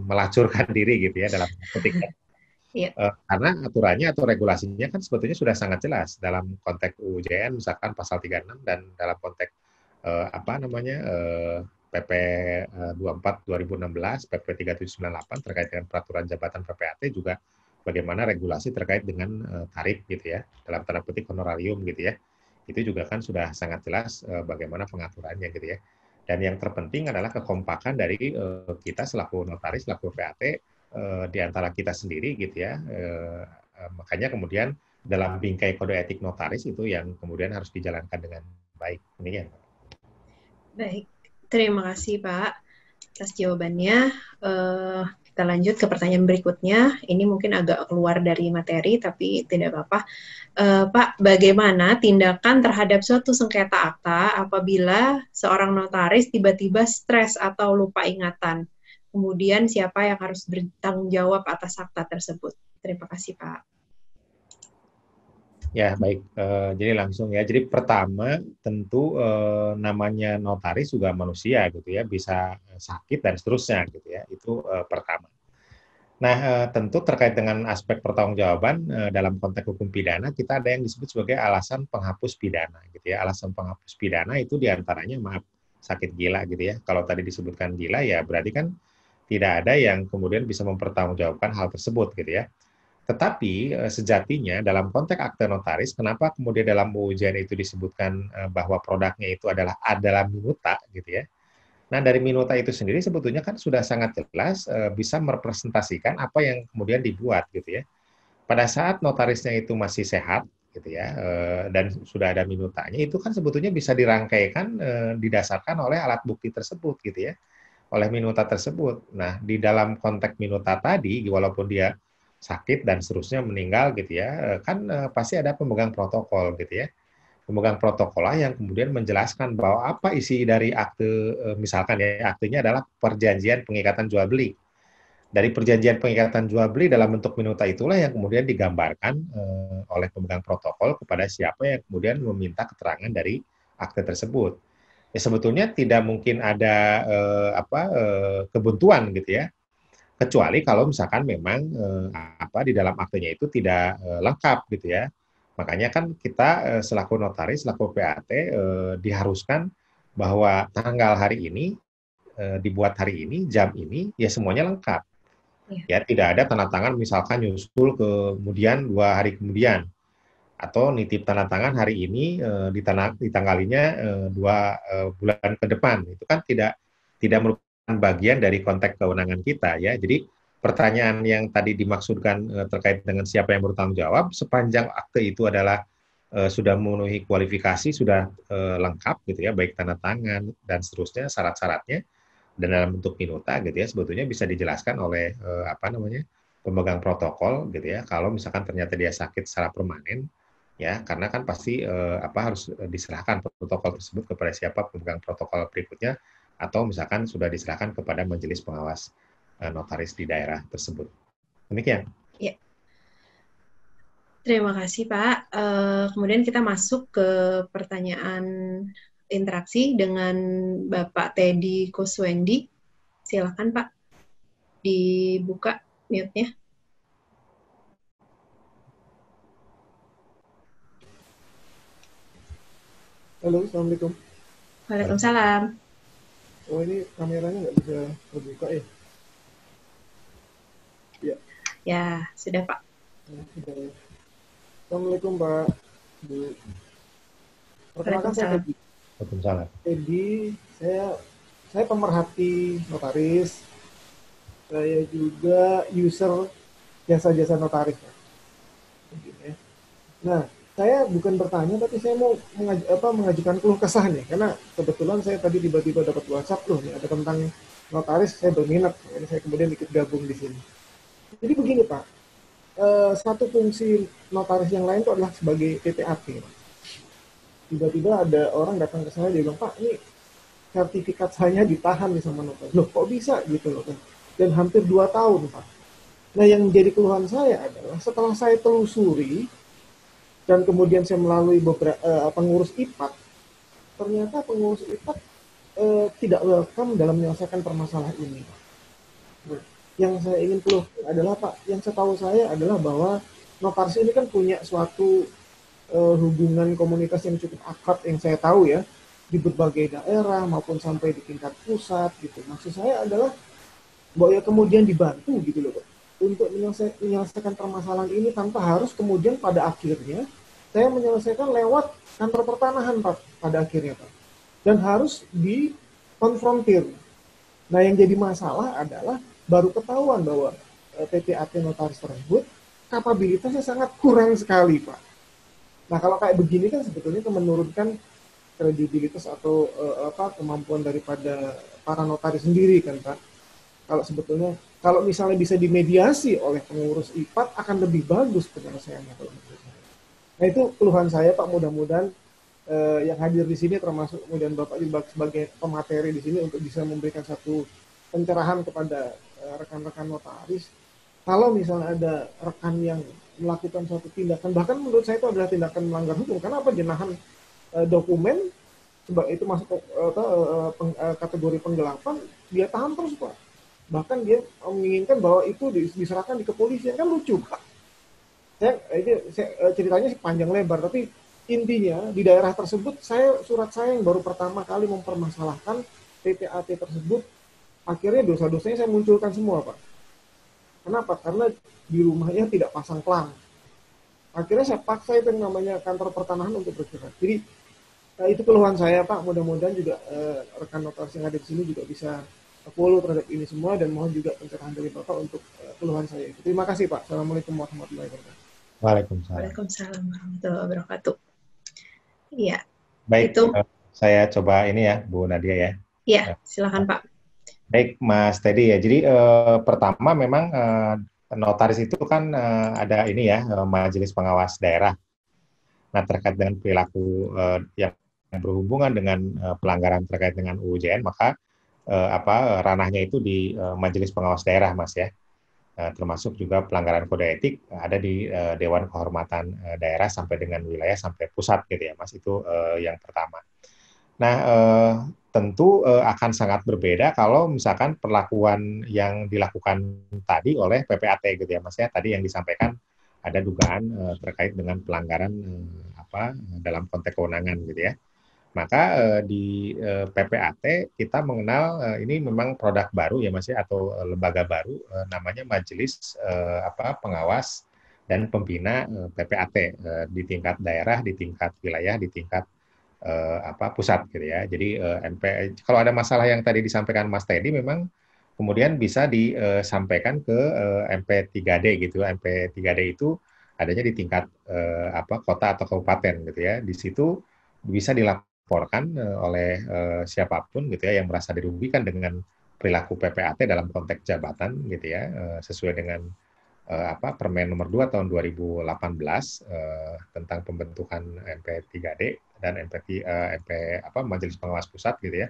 melacurkan diri gitu ya dalam tanda petik. Iya. Karena aturannya atau regulasinya kan sebetulnya sudah sangat jelas dalam konteks UJN misalkan pasal 36 dan dalam konteks PP 24 2016, PP 3798 terkait dengan peraturan jabatan PPAT juga bagaimana regulasi terkait dengan tarif gitu ya dalam tanda petik honorarium gitu ya. Itu juga kan sudah sangat jelas bagaimana pengaturannya gitu ya. Dan yang terpenting adalah kekompakan dari kita selaku notaris, selaku PPAT di antara kita sendiri gitu ya. Makanya kemudian dalam bingkai kode etik notaris itu yang kemudian harus dijalankan dengan baik. Demikian. Baik, terima kasih Pak atas jawabannya. Kita lanjut ke pertanyaan berikutnya. Ini mungkin agak keluar dari materi, tapi tidak apa-apa. Pak, bagaimana tindakan terhadap suatu sengketa akta apabila seorang notaris tiba-tiba stres atau lupa ingatan? Kemudian siapa yang harus bertanggung jawab atas akta tersebut? Terima kasih, Pak. Ya, baik. Jadi langsung ya. Jadi pertama tentu namanya notaris juga manusia gitu ya, bisa sakit dan seterusnya gitu ya. Itu pertama. Nah, tentu terkait dengan aspek pertanggungjawaban dalam konteks hukum pidana, kita ada yang disebut sebagai alasan penghapus pidana gitu ya. Alasan penghapus pidana itu diantaranya maaf sakit gila gitu ya. Kalau tadi disebutkan gila ya berarti kan tidak ada yang kemudian bisa mempertanggungjawabkan hal tersebut gitu ya. Tetapi sejatinya dalam konteks akte notaris, kenapa kemudian dalam UJN itu disebutkan bahwa produknya itu adalah minuta gitu ya. Nah dari minuta itu sendiri sebetulnya kan sudah sangat jelas bisa merepresentasikan apa yang kemudian dibuat gitu ya. Pada saat notarisnya itu masih sehat gitu ya dan sudah ada minutanya, itu kan sebetulnya bisa dirangkaikan didasarkan oleh alat bukti tersebut gitu ya, oleh minuta tersebut. Nah di dalam konteks minuta tadi, walaupun dia sakit dan seterusnya meninggal gitu ya, kan pasti ada pemegang protokol gitu ya. Pemegang protokol yang kemudian menjelaskan bahwa apa isi dari akte, misalkan ya aktenya adalah perjanjian pengikatan jual beli. Dari perjanjian pengikatan jual beli dalam bentuk minuta itulah yang kemudian digambarkan oleh pemegang protokol kepada siapa yang kemudian meminta keterangan dari akte tersebut. Ya sebetulnya tidak mungkin ada kebuntuan gitu ya. Kecuali kalau misalkan memang di dalam aktenya itu tidak lengkap gitu ya. Makanya kan kita selaku notaris, selaku PAT diharuskan bahwa tanggal hari ini dibuat hari ini, jam ini, ya semuanya lengkap. Ya tidak ada tanda tangan misalkan nyusul kemudian 2 hari kemudian atau nitip tanda tangan hari ini ditanggalinya 2 bulan ke depan. Itu kan tidak merupakan bagian dari konteks kewenangan kita ya. Jadi pertanyaan yang tadi dimaksudkan terkait dengan siapa yang bertanggung jawab, sepanjang akte itu adalah sudah memenuhi kualifikasi, sudah lengkap gitu ya, baik tanda tangan dan seterusnya syarat-syaratnya dan dalam bentuk minuta gitu ya, sebetulnya bisa dijelaskan oleh pemegang protokol gitu ya. Kalau misalkan ternyata dia sakit secara permanen ya, karena kan pasti harus diserahkan protokol tersebut kepada siapa pemegang protokol berikutnya, atau misalkan sudah diserahkan kepada majelis pengawas notaris di daerah tersebut. Demikian. Ya. Terima kasih Pak. Kemudian kita masuk ke pertanyaan interaksi dengan Bapak Teddy Kuswendi. Silakan Pak, dibuka mute-nya. Halo, Assalamualaikum. Waalaikumsalam. Oh, ini kameranya nggak bisa terbuka ya? Ya. Ya, sudah Pak. Sudah ya. Assalamualaikum Pak. Bu. Perkenalkan saya Teddy. Waalaikumsalam. Teddy, saya pemerhati notaris. Saya juga user jasa-jasa notaris. Nah, saya bukan bertanya, tapi saya mau mengajukan keluh kesah nih, karena kebetulan saya tadi tiba-tiba dapat WhatsApp loh, nih ada tentang notaris, saya berminat, jadi saya kemudian ikut gabung di sini. Jadi begini Pak, satu fungsi notaris yang lain itu adalah sebagai PPAT. Tiba-tiba ada orang datang ke saya, dia bilang, Pak, ini sertifikat saya ditahan nih sama notaris. Loh, kok bisa gitu loh kan? Dan hampir 2 tahun, Pak. Nah, yang menjadi keluhan saya adalah setelah saya telusuri dan kemudian saya melalui beberapa pengurus IPAT, ternyata pengurus IPAT tidak welcome dalam menyelesaikan permasalahan ini. Nah, yang saya ingin keluh adalah Pak, yang setahu saya adalah bahwa notaris ini kan punya suatu hubungan komunitas yang cukup akrab yang saya tahu ya, di berbagai daerah maupun sampai di tingkat pusat gitu. Maksud saya adalah bahwa ya kemudian dibantu gitu loh Pak, untuk menyelesaikan permasalahan ini tanpa harus kemudian pada akhirnya saya menyelesaikan lewat kantor pertanahan Pak, pada akhirnya Pak. Dan harus dikonfrontir. Nah yang jadi masalah adalah baru ketahuan bahwa PPAT notaris tersebut kapabilitasnya sangat kurang sekali Pak. Nah kalau kayak begini kan sebetulnya itu menurunkan kredibilitas atau kemampuan daripada para notaris sendiri kan Pak. Kalau sebetulnya kalau misalnya bisa dimediasi oleh pengurus IPAT akan lebih bagus penyelesaiannya kalau menurut saya. Nah itu keluhan saya Pak, mudah-mudahan yang hadir di sini termasuk kemudian Bapak juga sebagai pemateri di sini untuk bisa memberikan satu pencerahan kepada rekan-rekan notaris. Kalau misalnya ada rekan yang melakukan suatu tindakan, bahkan menurut saya itu adalah tindakan melanggar hukum, karena apa, jenahan dokumen itu masuk kategori penggelapan, dia tahan terus Pak. Bahkan dia menginginkan bahwa itu diserahkan di kepolisian, kan lucu Pak. Ceritanya panjang lebar, tapi intinya di daerah tersebut surat saya yang baru pertama kali mempermasalahkan PPAT tersebut, akhirnya dosa-dosanya saya munculkan semua Pak. Kenapa? Karena di rumahnya tidak pasang pelang. Akhirnya saya paksa itu yang namanya kantor pertanahan untuk bergerak. Jadi itu keluhan saya Pak. Mudah-mudahan juga rekan notaris yang ada di sini juga bisa follow terhadap ini semua dan mohon juga pencerahan dari Bapak untuk keluhan saya. Terima kasih Pak. Assalamualaikum warahmatullahi wabarakatuh. Waalaikumsalam. Waalaikumsalam warahmatullahi wabarakatuh. Iya. Baik, Itu saya coba ini ya, Bu Nadia ya. Iya, silakan Pak. Baik, Mas Teddy ya. Jadi pertama memang notaris itu kan ada ini ya, majelis pengawas daerah. Nah, terkait dengan perilaku yang berhubungan dengan pelanggaran terkait dengan UU JN, maka ranahnya itu di majelis pengawas daerah, Mas ya. Termasuk juga pelanggaran kode etik ada di Dewan Kehormatan Daerah sampai dengan wilayah sampai pusat gitu ya, Mas. Itu yang pertama. Nah, tentu akan sangat berbeda kalau misalkan perlakuan yang dilakukan tadi oleh PPAT gitu ya Mas ya. Tadi yang disampaikan ada dugaan terkait dengan pelanggaran dalam konteks kewenangan gitu ya. Maka di PPAT kita mengenal ini memang produk baru ya Mas ya, atau lembaga baru namanya Majelis Pengawas dan Pembina PPAT di tingkat daerah, di tingkat wilayah, di tingkat pusat gitu ya. Jadi kalau ada masalah yang tadi disampaikan Mas Teddy memang kemudian bisa disampaikan ke MP3D gitu. MP3D itu adanya di tingkat kota atau kabupaten gitu ya. Di situ bisa dilaporkan oleh siapapun gitu ya yang merasa dirugikan dengan perilaku PPAT dalam konteks jabatan gitu ya, sesuai dengan Permen nomor 2 tahun 2018 tentang pembentukan MP3D dan Majelis Pengawas Pusat gitu ya.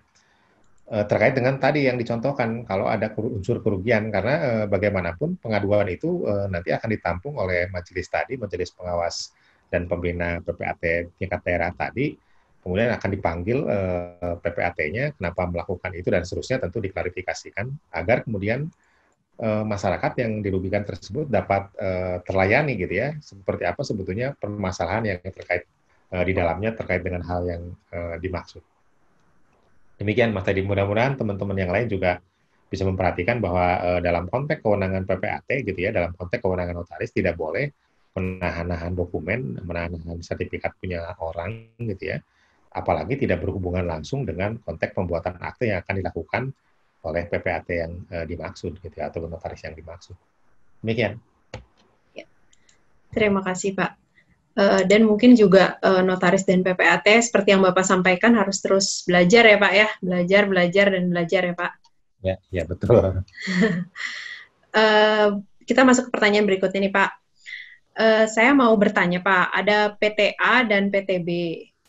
Terkait dengan tadi yang dicontohkan kalau ada unsur kerugian, karena bagaimanapun pengaduan itu nanti akan ditampung oleh majelis tadi, Majelis Pengawas dan Pembina PPAT tingkat daerah tadi, kemudian akan dipanggil PPAT-nya kenapa melakukan itu dan seterusnya, tentu diklarifikasikan agar kemudian masyarakat yang dirugikan tersebut dapat terlayani gitu ya, seperti apa sebetulnya permasalahan yang terkait di dalamnya terkait dengan hal yang dimaksud. Demikian Mas Teddy, mudah-mudahan teman-teman yang lain juga bisa memperhatikan bahwa dalam konteks kewenangan PPAT gitu ya, dalam konteks kewenangan notaris tidak boleh menahan-nahan dokumen, menahan sertifikat punya orang gitu ya, apalagi tidak berhubungan langsung dengan konteks pembuatan akte yang akan dilakukan oleh PPAT yang dimaksud gitu ya, atau notaris yang dimaksud. Demikian. Ya. Terima kasih Pak. Dan mungkin juga notaris dan PPAT seperti yang Bapak sampaikan harus terus belajar ya Pak ya, belajar dan belajar ya Pak. Ya betul. kita masuk ke pertanyaan berikutnya nih Pak. Saya mau bertanya Pak, ada PTA dan PTB.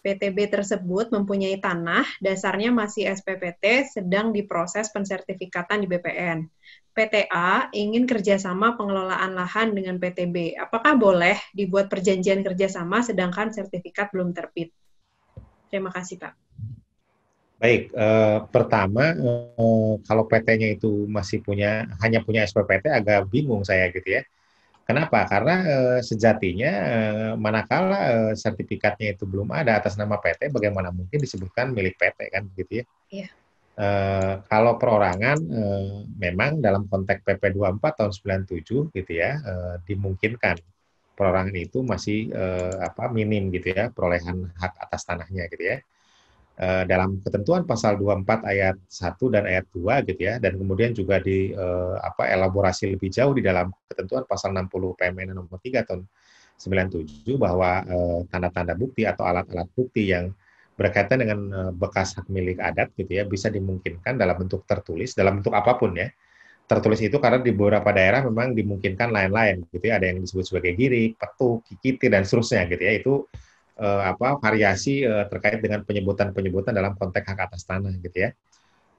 PTB tersebut mempunyai tanah, dasarnya masih SPPT, sedang diproses pensertifikatan di BPN. PTA ingin kerjasama pengelolaan lahan dengan PTB. Apakah boleh dibuat perjanjian kerjasama sedangkan sertifikat belum terbit? Terima kasih Pak. Baik, pertama kalau PT-nya itu masih hanya punya SPPT, agak bingung saya gitu ya. Kenapa? Karena sejatinya manakala sertifikatnya itu belum ada atas nama PT, bagaimana mungkin disebutkan milik PT kan begitu ya? Iya. Kalau perorangan memang dalam konteks PP 24 tahun 97 gitu ya, dimungkinkan perorangan itu masih minim gitu ya, perolehan hak atas tanahnya gitu ya. Dalam ketentuan pasal 24 ayat 1 dan ayat 2 gitu ya, dan kemudian juga di elaborasi lebih jauh di dalam ketentuan pasal 60 PMN nomor 3 tahun 97 bahwa tanda-tanda bukti atau alat-alat bukti yang berkaitan dengan bekas hak milik adat gitu ya bisa dimungkinkan dalam bentuk tertulis, dalam bentuk apapun ya. Tertulis itu karena di beberapa daerah memang dimungkinkan lain-lain gitu ya, ada yang disebut sebagai girik, petuk, kikiti dan seterusnya gitu ya. Itu variasi terkait dengan penyebutan-penyebutan dalam konteks hak atas tanah gitu ya.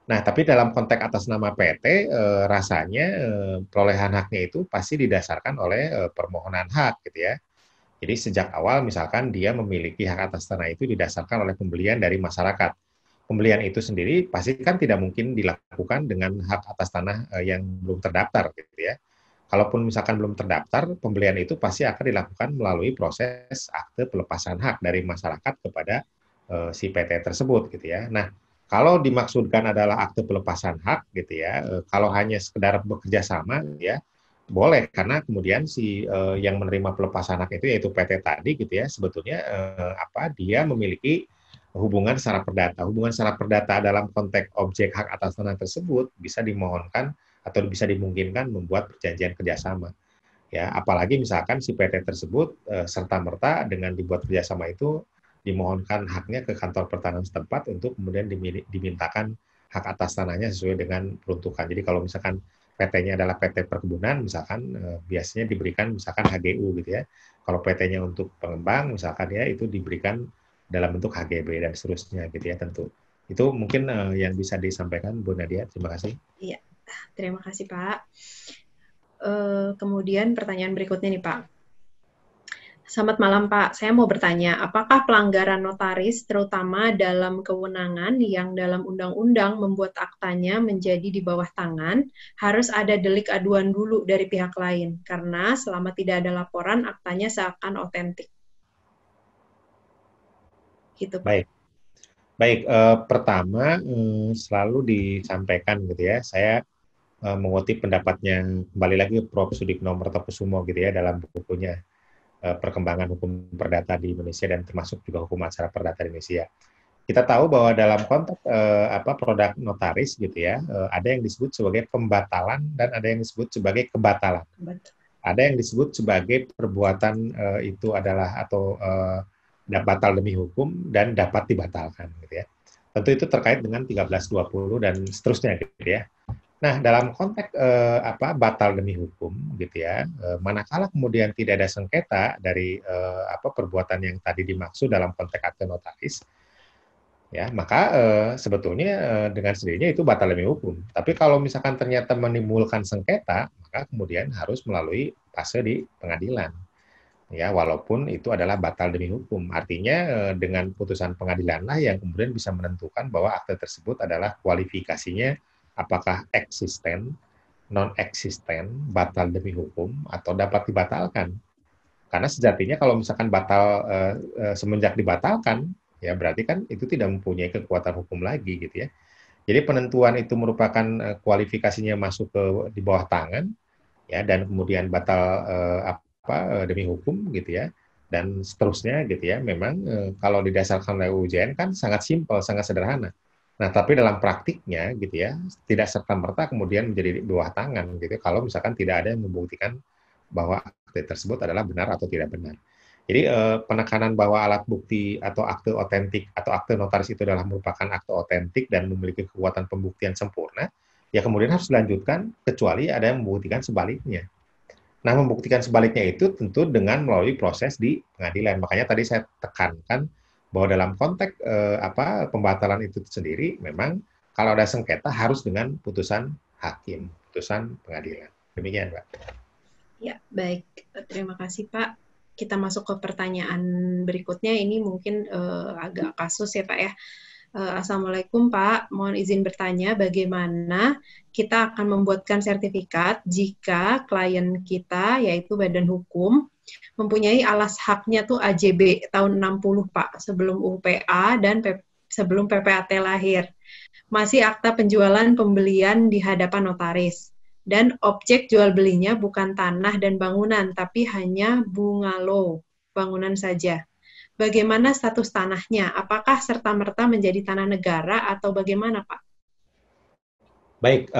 Nah, tapi dalam konteks atas nama PT, rasanya perolehan haknya itu pasti didasarkan oleh permohonan hak gitu ya. Jadi sejak awal misalkan dia memiliki hak atas tanah itu didasarkan oleh pembelian dari masyarakat. Pembelian itu sendiri pasti kan tidak mungkin dilakukan dengan hak atas tanah yang belum terdaftar gitu ya. Kalaupun misalkan belum terdaftar, pembelian itu pasti akan dilakukan melalui proses akte pelepasan hak dari masyarakat kepada si PT tersebut gitu ya. Nah, kalau dimaksudkan adalah akte pelepasan hak gitu ya, kalau hanya sekedar bekerja sama ya boleh karena kemudian si yang menerima pelepasan hak itu yaitu PT tadi gitu ya, sebetulnya dia memiliki hubungan secara perdata. Hubungan secara perdata dalam konteks objek hak atas tanah tersebut bisa dimohonkan atau bisa dimungkinkan membuat perjanjian kerjasama. Ya, apalagi misalkan si PT tersebut serta-merta dengan dibuat kerjasama itu dimohonkan haknya ke kantor pertanahan setempat untuk kemudian dimintakan hak atas tanahnya sesuai dengan peruntukan. Jadi kalau misalkan PT-nya adalah PT perkebunan, misalkan biasanya diberikan misalkan HGU gitu ya. Kalau PT-nya untuk pengembang, misalkan ya itu diberikan dalam bentuk HGB dan seterusnya gitu ya tentu. Itu mungkin yang bisa disampaikan Bu Nadia. Terima kasih. Iya. Terima kasih Pak. Kemudian pertanyaan berikutnya nih Pak. Selamat malam Pak, saya mau bertanya, apakah pelanggaran notaris terutama dalam kewenangan yang dalam undang-undang membuat aktanya menjadi di bawah tangan, harus ada delik aduan dulu dari pihak lain, karena selama tidak ada laporan, aktanya seakan otentik. Gitu Pak. Baik. Pertama selalu disampaikan gitu ya, saya mengutip pendapatnya kembali lagi Prof. Sudikno Mertokusumo gitu ya dalam bukunya Perkembangan Hukum Perdata di Indonesia dan termasuk juga Hukum Acara Perdata di Indonesia. Kita tahu bahwa dalam konteks produk notaris gitu ya, ada yang disebut sebagai pembatalan dan ada yang disebut sebagai kebatalan. Ada yang disebut sebagai perbuatan itu adalah atau batal demi hukum dan dapat dibatalkan gitu ya. Tentu itu terkait dengan 1320 dan seterusnya gitu ya. Nah, dalam konteks batal demi hukum gitu ya, manakala kemudian tidak ada sengketa dari perbuatan yang tadi dimaksud dalam konteks akte notaris, ya maka sebetulnya dengan sendirinya itu batal demi hukum. Tapi kalau misalkan ternyata menimbulkan sengketa, maka kemudian harus melalui fase di pengadilan. Ya, walaupun itu adalah batal demi hukum. Artinya dengan putusan pengadilan lah yang kemudian bisa menentukan bahwa akte tersebut adalah kualifikasinya apakah eksisten, non-eksisten, batal demi hukum, atau dapat dibatalkan. Karena sejatinya kalau misalkan batal semenjak dibatalkan, ya berarti kan itu tidak mempunyai kekuatan hukum lagi gitu ya. Jadi penentuan itu merupakan kualifikasinya masuk ke di bawah tangan, ya dan kemudian batal demi hukum gitu ya, dan seterusnya gitu ya. Memang kalau didasarkan oleh UJN kan sangat simpel, sangat sederhana. Nah, tapi dalam praktiknya gitu ya, tidak serta-merta kemudian menjadi di bawah tangan gitu kalau misalkan tidak ada yang membuktikan bahwa akte tersebut adalah benar atau tidak benar. Jadi penekanan bahwa alat bukti atau akte otentik atau akte notaris itu adalah merupakan akte otentik dan memiliki kekuatan pembuktian sempurna, ya kemudian harus dilanjutkan kecuali ada yang membuktikan sebaliknya. Nah, membuktikan sebaliknya itu tentu dengan melalui proses di pengadilan. Makanya tadi saya tekankan bahwa dalam konteks pembatalan itu sendiri, memang kalau ada sengketa harus dengan putusan hakim, putusan pengadilan. Demikian, Pak. Ya, baik. Terima kasih, Pak. Kita masuk ke pertanyaan berikutnya. Ini mungkin agak kasus ya, Pak ya. Assalamualaikum, Pak. Mohon izin bertanya, bagaimana kita akan membuatkan sertifikat jika klien kita, yaitu badan hukum, mempunyai alas haknya tuh AJB tahun 60, Pak, sebelum UPA dan sebelum PPAT lahir. Masih akta penjualan pembelian di hadapan notaris. Dan objek jual belinya bukan tanah dan bangunan, tapi hanya bungalow, bangunan saja. Bagaimana status tanahnya? Apakah serta-merta menjadi tanah negara atau bagaimana, Pak? Baik,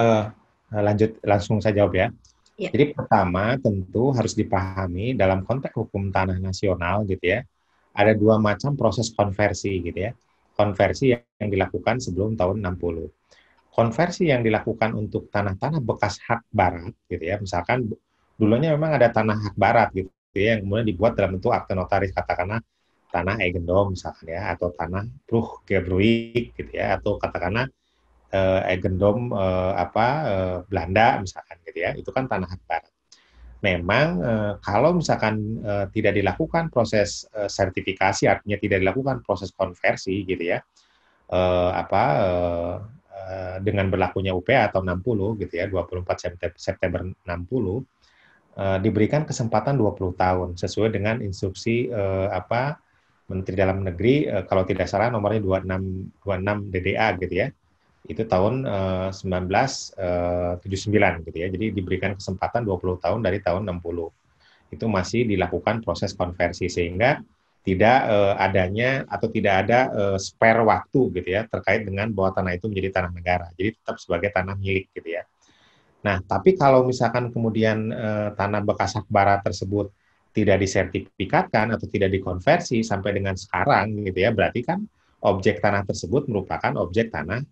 langsung saya jawab ya. Ya. Jadi pertama tentu harus dipahami dalam konteks hukum tanah nasional gitu ya, ada dua macam proses konversi gitu ya. Konversi yang dilakukan sebelum tahun 60. Konversi yang dilakukan untuk tanah-tanah bekas hak barat gitu ya, misalkan dulunya memang ada tanah hak barat gitu ya, yang kemudian dibuat dalam bentuk akte notaris, katakanlah tanah eigendom misalkan ya, atau tanah Bruchgebruik gitu ya, atau katakanlah eigendom Belanda misalkan gitu ya, itu kan tanah hak barat. Memang kalau misalkan tidak dilakukan proses sertifikasi, artinya tidak dilakukan proses konversi gitu ya, dengan berlakunya UPA atau 60 gitu ya, 24 September 60, diberikan kesempatan 20 tahun sesuai dengan instruksi Menteri Dalam Negeri, kalau tidak salah nomornya 26 DDA gitu ya. Itu tahun 1979 gitu ya. Jadi diberikan kesempatan 20 tahun dari tahun 60. Itu masih dilakukan proses konversi sehingga tidak adanya atau tidak ada spare waktu gitu ya terkait dengan bahwa tanah itu menjadi tanah negara. Jadi tetap sebagai tanah milik gitu ya. Nah, tapi kalau misalkan kemudian tanah bekas hak barat tersebut tidak disertifikatkan atau tidak dikonversi sampai dengan sekarang gitu ya, berarti kan objek tanah tersebut merupakan objek tanah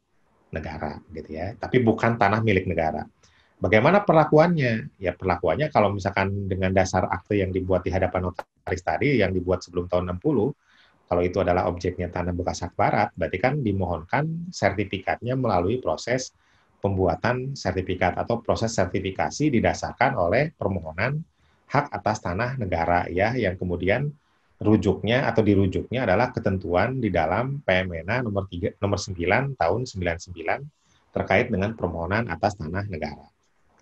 negara gitu ya, tapi bukan tanah milik negara. Bagaimana perlakuannya? Ya perlakuannya kalau misalkan dengan dasar akte yang dibuat di hadapan notaris tadi, yang dibuat sebelum tahun 60, kalau itu adalah objeknya tanah bekas hak barat, berarti kan dimohonkan sertifikatnya melalui proses pembuatan sertifikat atau proses sertifikasi didasarkan oleh permohonan hak atas tanah negara ya, yang kemudian rujuknya atau dirujuknya adalah ketentuan di dalam PMNA nomor 9 tahun 99 terkait dengan permohonan atas tanah negara.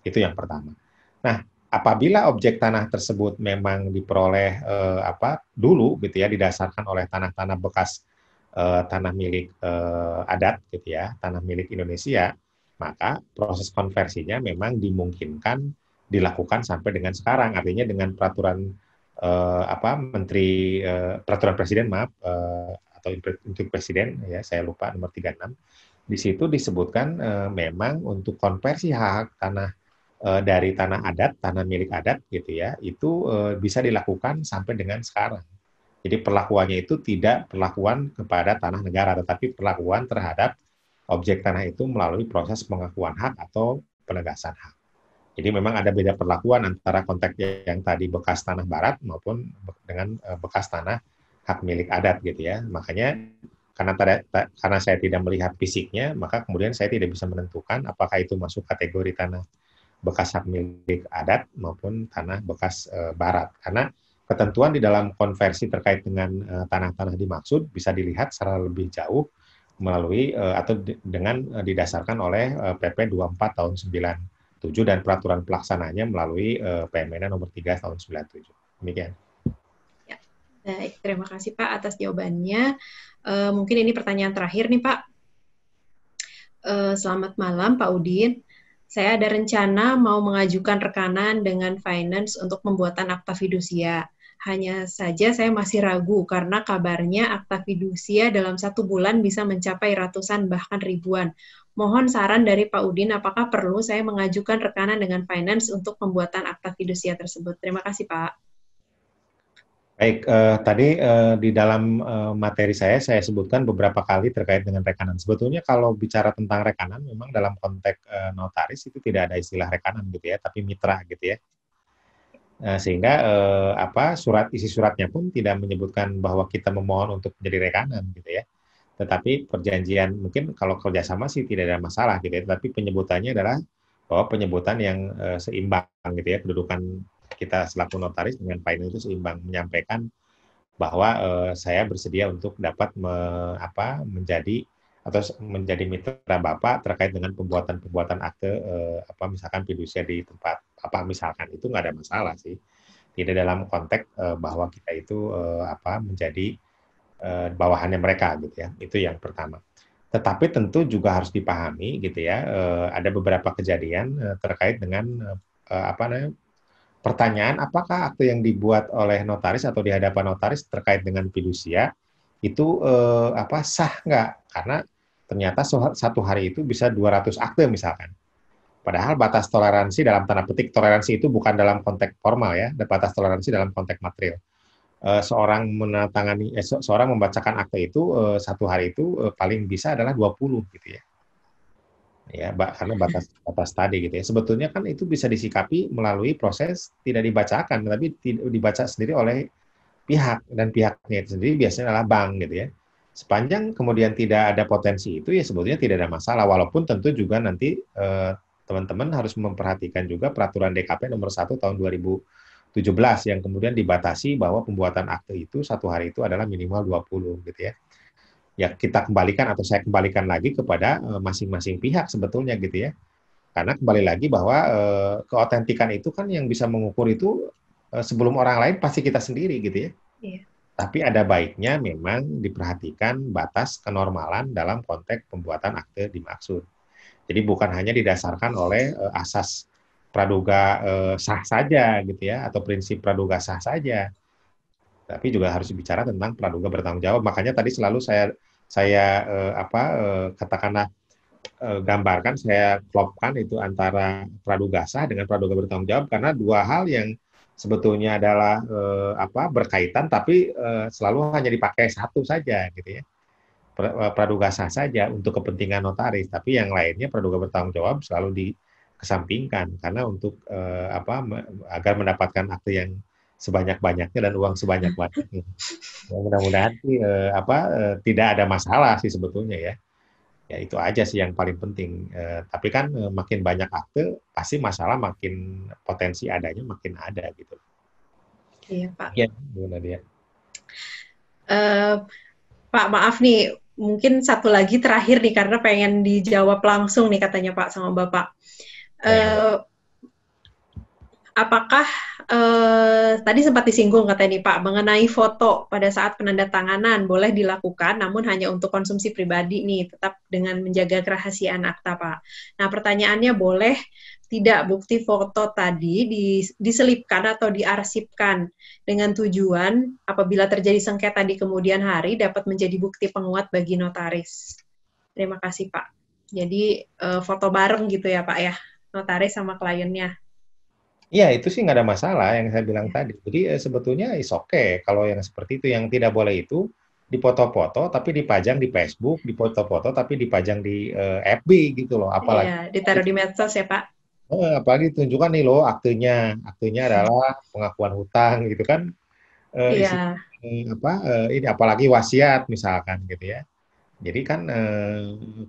Itu yang pertama. Nah, apabila objek tanah tersebut memang diperoleh dulu gitu ya, didasarkan oleh tanah-tanah bekas tanah milik adat gitu ya, tanah milik Indonesia, maka proses konversinya memang dimungkinkan dilakukan sampai dengan sekarang. Artinya dengan peraturan peraturan presiden atau untuk presiden ya, saya lupa nomor 36. Di situ disebutkan memang untuk konversi hak tanah dari tanah adat, tanah milik adat gitu ya, itu bisa dilakukan sampai dengan sekarang. Jadi perlakuannya itu tidak perlakuan kepada tanah negara, tetapi perlakuan terhadap objek tanah itu melalui proses pengakuan hak atau penegasan hak. Jadi memang ada beda perlakuan antara konteks yang tadi bekas tanah barat maupun dengan bekas tanah hak milik adat gitu ya. Makanya karena saya tidak melihat fisiknya, maka kemudian saya tidak bisa menentukan apakah itu masuk kategori tanah bekas hak milik adat maupun tanah bekas barat. Karena ketentuan di dalam konversi terkait dengan tanah-tanah dimaksud bisa dilihat secara lebih jauh melalui atau dengan didasarkan oleh PP 24 tahun 97 dan peraturan pelaksananya melalui PMNA nomor 3 tahun 97. Demikian. Ya, baik, terima kasih Pak atas jawabannya. Mungkin ini pertanyaan terakhir nih Pak. Selamat malam Pak Udin. Saya ada rencana mau mengajukan rekanan dengan finance untuk pembuatan akta fidusia. Hanya saja saya masih ragu karena kabarnya akta fidusia dalam 1 bulan bisa mencapai ratusan bahkan ribuan. Mohon saran dari Pak Udin, apakah perlu saya mengajukan rekanan dengan finance untuk pembuatan akta fidusia tersebut? Terima kasih Pak. Baik, tadi di dalam materi saya sebutkan beberapa kali terkait dengan rekanan. Sebetulnya kalau bicara tentang rekanan, memang dalam konteks notaris itu tidak ada istilah rekanan gitu ya, tapi mitra gitu ya. Sehingga isi suratnya pun tidak menyebutkan bahwa kita memohon untuk menjadi rekanan gitu ya. Tetapi perjanjian mungkin kalau kerjasama sih tidak ada masalah gitu ya. Tetapi penyebutannya adalah bahwa penyebutan yang seimbang gitu ya, kedudukan kita selaku notaris dengan Pak Inu itu seimbang, menyampaikan bahwa saya bersedia untuk dapat menjadi mitra Bapak terkait dengan pembuatan akte misalkan fidusia di tempat misalkan, itu nggak ada masalah sih. Tidak dalam konteks bahwa kita itu menjadi bawahannya mereka gitu ya. Itu yang pertama. Tetapi tentu juga harus dipahami gitu ya, ada beberapa kejadian terkait dengan pertanyaan apakah akte yang dibuat oleh notaris atau di hadapan notaris terkait dengan fidusia itu sah nggak? Karena ternyata satu hari itu bisa 200 akte misalkan. Padahal batas toleransi dalam tanda petik, toleransi itu bukan dalam konteks formal ya, batas toleransi dalam konteks material. Seorang seorang membacakan akte itu satu hari itu paling bisa adalah 20 gitu ya. Ya, karena batas tadi gitu ya. Sebetulnya kan itu bisa disikapi melalui proses tidak dibacakan, tapi dibaca sendiri oleh pihak, dan pihaknya itu sendiri biasanya adalah bank gitu ya. Sepanjang kemudian tidak ada potensi itu ya sebetulnya tidak ada masalah, walaupun tentu juga nanti teman-teman harus memperhatikan juga peraturan DKP nomor 1 tahun 2017 yang kemudian dibatasi bahwa pembuatan akte itu satu hari itu adalah minimal 20 gitu ya. Ya kita kembalikan atau saya kembalikan lagi kepada masing-masing pihak sebetulnya gitu ya. Karena kembali lagi bahwa keotentikan itu kan yang bisa mengukur itu sebelum orang lain pasti kita sendiri gitu ya. Iya. Tapi ada baiknya memang diperhatikan batas kenormalan dalam konteks pembuatan akte dimaksud. Jadi bukan hanya didasarkan oleh asas praduga sah saja gitu ya, atau prinsip praduga sah saja, tapi juga harus bicara tentang praduga bertanggung jawab. Makanya tadi selalu saya katakanlah gambarkan, saya klopkan itu antara praduga sah dengan praduga bertanggung jawab, karena dua hal yang sebetulnya adalah berkaitan, tapi selalu hanya dipakai satu saja gitu ya. Praduga sah saja untuk kepentingan notaris, tapi yang lainnya praduga bertanggung jawab selalu dikesampingkan karena untuk agar mendapatkan akte yang sebanyak-banyaknya dan uang sebanyak-banyaknya. Mudah-mudahan sih tidak ada masalah sih sebetulnya ya. Ya itu aja sih yang paling penting. Tapi kan makin banyak akte pasti masalah makin potensi adanya makin ada gitu. Iya Pak. Iya, Bu Nadia. Pak maaf nih, mungkin satu lagi terakhir nih karena pengen dijawab langsung nih katanya Pak sama Bapak. Apakah tadi sempat disinggung katanya nih Pak mengenai foto pada saat penandatanganan boleh dilakukan, namun hanya untuk konsumsi pribadi nih, tetap dengan menjaga kerahasiaan akta Pak. Nah pertanyaannya, boleh tidak bukti foto tadi diselipkan atau diarsipkan dengan tujuan apabila terjadi sengketa di kemudian hari dapat menjadi bukti penguat bagi notaris? Terima kasih Pak. Jadi foto bareng gitu ya Pak ya, notaris sama kliennya. Iya, itu sih nggak ada masalah yang saya bilang tadi. Jadi sebetulnya is okay kalau yang seperti itu. Yang tidak boleh itu dipoto-foto tapi dipajang di Facebook, dipoto-foto tapi dipajang di FB gitu loh. Apalagi iya, ditaruh di medsos ya Pak. Apalagi tunjukkan nih loh aktenya adalah pengakuan hutang gitu kan. Iya. Ini apalagi wasiat misalkan gitu ya. Jadi kan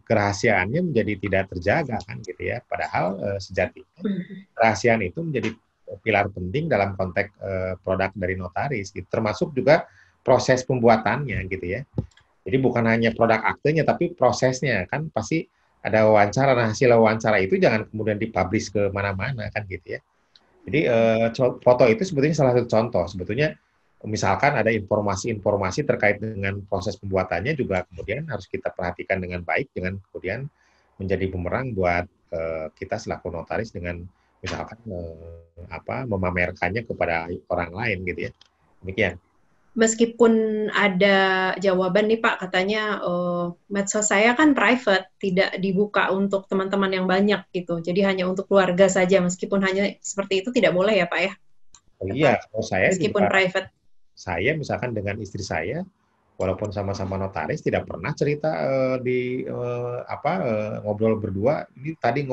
kerahasiaannya menjadi tidak terjaga kan gitu ya. Padahal sejatinya kerahasiaan itu menjadi pilar penting dalam konteks produk dari notaris, gitu. Termasuk juga proses pembuatannya gitu ya. Jadi bukan hanya produk aktenya, tapi prosesnya kan pasti ada wawancara. Nah hasil wawancara itu jangan kemudian dipublish ke mana-mana kan gitu ya. Jadi foto itu sebetulnya salah satu contoh. Sebetulnya misalkan ada informasi-informasi terkait dengan proses pembuatannya juga kemudian harus kita perhatikan dengan baik, dengan kemudian menjadi bumerang buat kita selaku notaris dengan misalkan memamerkannya kepada orang lain gitu ya. Demikian. Meskipun ada jawaban nih Pak, katanya medsos saya kan private, tidak dibuka untuk teman-teman yang banyak gitu. Jadi hanya untuk keluarga saja, meskipun hanya seperti itu tidak boleh ya Pak ya? Iya, kalau saya meskipun juga, private. Saya misalkan dengan istri saya, walaupun sama-sama notaris, tidak pernah cerita ngobrol berdua. Ini tadi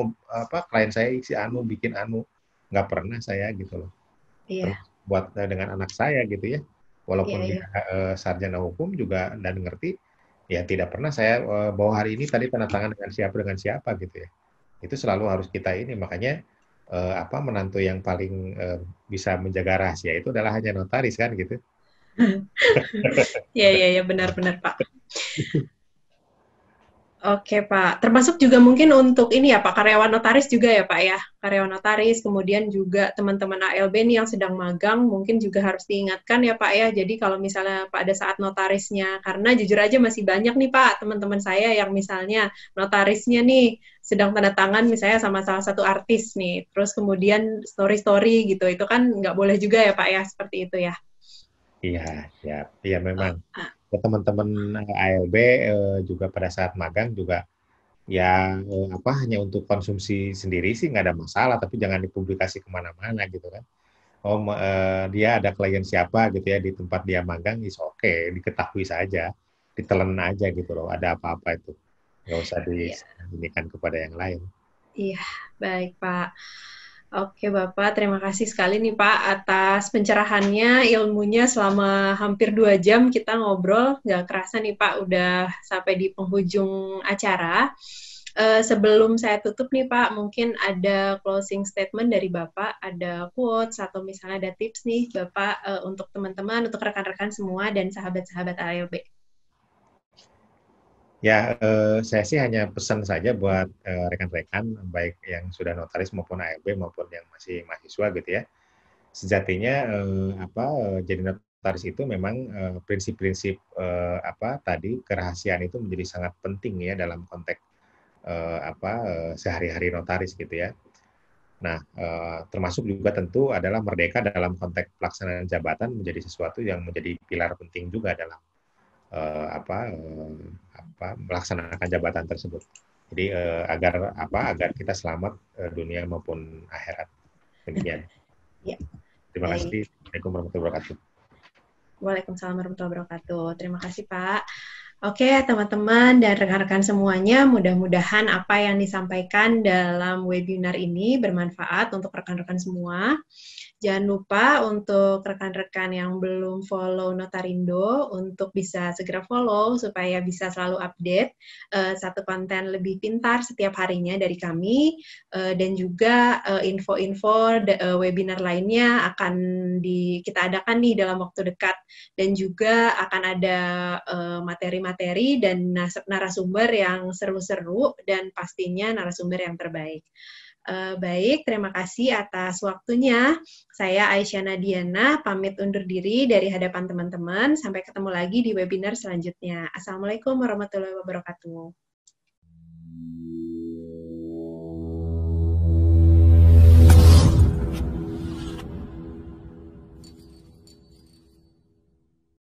klien saya si anu bikin anu, nggak pernah saya gitu loh. Iya. Buat dengan anak saya gitu ya, walaupun Iya, dia sarjana hukum juga dan ngerti, ya tidak pernah saya bahwa hari ini tadi tanda tangan dengan siapa gitu ya. Itu selalu harus kita ini, makanya menantu yang paling bisa menjaga rahasia itu adalah hanya notaris kan gitu. iya, iya, benar-benar Pak. Oke Pak, termasuk juga mungkin untuk ini ya Pak, karyawan notaris juga ya Pak ya, karyawan notaris, kemudian juga teman-teman ALB nih yang sedang magang, mungkin juga harus diingatkan ya Pak ya, jadi kalau misalnya pada saat notarisnya, karena jujur aja masih banyak nih Pak, teman-teman saya yang misalnya notarisnya nih sedang tanda tangan misalnya sama salah satu artis nih, terus kemudian story-story gitu, itu kan nggak boleh juga ya Pak ya, seperti itu ya. Iya, ya, iya memang. Ah, Ya, teman-teman ALB juga pada saat magang juga ya hanya untuk konsumsi sendiri sih nggak ada masalah, tapi jangan dipublikasi kemana-mana gitu kan. Dia ada klien siapa gitu ya di tempat dia magang, is oke, diketahui saja, ditelan aja gitu loh, ada apa-apa itu. Nggak usah iya. disembunyikan kepada yang lain. Iya, baik Pak. Oke Bapak, terima kasih sekali nih Pak atas pencerahannya, ilmunya selama hampir 2 jam kita ngobrol. Nggak kerasa nih Pak, udah sampai di penghujung acara. Sebelum saya tutup nih Pak, mungkin ada closing statement dari Bapak, ada quotes atau misalnya ada tips nih Bapak untuk teman-teman, untuk rekan-rekan semua dan sahabat-sahabat ALB. Ya, saya sih hanya pesan saja buat rekan-rekan, baik yang sudah notaris maupun ALB maupun yang masih mahasiswa gitu ya. Sejatinya jadi notaris itu memang prinsip-prinsip tadi kerahasiaan itu menjadi sangat penting ya dalam konteks sehari-hari notaris gitu ya. Nah, termasuk juga tentu adalah merdeka dalam konteks pelaksanaan jabatan menjadi sesuatu yang menjadi pilar penting juga dalam melaksanakan jabatan tersebut. Jadi agar kita selamat dunia maupun akhirat. Demikian. Ya, Terima baik. kasih. Assalamualaikum warahmatullahi wabarakatuh. Waalaikumsalam warahmatullahi wabarakatuh. Terima kasih Pak. Oke, teman-teman dan rekan-rekan semuanya, mudah-mudahan apa yang disampaikan dalam webinar ini bermanfaat untuk rekan-rekan semua. Jangan lupa untuk rekan-rekan yang belum follow Notarindo untuk bisa segera follow supaya bisa selalu update satu konten lebih pintar setiap harinya dari kami dan juga info-info webinar lainnya akan kita adakan nih dalam waktu dekat dan juga akan ada materi-materi dan narasumber yang seru-seru dan pastinya narasumber yang terbaik. Baik, terima kasih atas waktunya. Saya Aisyah Nadiana, pamit undur diri dari hadapan teman-teman. Sampai ketemu lagi di webinar selanjutnya. Assalamualaikum warahmatullahi wabarakatuh.